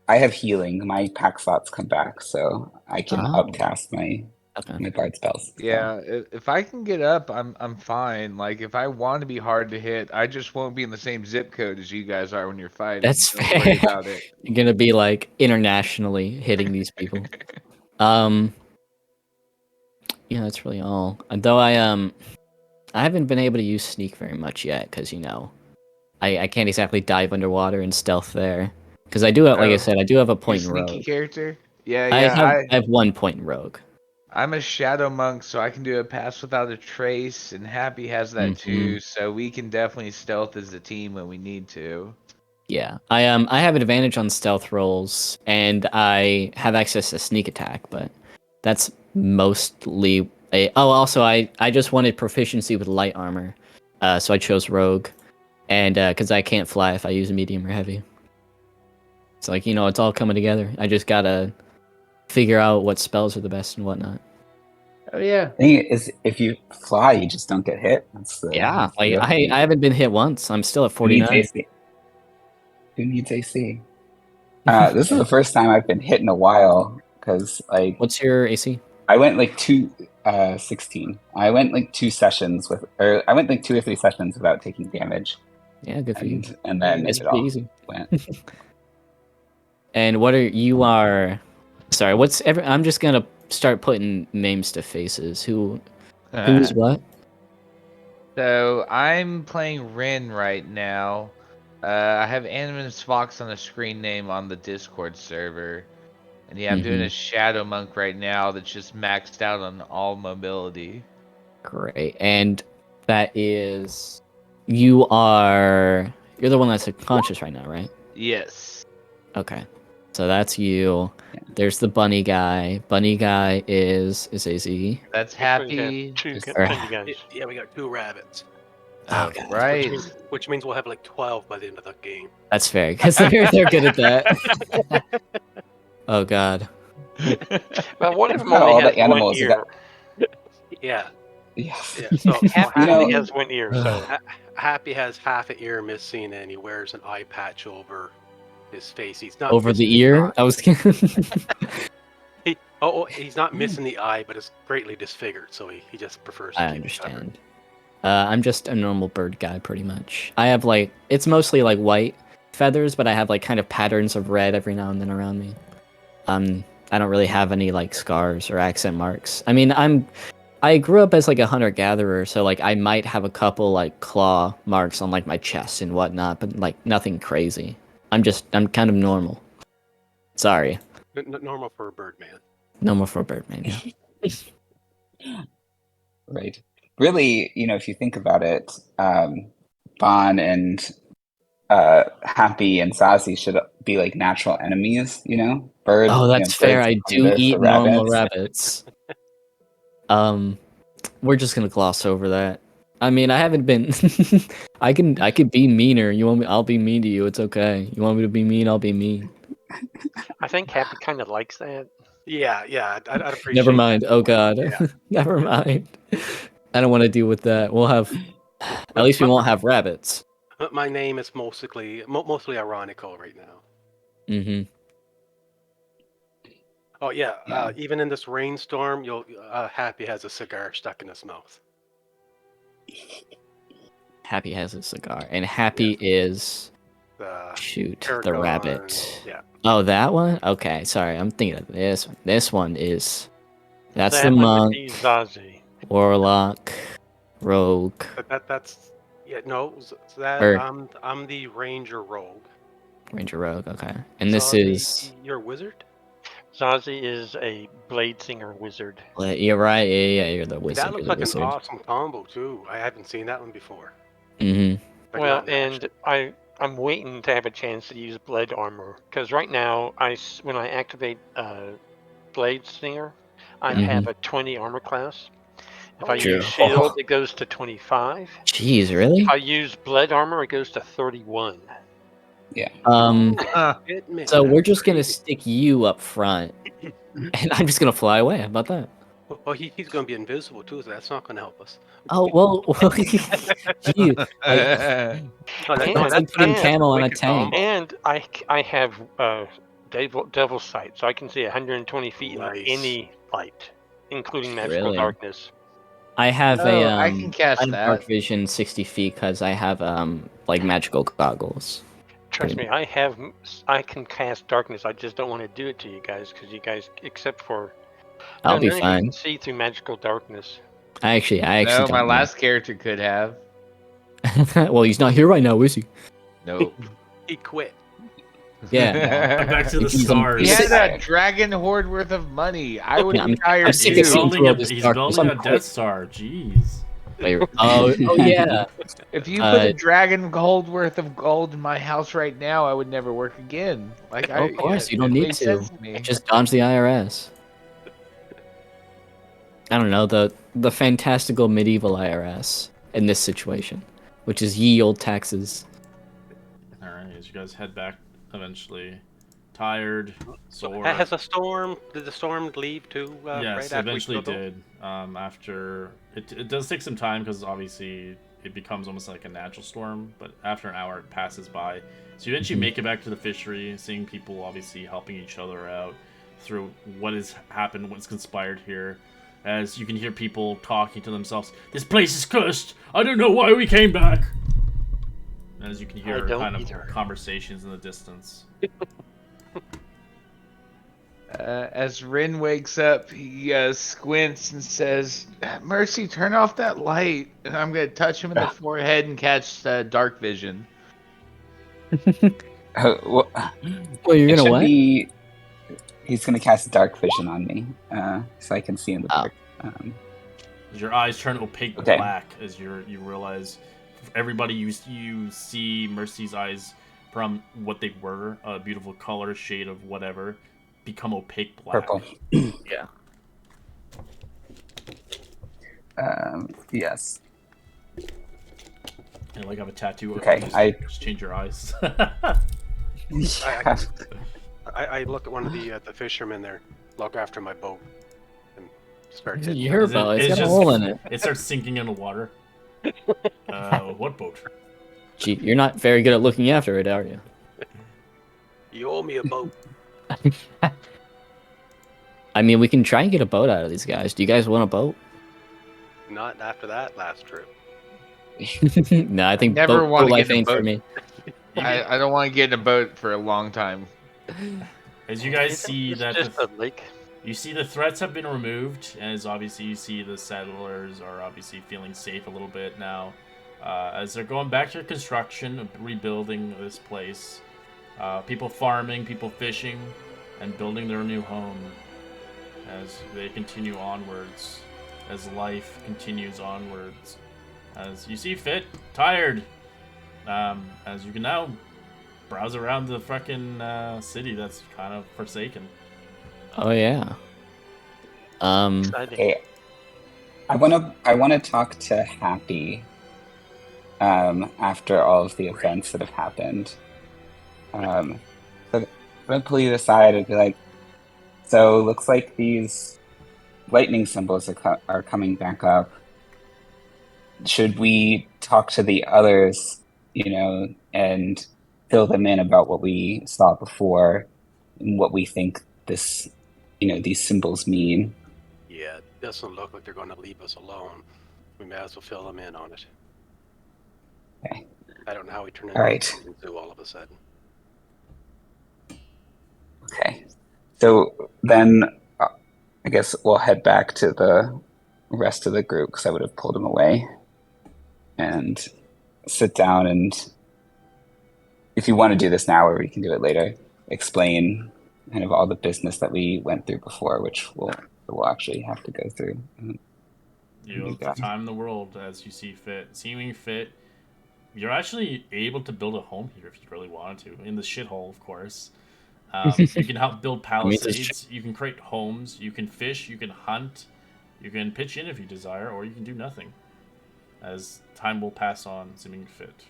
I have healing. My pack slots come back, so I can Oh. upcast my Okay. bard spells. So. Yeah, if I can get up, I'm fine. Like if I want to be hard to hit, I just won't be in the same zip code as you guys are when you're fighting. That's Don't worry fair. about it. You're gonna be like internationally hitting these people. Yeah, that's really all. Though I haven't been able to use sneak very much yet, because I can't exactly dive underwater and stealth there. Because I do have, like I said, I do have a point in sneaky rogue. character. Yeah, I yeah. have 1 point in rogue. I'm a shadow monk, so I can do a pass without a trace, and Happy has that too. So we can definitely stealth as a team when we need to. Yeah, I have an advantage on stealth rolls, and I have access to sneak attack, but that's mostly. Also, I just wanted proficiency with light armor, so I chose rogue, and because I can't fly if I use medium or heavy. It's like, it's all coming together. I just gotta figure out what spells are the best and whatnot. Oh yeah. Thing is, if you fly, you just don't get hit. That's Yeah, the like I haven't been hit once. I'm still at Who needs 49. AC? Who needs AC? This is the first time I've been hit in a while, because like What's your AC? I went like 16. I went like 2 sessions I went like 2 or 3 sessions without taking damage. Yeah, good for you. And then It's it pretty all easy. went. And sorry, I'm just gonna start putting names to faces. Who's what? So I'm playing Rin right now. I have Animus Fox on the screen name on the Discord server. And yeah, I'm doing a Shadow Monk right now that's just maxed out on all mobility. Great. And that is you're the one that's unconscious right now, right? Yes. Okay. So that's you. Yeah. There's the bunny guy. Bunny guy is AZ. That's Happy. Yeah, we got 2 rabbits. Oh, right. Which means we'll have like 12 by the end of the game. That's fair, because they're good at that. Oh god. But what if Not only all has the animals 1 got- ear? Yeah. Yeah. So Happy has 1 ear, so Happy has half an ear missing, and he wears an eye patch over his face. He's not over the missing his ear. eye. I was. Oh, he's not missing the eye, but it's greatly disfigured, so he just prefers to I keep it covered. understand. I'm just a normal bird guy, pretty much. I have like it's mostly like white feathers, but I have like kind of patterns of red every now and then around me. I don't really have any like scars or accent marks. I mean, I grew up as like a hunter-gatherer, so like I might have a couple like claw marks on like my chest and whatnot, but like nothing crazy. I'm kind of normal. Sorry. Normal for a bird man. Normal for a birdman, yeah. Right. Really, if you think about it, Bon and Happy and Sassy should be like natural enemies, Bird, Oh, that's fair. birds I are do hunger for eat normal rabbits. rabbits. We're just gonna gloss over that. I mean, I haven't been. I could be meaner. You want me? I'll be mean to you. It's okay. You want me to be mean? I'll be mean. I think Happy kind of likes that. Yeah, I'd appreciate. Never mind. That. Oh God. Yeah. Never mind. I don't want to deal with that. We'll have. At least we won't have rabbits. My name is mostly ironical right now. Mm-hmm. Oh yeah, Yeah. even in this rainstorm, Happy has a cigar stuck in his mouth. Happy has a cigar, and Happy is shoot the Paragon, rabbit. Yeah. Oh, that one. Okay, sorry. I'm thinking of this one. This one is. That's That the one would monk, be Zazie. warlock, rogue. That's no. That Or- I'm the ranger rogue. Ranger rogue. Okay, and this Zazie, is. you're a wizard. Zazie is a blade singer wizard. You're right. Yeah. You're the wizard. That looks You're the like an wizard. awesome combo too. I haven't seen that one before. Mm-hmm. Like, Well, not matched. and I'm waiting to have a chance to use blade armor because right now when I activate blade singer, I have a 20 armor class. If I True. use shield, it goes to 25. Jeez, really? If I use blade armor, it goes to 31. Goodness, So we're that's just gonna crazy. stick you up front, and I'm just gonna fly away. How about that? Well, he's going to be invisible too, so that's not going to help us. Oh well. Gee, like, No, And- it's like putting and- camo on a wicked tank. combo. And I have devil sight, so I can see 120 feet in Nice. any light, including magical Really? darkness. I have Oh, a I can cast I have that. dark vision 60 feet because I have like magical goggles. Trust Pretty me, I can cast darkness. I just don't want to do it to you guys because you guys, except for I'll be none of you fine. can see through magical darkness. I actually No, my don't last character could have. know. Well, he's not here right now, is he? Nope. He quit. Yeah. Back to the He's stars. He He's- had a dragon hoard worth of money. I would Yeah, be I'm tired sick He's of seeing too. through building all a, this he's darkness. building a I'm Death quick. Star. Jeez. Oh yeah. If you put a dragon gold worth of gold in my house right now, I would never work again. Like, Of course, you don't it need makes to. sense to me. Just dodge the IRS. I don't know the fantastical medieval IRS in this situation, which is ye old taxes. All right, as you guys head back, eventually, tired, sore. Has the storm? Did the storm leave too? Yes, right after we eventually struggled? did. After it does take some time because obviously it becomes almost like a natural storm. But after an hour, it passes by. So you eventually make it back to the fishery, seeing people obviously helping each other out through what has happened, what's conspired here. As you can hear people talking to themselves, "This place is cursed. I don't know why we came back." As you can hear don't kind of either. conversations in the distance. As Rin wakes up, he squints and says, "Mercy, turn off that light." And I'm gonna touch him in the forehead and catch dark vision. Well, Well, you're it gonna should what? be. He's gonna cast dark vision on me, so I can see in the Oh. dark. Your eyes turn opaque Okay. black as you realize everybody you see Mercy's eyes from what they were, a beautiful color shade of whatever, become opaque black. Purple. Yeah. Yes. And like I have a tattoo. Okay, just change your eyes. I look at one of the fishermen there. Look after my boat. And start to. Your Is it- boat. It's it's got a just- hole in it. It starts sinking in the water. What boat? Gee, you're not very good at looking after it, are you? You owe me a boat. I mean, we can try and get a boat out of these guys. Do you guys want a boat? Not after that last trip. No, I think Never boat want to life get in a ain't for boat. me. I don't want to get in a boat for a long time. As you guys Isn't see this that just a lake? you see the threats have been removed, as obviously you see the settlers are obviously feeling safe a little bit now. As they're going back to construction, rebuilding this place. People farming, people fishing, and building their new home as they continue onwards, as life continues onwards. As you see fit, tired, as you can now browse around the fucking city that's kind of forsaken. Oh yeah. Exciting. Okay, I wanna talk to Happy after all of the events that have happened. So I'm gonna pull you aside and be like, so looks like these lightning symbols are coming back up. Should we talk to the others, and fill them in about what we saw before and what we think these symbols mean? Yeah, it doesn't look like they're going to leave us alone. We may as well fill them in on it. Okay. I don't know how we turned All right. into all of a sudden. Okay. So then I guess we'll head back to the rest of the group because I would have pulled them away and sit down, and if you want to do this now or we can do it later, explain kind of all the business that we went through before, which we'll actually have to go through. You have the time in the world as you see fit. Seeming fit, you're actually able to build a home here if you really wanted to. In the shithole, of course. You can help build palisades. You can create homes. You can fish. You can hunt. You can pitch in if you desire, or you can do nothing. As time will pass on, seeming fit.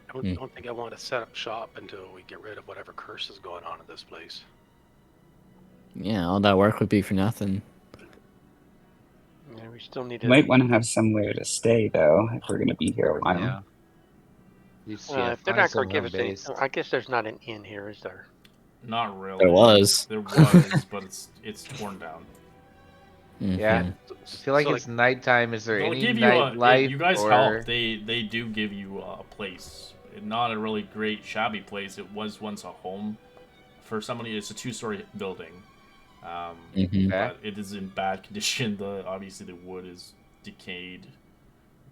I don't think I want to set up shop until we get rid of whatever curse is going on in this place. Yeah, all that work would be for nothing. Yeah, we still need You to. might want to have somewhere to stay though if we're going to be here a while. Yeah. If they're find not going to somewhere give us any, based. I guess there's not an inn here, is there? Not really. There was. There was, but it's torn down. Yeah. Mhm. I feel like So, it's nighttime. Is there They'll any give nightlife? you guys or... help. They do give you a place. Not a really great shabby place. It was once a home for somebody. It's a 2-story building, Mhm. but it is in bad condition. Obviously the wood is decayed,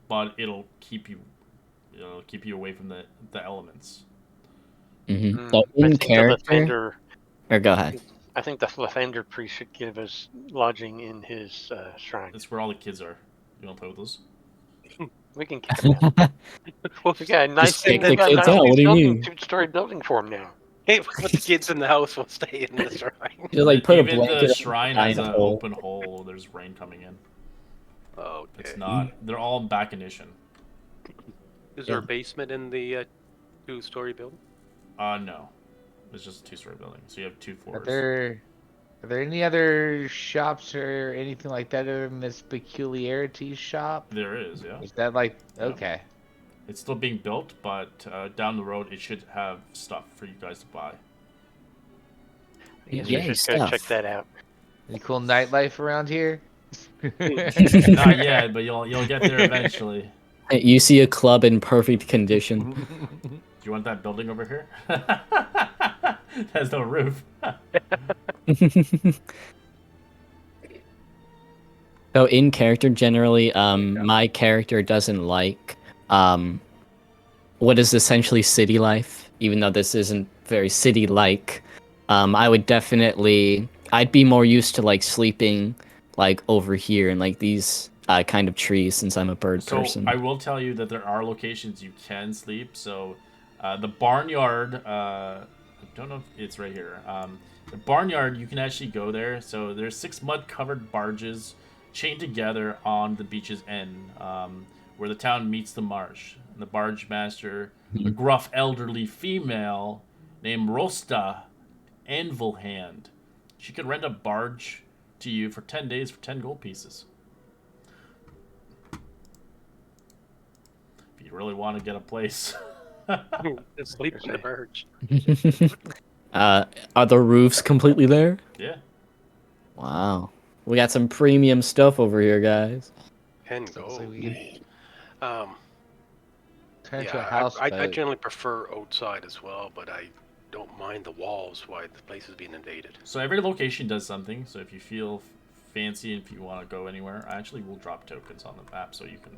but it'll keep you away from the elements. Mhm. So in I think character, or go ahead. I think the Lathander priest should give us lodging in his shrine. That's where all the kids are. You want to play with those? We can kick him out. Well, we got a nice, kick they the got a kids nice out, what do you building, mean? 2-story building for him now. Hey, put the kids in the house. We'll stay in the shrine. You like put a Even blanket the over shrine the has an hole. open hole. There's rain coming in. Okay. It's not. They're all in back condition. Is there a basement in the 2-story building? No. It's just a 2-story building, so you have 2 floors. Are there any other shops or anything like that other than this peculiarity shop? There is, yeah. Is that like Yeah. okay? It's still being built, but down the road it should have stuff for you guys to buy. I guess Yay, we should go stuff. check that out. Any cool nightlife around here? Not yet, but you'll get there eventually. You see a club in perfect condition. Do you want that building over here? Has no roof. So in character, generally, my character doesn't like what is essentially city life, even though this isn't very city-like. I'd be more used to like sleeping like over here in like these kind of trees since I'm a bird person. I will tell you that there are locations you can sleep. So the barnyard, I don't know if it's right here. The barnyard, you can actually go there. So there's 6 mud-covered barges chained together on the beach's end, where the town meets the marsh. And the barge master, a gruff elderly female named Rosta Anvilhand. She could rent a barge to you for 10 days for 10 gold pieces. If you really want to get a place. Sleep in the barge. Are the roofs completely there? Yeah. Wow. We got some premium stuff over here, guys. And So go. we can Um, turn into a yeah, I houseboat. generally prefer outside as well, but I don't mind the walls while the place is being invaded. So every location does something. So if you feel fancy and if you want to go anywhere, I actually will drop tokens on the map so you can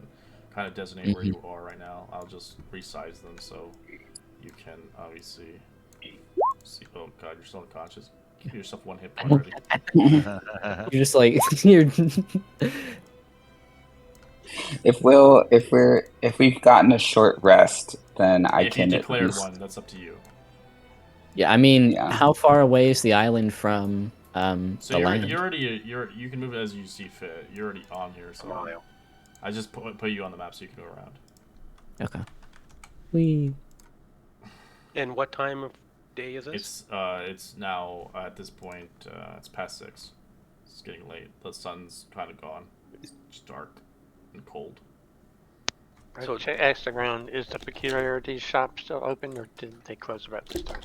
kind of designate where you are right now. I'll just resize them so you can obviously see. Oh god, you're still unconscious. Give yourself 1 hit point already. You're just like you're. If we've gotten a short rest, then I If you can at declared least. one, that's up to you. Yeah, I mean, Yeah. how far away is the island from So the you're land? you can move it as you see fit. You're already on here, A so mile. I just put you on the map so you can go around. Okay. We. And what time of day is this? It's now at this point it's past 6. It's getting late. The sun's kind of gone. It's just dark and cold. So So ask the ground, is the peculiarities shop still open, or did they close about this time?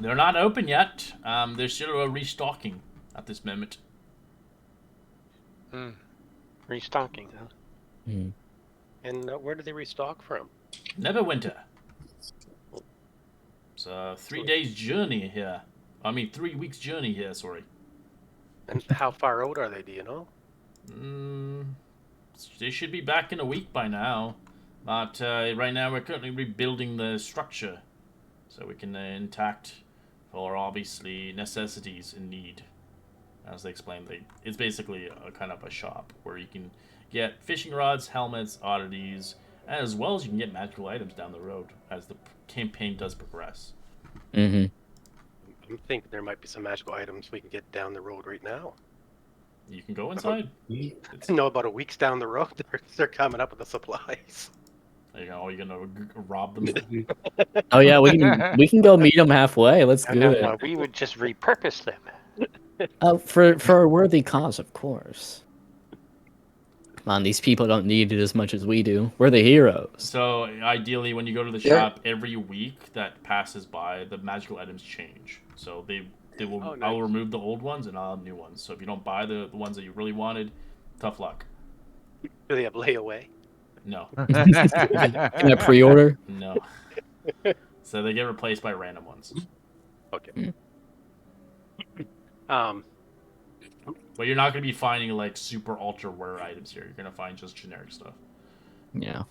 They're not open yet. They're still restocking at this moment. Restocking, huh? Hmm. And where do they restock from? Neverwinter. It's a 3 days journey here. I mean 3 weeks journey here. Sorry. And how far out are they? Do you know? They should be back in a week by now. But right now we're currently rebuilding the structure so we can intact for obviously necessities in need. As they explained, it's basically a kind of a shop where you can get fishing rods, helmets, oddities, as well as you can get magical items down the road as the campaign does progress. Mm-hmm. I'm thinking there might be some magical items we can get down the road right now. You can go inside. I know about a week's down the road, they're coming up with the supplies. You know, you're gonna rob them. Oh yeah, we can go meet them halfway. Let's do it. No, we would just repurpose them. For a worthy cause, of course. Come on, these people don't need it as much as we do. We're the heroes. So ideally, when you go to the Yeah. shop, every week that passes by, the magical items change. So they will. Oh, nice. I will remove the old ones and I'll have new ones. So if you don't buy the ones that you really wanted, tough luck. Do they have layaway? No, Can I pre-order? no. So they get replaced by random ones. Okay. Um, But you're not gonna be finding like super ultra rare items here. You're gonna find just generic stuff. Yeah.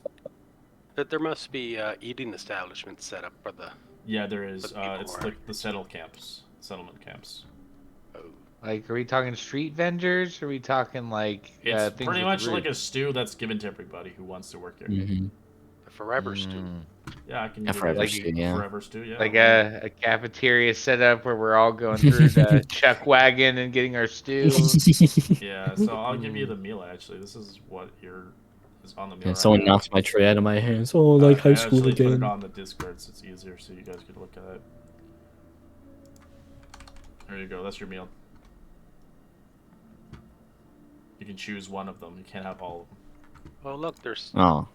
but there must be eating establishments set up for the. Yeah, there is. But people It's are- like the settlement camps. Oh, Like, are we talking street vendors? Or are we talking like It's things pretty with much like a roots? stew that's given to everybody who wants to work here. Mm-hmm. the Forever Stew. Yeah, I can Yeah, give forever you stew, yeah. forever stew. Yeah, Like a cafeteria setup where we're all going through the chuck wagon and getting our stew. Yeah, so I'll give you the meal actually. This is what is on the meal. And right someone now. knocks my tray out of my hands. Oh, like high I school actually put it again. on the Discord so it's easier so you guys could look at it. There you go. That's your meal. You can choose one of them. You can't have all of them. Oh, look, there's Oh,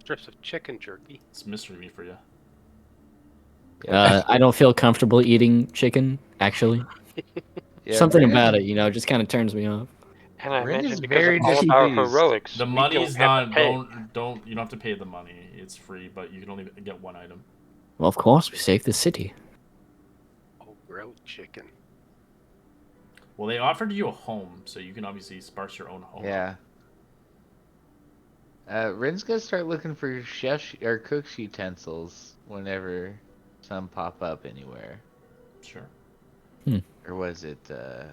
strips of chicken jerky. It's mystery meat for you. I don't feel comfortable eating chicken. Actually, Yeah, something Ren- about it, just kind of turns me off. And I Ren is imagine because very of all of our displeased. heroics, The we money's don't have not. to pay. You don't have to pay the money. It's free, but you can only get one item. Well, of course, we saved the city. Oh, grilled chicken. Well, they offered you a home, so you can obviously sparse your own home. Yeah. Ren's gonna start looking for chef or cook's utensils whenever some pop up anywhere. Sure. Or was it? Yeah,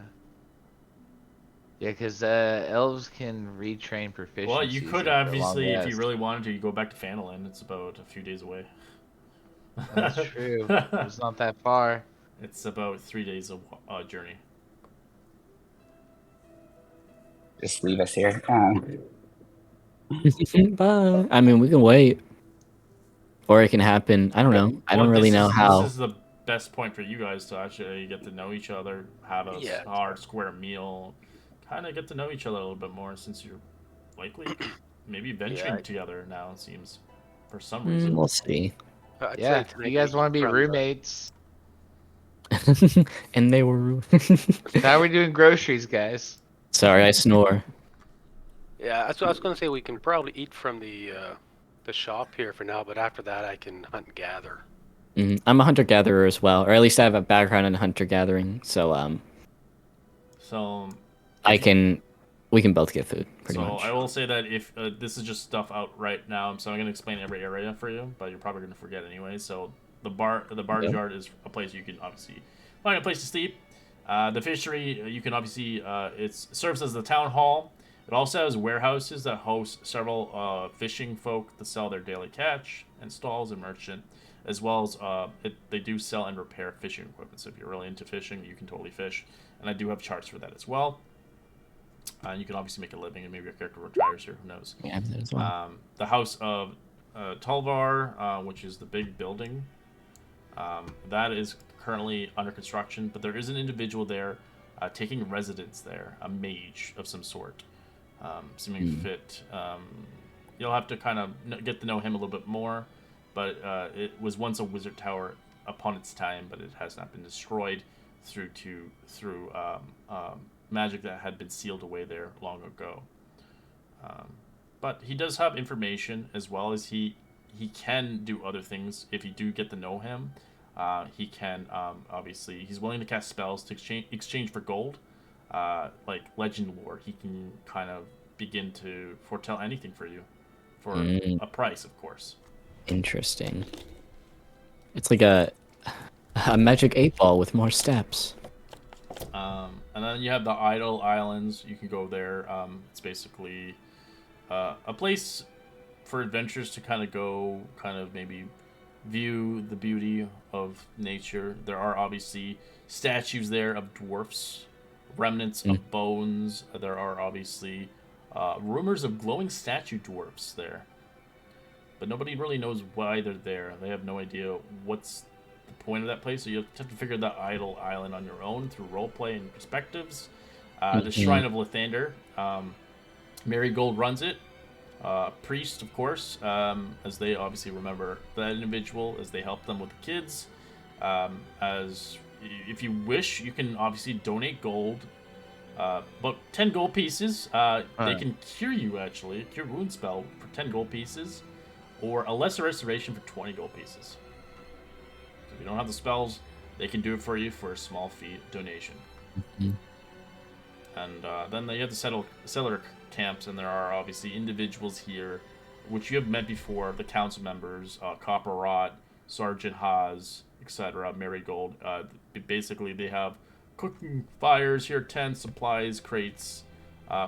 because elves can retrain proficiency. Well, you could obviously, if you really wanted to, you go back to Fanolin. It's about a few days away. That's true. It's not that far. It's about 3 days of journey. Just leave us here. Bye. I mean, we can wait, or it can happen. I don't know. I don't really know how. This is the best point for you guys to actually get to know each other, have a Yeah. hard square meal, kind of get to know each other a little bit more since you're likely maybe venturing Yeah. together now. It seems for some reason. We'll see. I'd Yeah, say if tonight you guys we want to be run the- roommates. And they were. How are we doing groceries, guys? Sorry, I snore. Yeah, that's what I was going to say. We can probably eat from the shop here for now, but after that, I can hunt and gather. I'm a hunter gatherer as well, or at least I have a background in hunter gathering. So So I if you- can, we can both get food pretty so much. I will say that if this is just stuff out right now, so I'm gonna explain every area for you, but you're probably gonna forget anyway. So the barge Yeah. yard is a place you can obviously find a place to sleep. The fishery you can obviously it serves as the town hall. It also has warehouses that host several fishing folk to sell their daily catch, and stalls and merchant, as well as they do sell and repair fishing equipment. So if you're really into fishing, you can totally fish, and I do have charts for that as well. You can obviously make a living, and maybe your character retires here. Who knows? Yeah, I have that as well. The House of Tulvar, which is the big building, that is currently under construction, but there is an individual there taking residence there, a mage of some sort, seeming fit. You'll have to kind of get to know him a little bit more, but it was once a wizard tower upon its time, but it has not been destroyed through magic that had been sealed away there long ago. But he does have information, as well as he can do other things if you do get to know him. He can obviously he's willing to cast spells to exchange for gold, like legend lore. He can kind of begin to foretell anything for you, for a price, of course. Interesting. It's like a magic 8-ball with more steps. And then you have the Idle Islands. You can go there. It's basically a place for adventurers to kind of go, kind of maybe view the beauty of nature. There are obviously statues there of dwarfs, remnants of bones. There are obviously rumors of glowing statue dwarfs there. But nobody really knows why they're there. They have no idea what's the point of that place, so you have to figure the Idle Island on your own through roleplay and perspectives. The Shrine of Lathander, Marigold runs it. Priest, of course, as they obviously remember that individual as they help them with the kids. As if you wish, you can obviously donate gold, about 10 gold pieces. They can cure you, actually, cure wound spell for 10 gold pieces, or a lesser restoration for 20 gold pieces. So if you don't have the spells, they can do it for you for a small fee donation. And then you have the settler camps, and there are obviously individuals here, which you have met before, the council members, Copper Rot, Sergeant Haas, etc., Marigold. Basically, they have cooking fires here, tents, supplies, crates,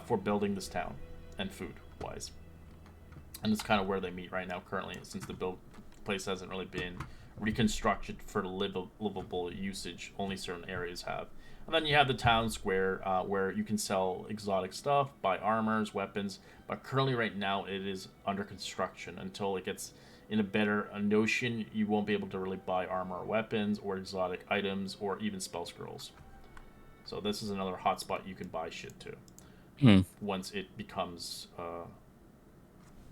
for building this town, and food-wise. And it's kind of where they meet right now, currently, since the place hasn't really been reconstructed for livable usage. Only certain areas have. And then you have the town square, where you can sell exotic stuff, buy armors, weapons. But currently, right now, it is under construction. Until it gets in a better notion, you won't be able to really buy armor or weapons, or exotic items, or even spell scrolls. So this is another hotspot you can buy shit to. Once it becomes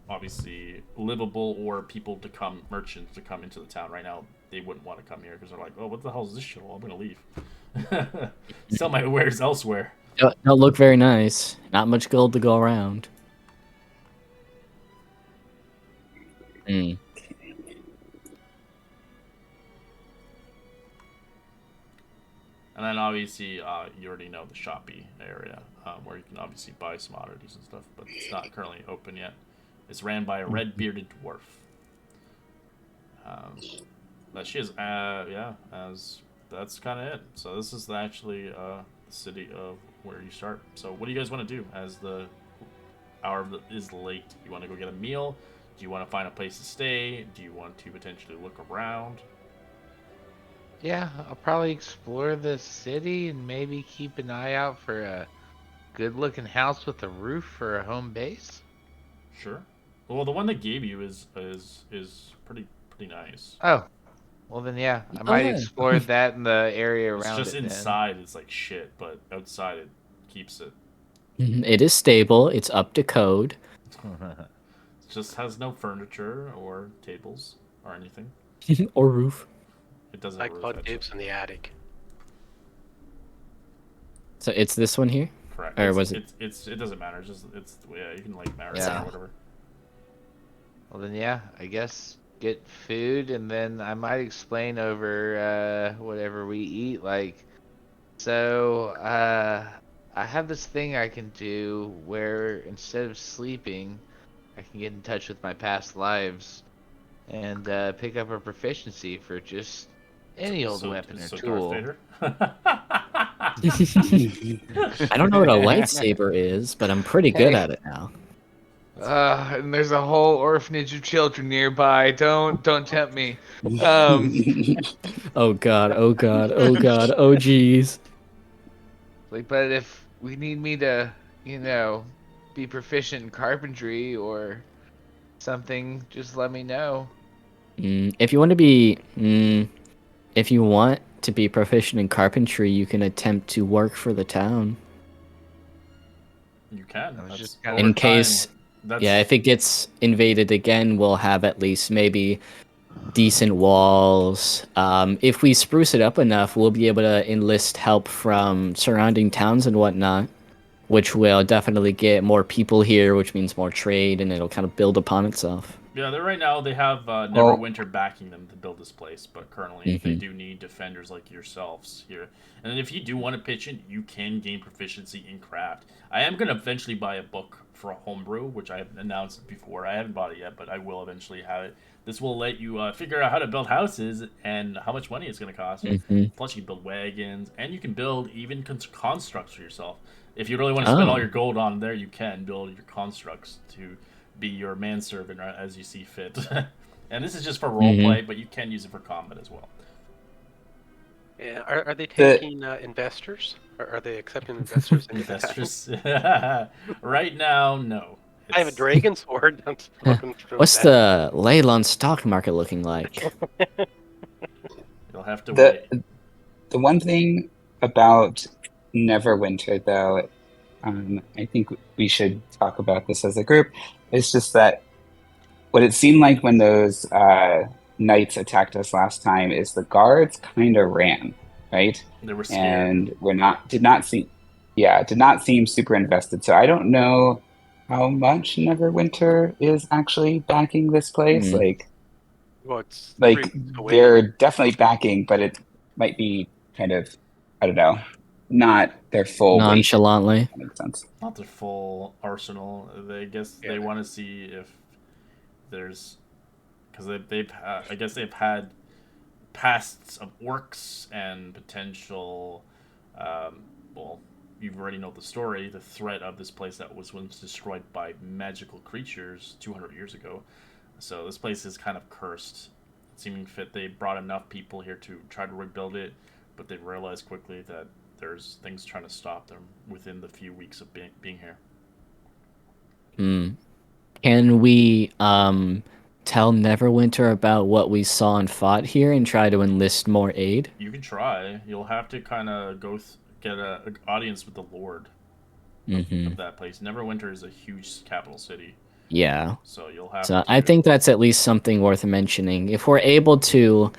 obviously livable, or merchants to come into the town. Right now, they wouldn't want to come here because they're like, oh, what the hell is this shit? Well, I'm gonna leave. Sell my wares elsewhere. Don't look very nice. Not much gold to go around. And then obviously, you already know the shoppy area, where you can obviously buy some oddities and stuff, but it's not currently open yet. It's ran by a red-bearded dwarf. But she is, that's kind of it. So this is actually the city of where you start. So what do you guys want to do as the hour is late? You want to go get a meal? Do you want to find a place to stay? Do you want to potentially look around? Yeah, I'll probably explore the city and maybe keep an eye out for a good-looking house with a roof for a home base. Sure. Well, the one they gave you is pretty nice. Oh, well then yeah, I might explore that in the area around it. It's just inside, it's like shit, but outside it keeps it. It is stable. It's up to code. It just has no furniture or tables or anything. Or roof. It doesn't. Like Bud Gibbs in the attic. So it's this one here? Correct. Or was it? It doesn't matter. It's yeah. You can like marry Yeah. or whatever. Well then, yeah, I guess get food, and then I might explain over whatever we eat. Like, so I have this thing I can do where instead of sleeping, I can get in touch with my past lives and pick up a proficiency for just any old weapon or So Darth tool. Vader. I don't know what a lightsaber is, but I'm pretty good Hey. at it now. And there's a whole orphanage of children nearby. Don't tempt me. Um, Oh god, oh god, oh god, oh jeez. like, but if we need me to, be proficient in carpentry or something, just let me know. If you want to be, if you want to be proficient in carpentry, you can attempt to work for the town. You can. I was That's just kinda- over In case, time, that's yeah, if it gets invaded again, we'll have at least maybe decent walls. If we spruce it up enough, we'll be able to enlist help from surrounding towns and whatnot, which will definitely get more people here, which means more trade, and it'll kind of build upon itself. Yeah, right now they have Well- Neverwinter backing them to build this place, but currently they Mhm. do need defenders like yourselves here. And if you do want to pitch in, you can gain proficiency in craft. I am gonna eventually buy a book for a homebrew, which I have announced before. I haven't bought it yet, but I will eventually have it. This will let you figure out how to build houses and how much money it's gonna cost you. Mhm. Plus, you can build wagons, and you can build even constructs for yourself. If you really want to spend all Oh. your gold on there, you can build your constructs to be your manservant as you see fit. And this is just for roleplay, but you can use it for combat as well. Yeah, are they taking investors? Are they accepting investors into the town? Investors. Right now, no. I have a dragon sword. That's looking through What's that. the Leilon stock market looking like? You'll have to wait. The one thing about Neverwinter, though, I think we should talk about this as a group. It's just that what it seemed like when those knights attacked us last time is the guards kind of ran, right? They were scared. And did not seem super invested. So I don't know how much Neverwinter is actually backing this place. Hmm. Well, it's 3 Like weeks away. they're definitely backing, but it might be kind of, I don't know, not their full weight. Nonchalantly. That makes sense. Not their full arsenal. They Yeah. want to see if there's, because I guess they've had pasts of orcs and potential. Well, you already know the story. The threat of this place that was once destroyed by magical creatures 200 years ago. So this place is kind of cursed. Seeming fit, they brought enough people here to try to rebuild it, but they realized quickly that there's things trying to stop them within the few weeks of being here. Can we tell Neverwinter about what we saw and fought here and try to enlist more aid? You can try. You'll have to kind of get an audience with the Lord of that place. Neverwinter is a huge capital city, Yeah. so you'll have So to. I think that's at least something worth mentioning. If we're able to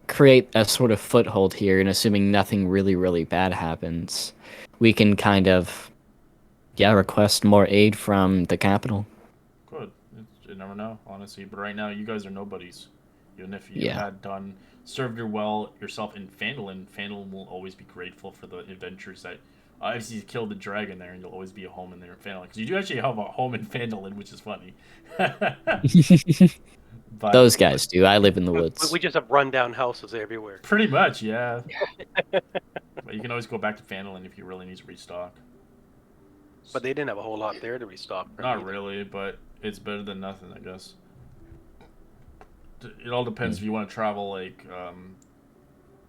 create a sort of foothold here, and assuming nothing really, really bad happens, we can kind of, request more aid from the capital. Good. You never know, honestly. But right now, you guys are nobodies. Even if you Yeah. had served yourself in Phandalin, Phandalin will always be grateful for the adventures that. Obviously, you killed the dragon there, and you'll always be a home in there in Phandalin. Because you do actually have a home in Phandalin, which is funny. But Those guys do. I live in the woods. We just have rundown houses everywhere. pretty much, yeah. But you can always go back to Phandalin if you really need to restock. But they didn't have a whole lot there to restock. Not really, but it's better than nothing, I guess. It all depends if you want to travel like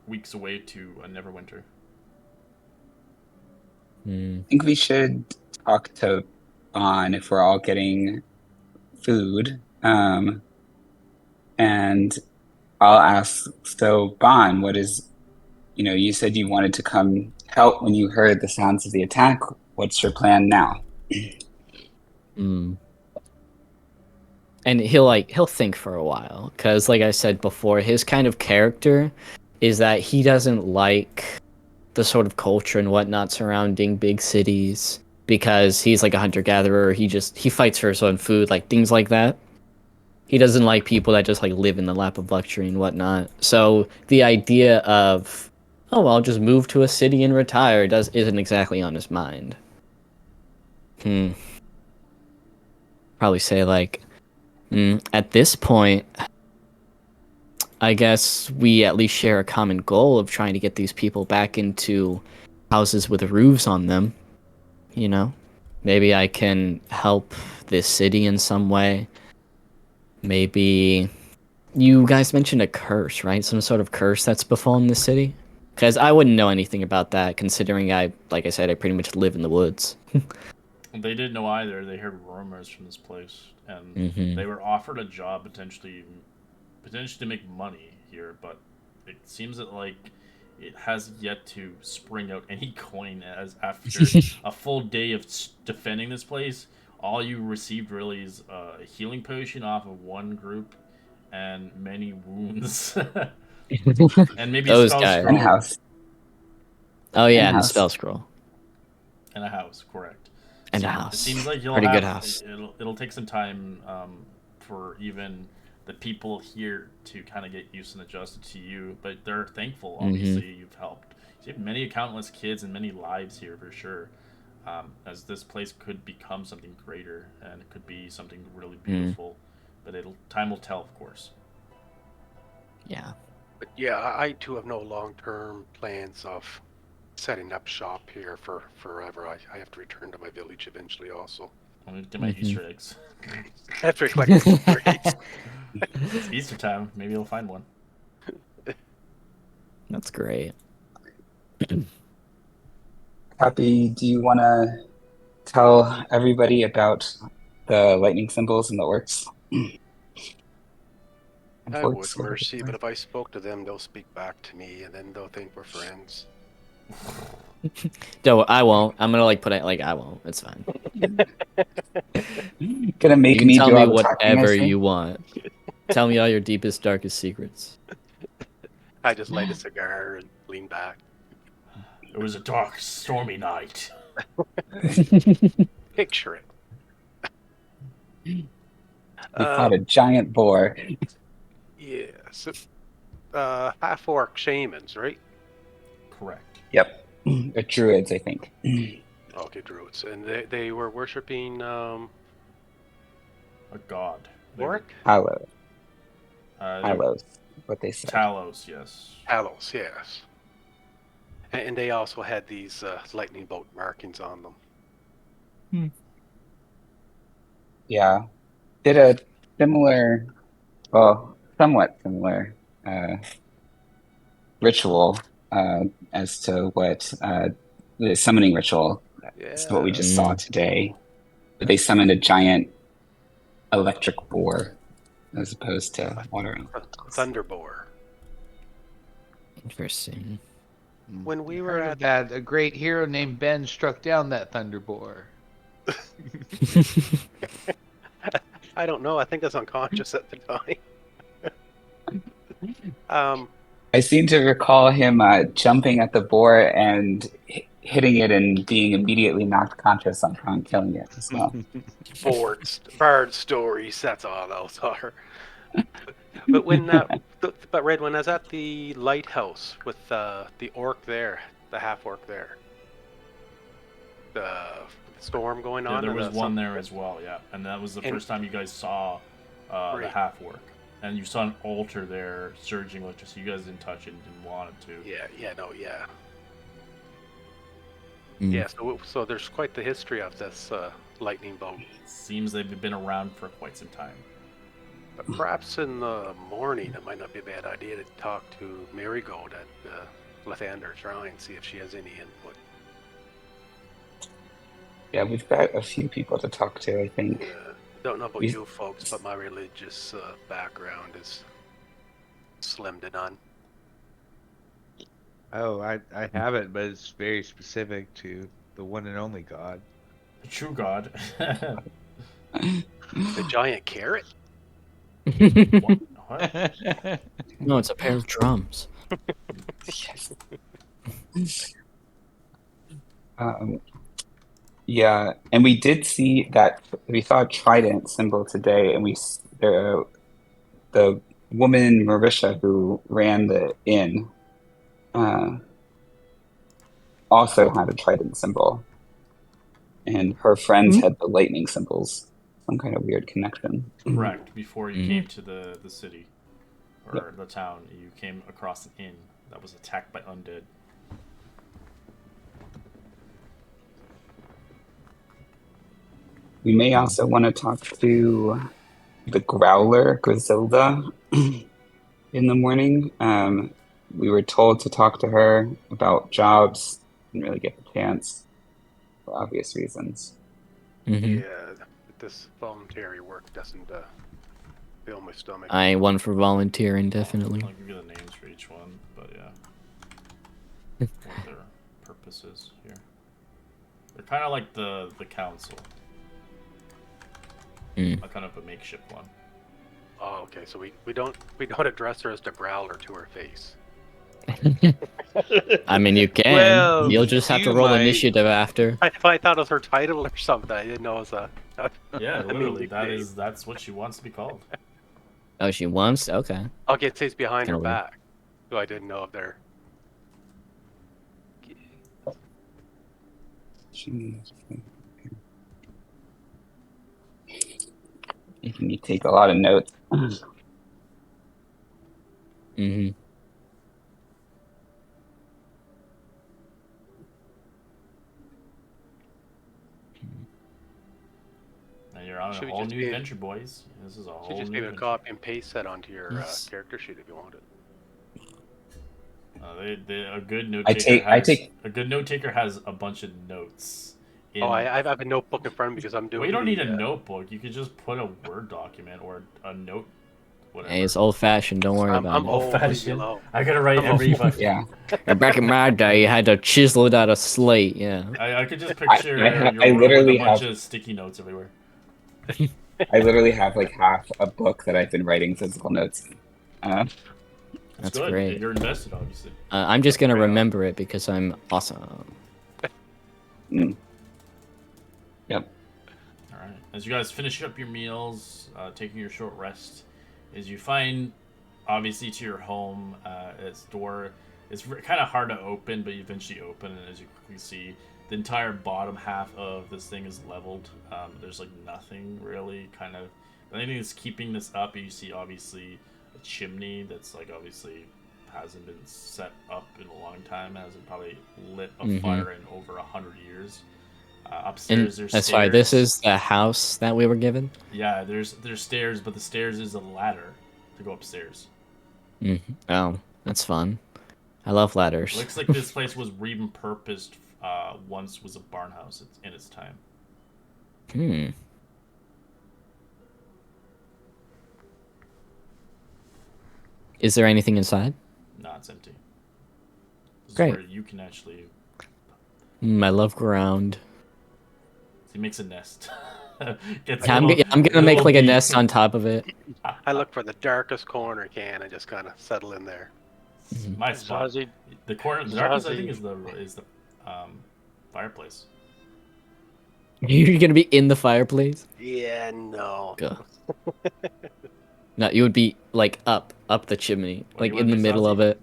weeks away to Neverwinter. I think we should talk to Bon if we're all getting food. And I'll ask, so Bon, you said you wanted to come help when you heard the sounds of the attack. What's your plan now? And he'll think for a while, because like I said before, his kind of character is that he doesn't like the sort of culture and whatnot surrounding big cities because he's like a hunter gatherer. He fights for his own food, like things like that. He doesn't like people that just like live in the lap of luxury and whatnot. So the idea of, oh, well, I'll just move to a city and retire isn't exactly on his mind. Probably say like, at this point, I guess we at least share a common goal of trying to get these people back into houses with roofs on them. You know, maybe I can help this city in some way. Maybe you guys mentioned a curse, right? Some sort of curse that's befallen the city? Because I wouldn't know anything about that, considering like I said, I pretty much live in the woods. They didn't know either. They heard rumors from this place, and they were offered a job potentially to make money here, but it seems that like it has yet to spring out any coin. As after a full day of defending this place, all you received really is a healing potion off of one group and many wounds. And maybe Those a spell guys. scroll And house. Oh yeah, and the house. spell scroll. and a house, correct. And So a it house. seems like you'll Pretty have good house. It'll take some time for even the people here to kind of get used and adjusted to you, but they're thankful. Obviously, you've helped. You have many countless kids and many lives here for sure. As this place could become something greater and it could be something really beautiful, but time will tell, of course. Yeah. But yeah, I too have no long-term plans of setting up shop here for forever. I have to return to my village eventually also. I'm gonna get my Easter eggs. I have to collect Easter eggs. It's Easter time. Maybe you'll find one. That's great. Happy, do you want to tell everybody about the lightning symbols and the orcs? I would, Mercy, but if I spoke to them, they'll speak back to me, and then they'll think we're friends. No, I won't. I'm gonna put it I won't. It's fine. Gonna make You can me tell do me all the talking, I whatever see? you want. Tell me all your deepest, darkest secrets. I just light a cigar and lean back. It was a dark, stormy night. Picture it. We fought a giant boar. Yeah, so, half-orc shamans, right? Correct. Yep. Druids, I think. Okay, druids. And they were worshipping A god. orc? Hallows. They- Hallows, what they said. Talos, yes. Talos, yes. And they also had these lightning bolt markings on them. Yeah. Did a similar, well, somewhat similar ritual as to what the summoning ritual is what we just saw today. But they summoned a giant electric boar as opposed to water animals. Thunderboar. Interesting. When we were Heard of at that, a great hero named Ben struck down that Thunderboar. I don't know. I think I was unconscious at the time. I seem to recall him jumping at the boar and hitting it and being immediately knocked conscious upon killing it as well. Bard stories. That's all those are. But but Red, when I was at the lighthouse with the orc there, the half orc there, the storm going Yeah, on. there or was the one some- there as well, yeah. And that was the And- first time you guys saw the Right. half work. And you saw an altar there surging electricity. You guys didn't touch it and didn't want it to. Yeah. Mm. Yeah, so there's quite the history of this lightning bolt. Seems they've been around for quite some time. But perhaps in the morning, it might not be a bad idea to talk to Marigold at Lathander Shrine, see if she has any input. Yeah, we've got a few people to talk to, I think. Don't know about We- you folks, but my religious background is slim to none. Oh, I have it, but it's very specific to the one and only God. The true god. The giant carrot? What? No, it's a pair of drums. Yes. Yeah, and we did see that we saw a trident symbol today, and the woman Marisha who ran the inn also had a trident symbol, and her friends had the lightning symbols. Some kind of weird connection. Correct. Before you Mhm. came to the city or Yep. the town, you came across an inn that was attacked by undead. We may also want to talk to the Growler, Griselda, in the morning. We were told to talk to her about jobs. Didn't really get the chance for obvious reasons. Mm-hmm. Yeah, this voluntary work doesn't fill my stomach. I won for volunteering, definitely. I'll give you the names for each one, but yeah, what their purpose is here. They're kind of like the council, Mm. a kind of a makeshift one. Oh, okay. So we don't address her as the Growler to her face. I mean, you can. Well, You'll just have to you roll might. initiative after. If I thought it was her title or something, I didn't know it was a Yeah, a literally, nickname. that's what she wants to be called. Oh, she wants? Okay. Okay, it says behind her Kinda weird. back. So I didn't know if they're. Making me take a lot of notes. Mm-hmm. And you're on Should a we whole just new be- adventure, boys. This is a Should whole just new be able to adventure. copy and paste that onto your Yes. character sheet if you wanted. A good note I taker take a good note taker has a bunch of notes. Oh, I have a notebook in front of me because I'm doing. Well, you don't need a the, notebook. You could just put a Word document or a note, whatever. Hey, it's old-fashioned. Don't worry I'm about it. old, leave me Old-fashioned. alone. I gotta write every fucking. Yeah, Back in my day, you had to chisel it out of slate. Yeah. I could just picture your I world with a literally bunch have of sticky notes everywhere. I literally have like half a book that I've been writing physical notes in. That's That's good. great. You're invested, obviously. I'm just gonna Right on. remember it because I'm awesome. Yep. All right. As you guys finish up your meals, taking your short rest, as you find, obviously, to your home, its door is kind of hard to open, but you eventually open, and as you quickly see, the entire bottom half of this thing is leveled. There's like nothing really kind of. The only thing that's keeping this up, you see, obviously, a chimney that's like obviously hasn't been set up in a long time, hasn't probably lit a fire in over 100 years. And Upstairs, there's that's stairs. why this is the house that we were given. Yeah, there's stairs, but the stairs is a ladder to go upstairs. Mm-hmm. Oh, that's fun. I love ladders. Looks like this place was repurposed. Once was a barn house in its time. Hmm. Is there anything inside? No, it's empty. This Great. is where you can actually. I love ground. He makes a nest. Gets I'm little- gonna make little like a bee- nest on top of it. I look for the darkest corner I can and just kind of settle in there. My spot. Zazie, The corner. The darkest I Zazie. think is the fireplace. You're gonna be in the fireplace. Yeah, no. Go. No, you would be like up the chimney, What, like you in wanna the be middle of Zazie? it.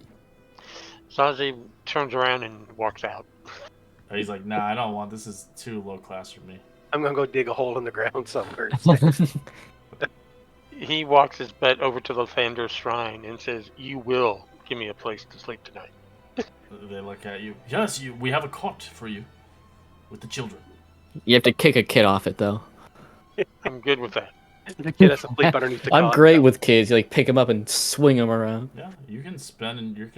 Zazie turns around and walks out. He's like, nah, I don't want. This is too low class for me. I'm gonna go dig a hole in the ground somewhere. He walks his butt over to the Lathander's shrine and says, "You will give me a place to sleep tonight." They look at you. Yes, we have a cot for you, with the children. You have to kick a kid off it though. I'm good with that. The kid has to sleep underneath the I'm cot. great with kids. You like pick them up and swing them around. Yeah, you can spend your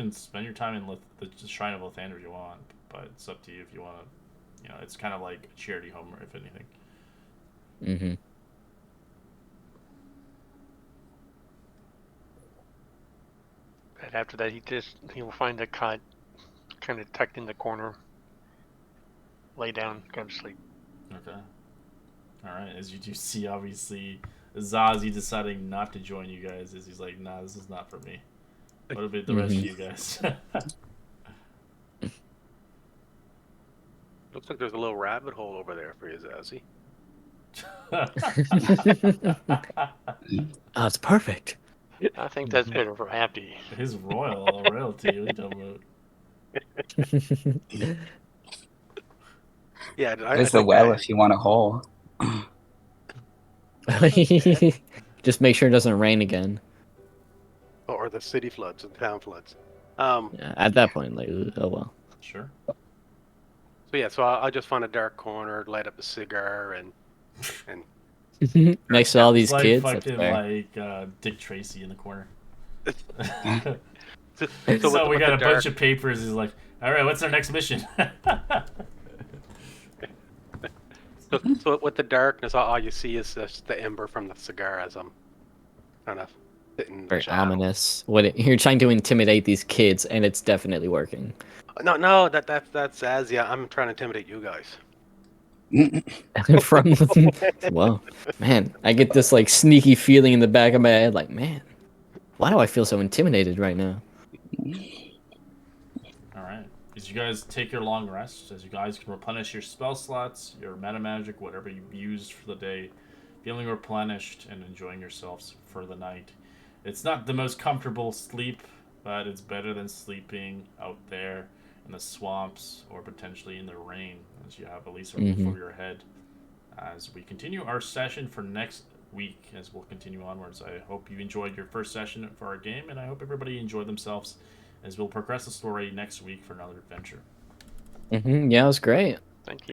time in the Shrine of Lathander if you want, but it's up to you if you want to. You know, it's kind of like a charity home, if anything. Mm-hmm. And after that, he'll find a cot, kind of tucked in the corner, lay down, go to sleep. Okay. All right. As you do see, obviously, Zazie deciding not to join you guys, as he's like, nah, this is not for me. What about the rest of you guys? Looks like there's a little rabbit hole over there for you, Zazzy. Oh, it's perfect. I think that's been happy. His royalty. What are you talking about? Yeah, There's the well if you want a hole. Just make sure it doesn't rain again. or the city floods and town floods. Yeah, at that point, like, oh well. Sure. So yeah, so I just find a dark corner, light up a cigar, and Next to all It's these like kids, that's fucking fair. like Dick Tracy in the corner. so, So we with got the a bunch of papers. He's like, all right, what's our next mission? so with the darkness, all you see is just the ember from the cigar as I'm kind of sitting in the Very shadow. ominous. You're trying to intimidate these kids, and it's definitely working. No, that's as yeah. I'm trying to intimidate you guys. From well, man, I get this like sneaky feeling in the back of my head, like, man, why do I feel so intimidated right now? All right. As you guys take your long rest, as you guys can replenish your spell slots, your meta magic, whatever you've used for the day, feeling replenished and enjoying yourselves for the night. It's not the most comfortable sleep, but it's better than sleeping out there in the swamps or potentially in the rain, as you have at least a roof over your head. As we continue our session for next week, as we'll continue onwards, I hope you enjoyed your first session for our game, and I hope everybody enjoyed themselves as we'll progress the story next week for another adventure. Yeah, it was great. Thank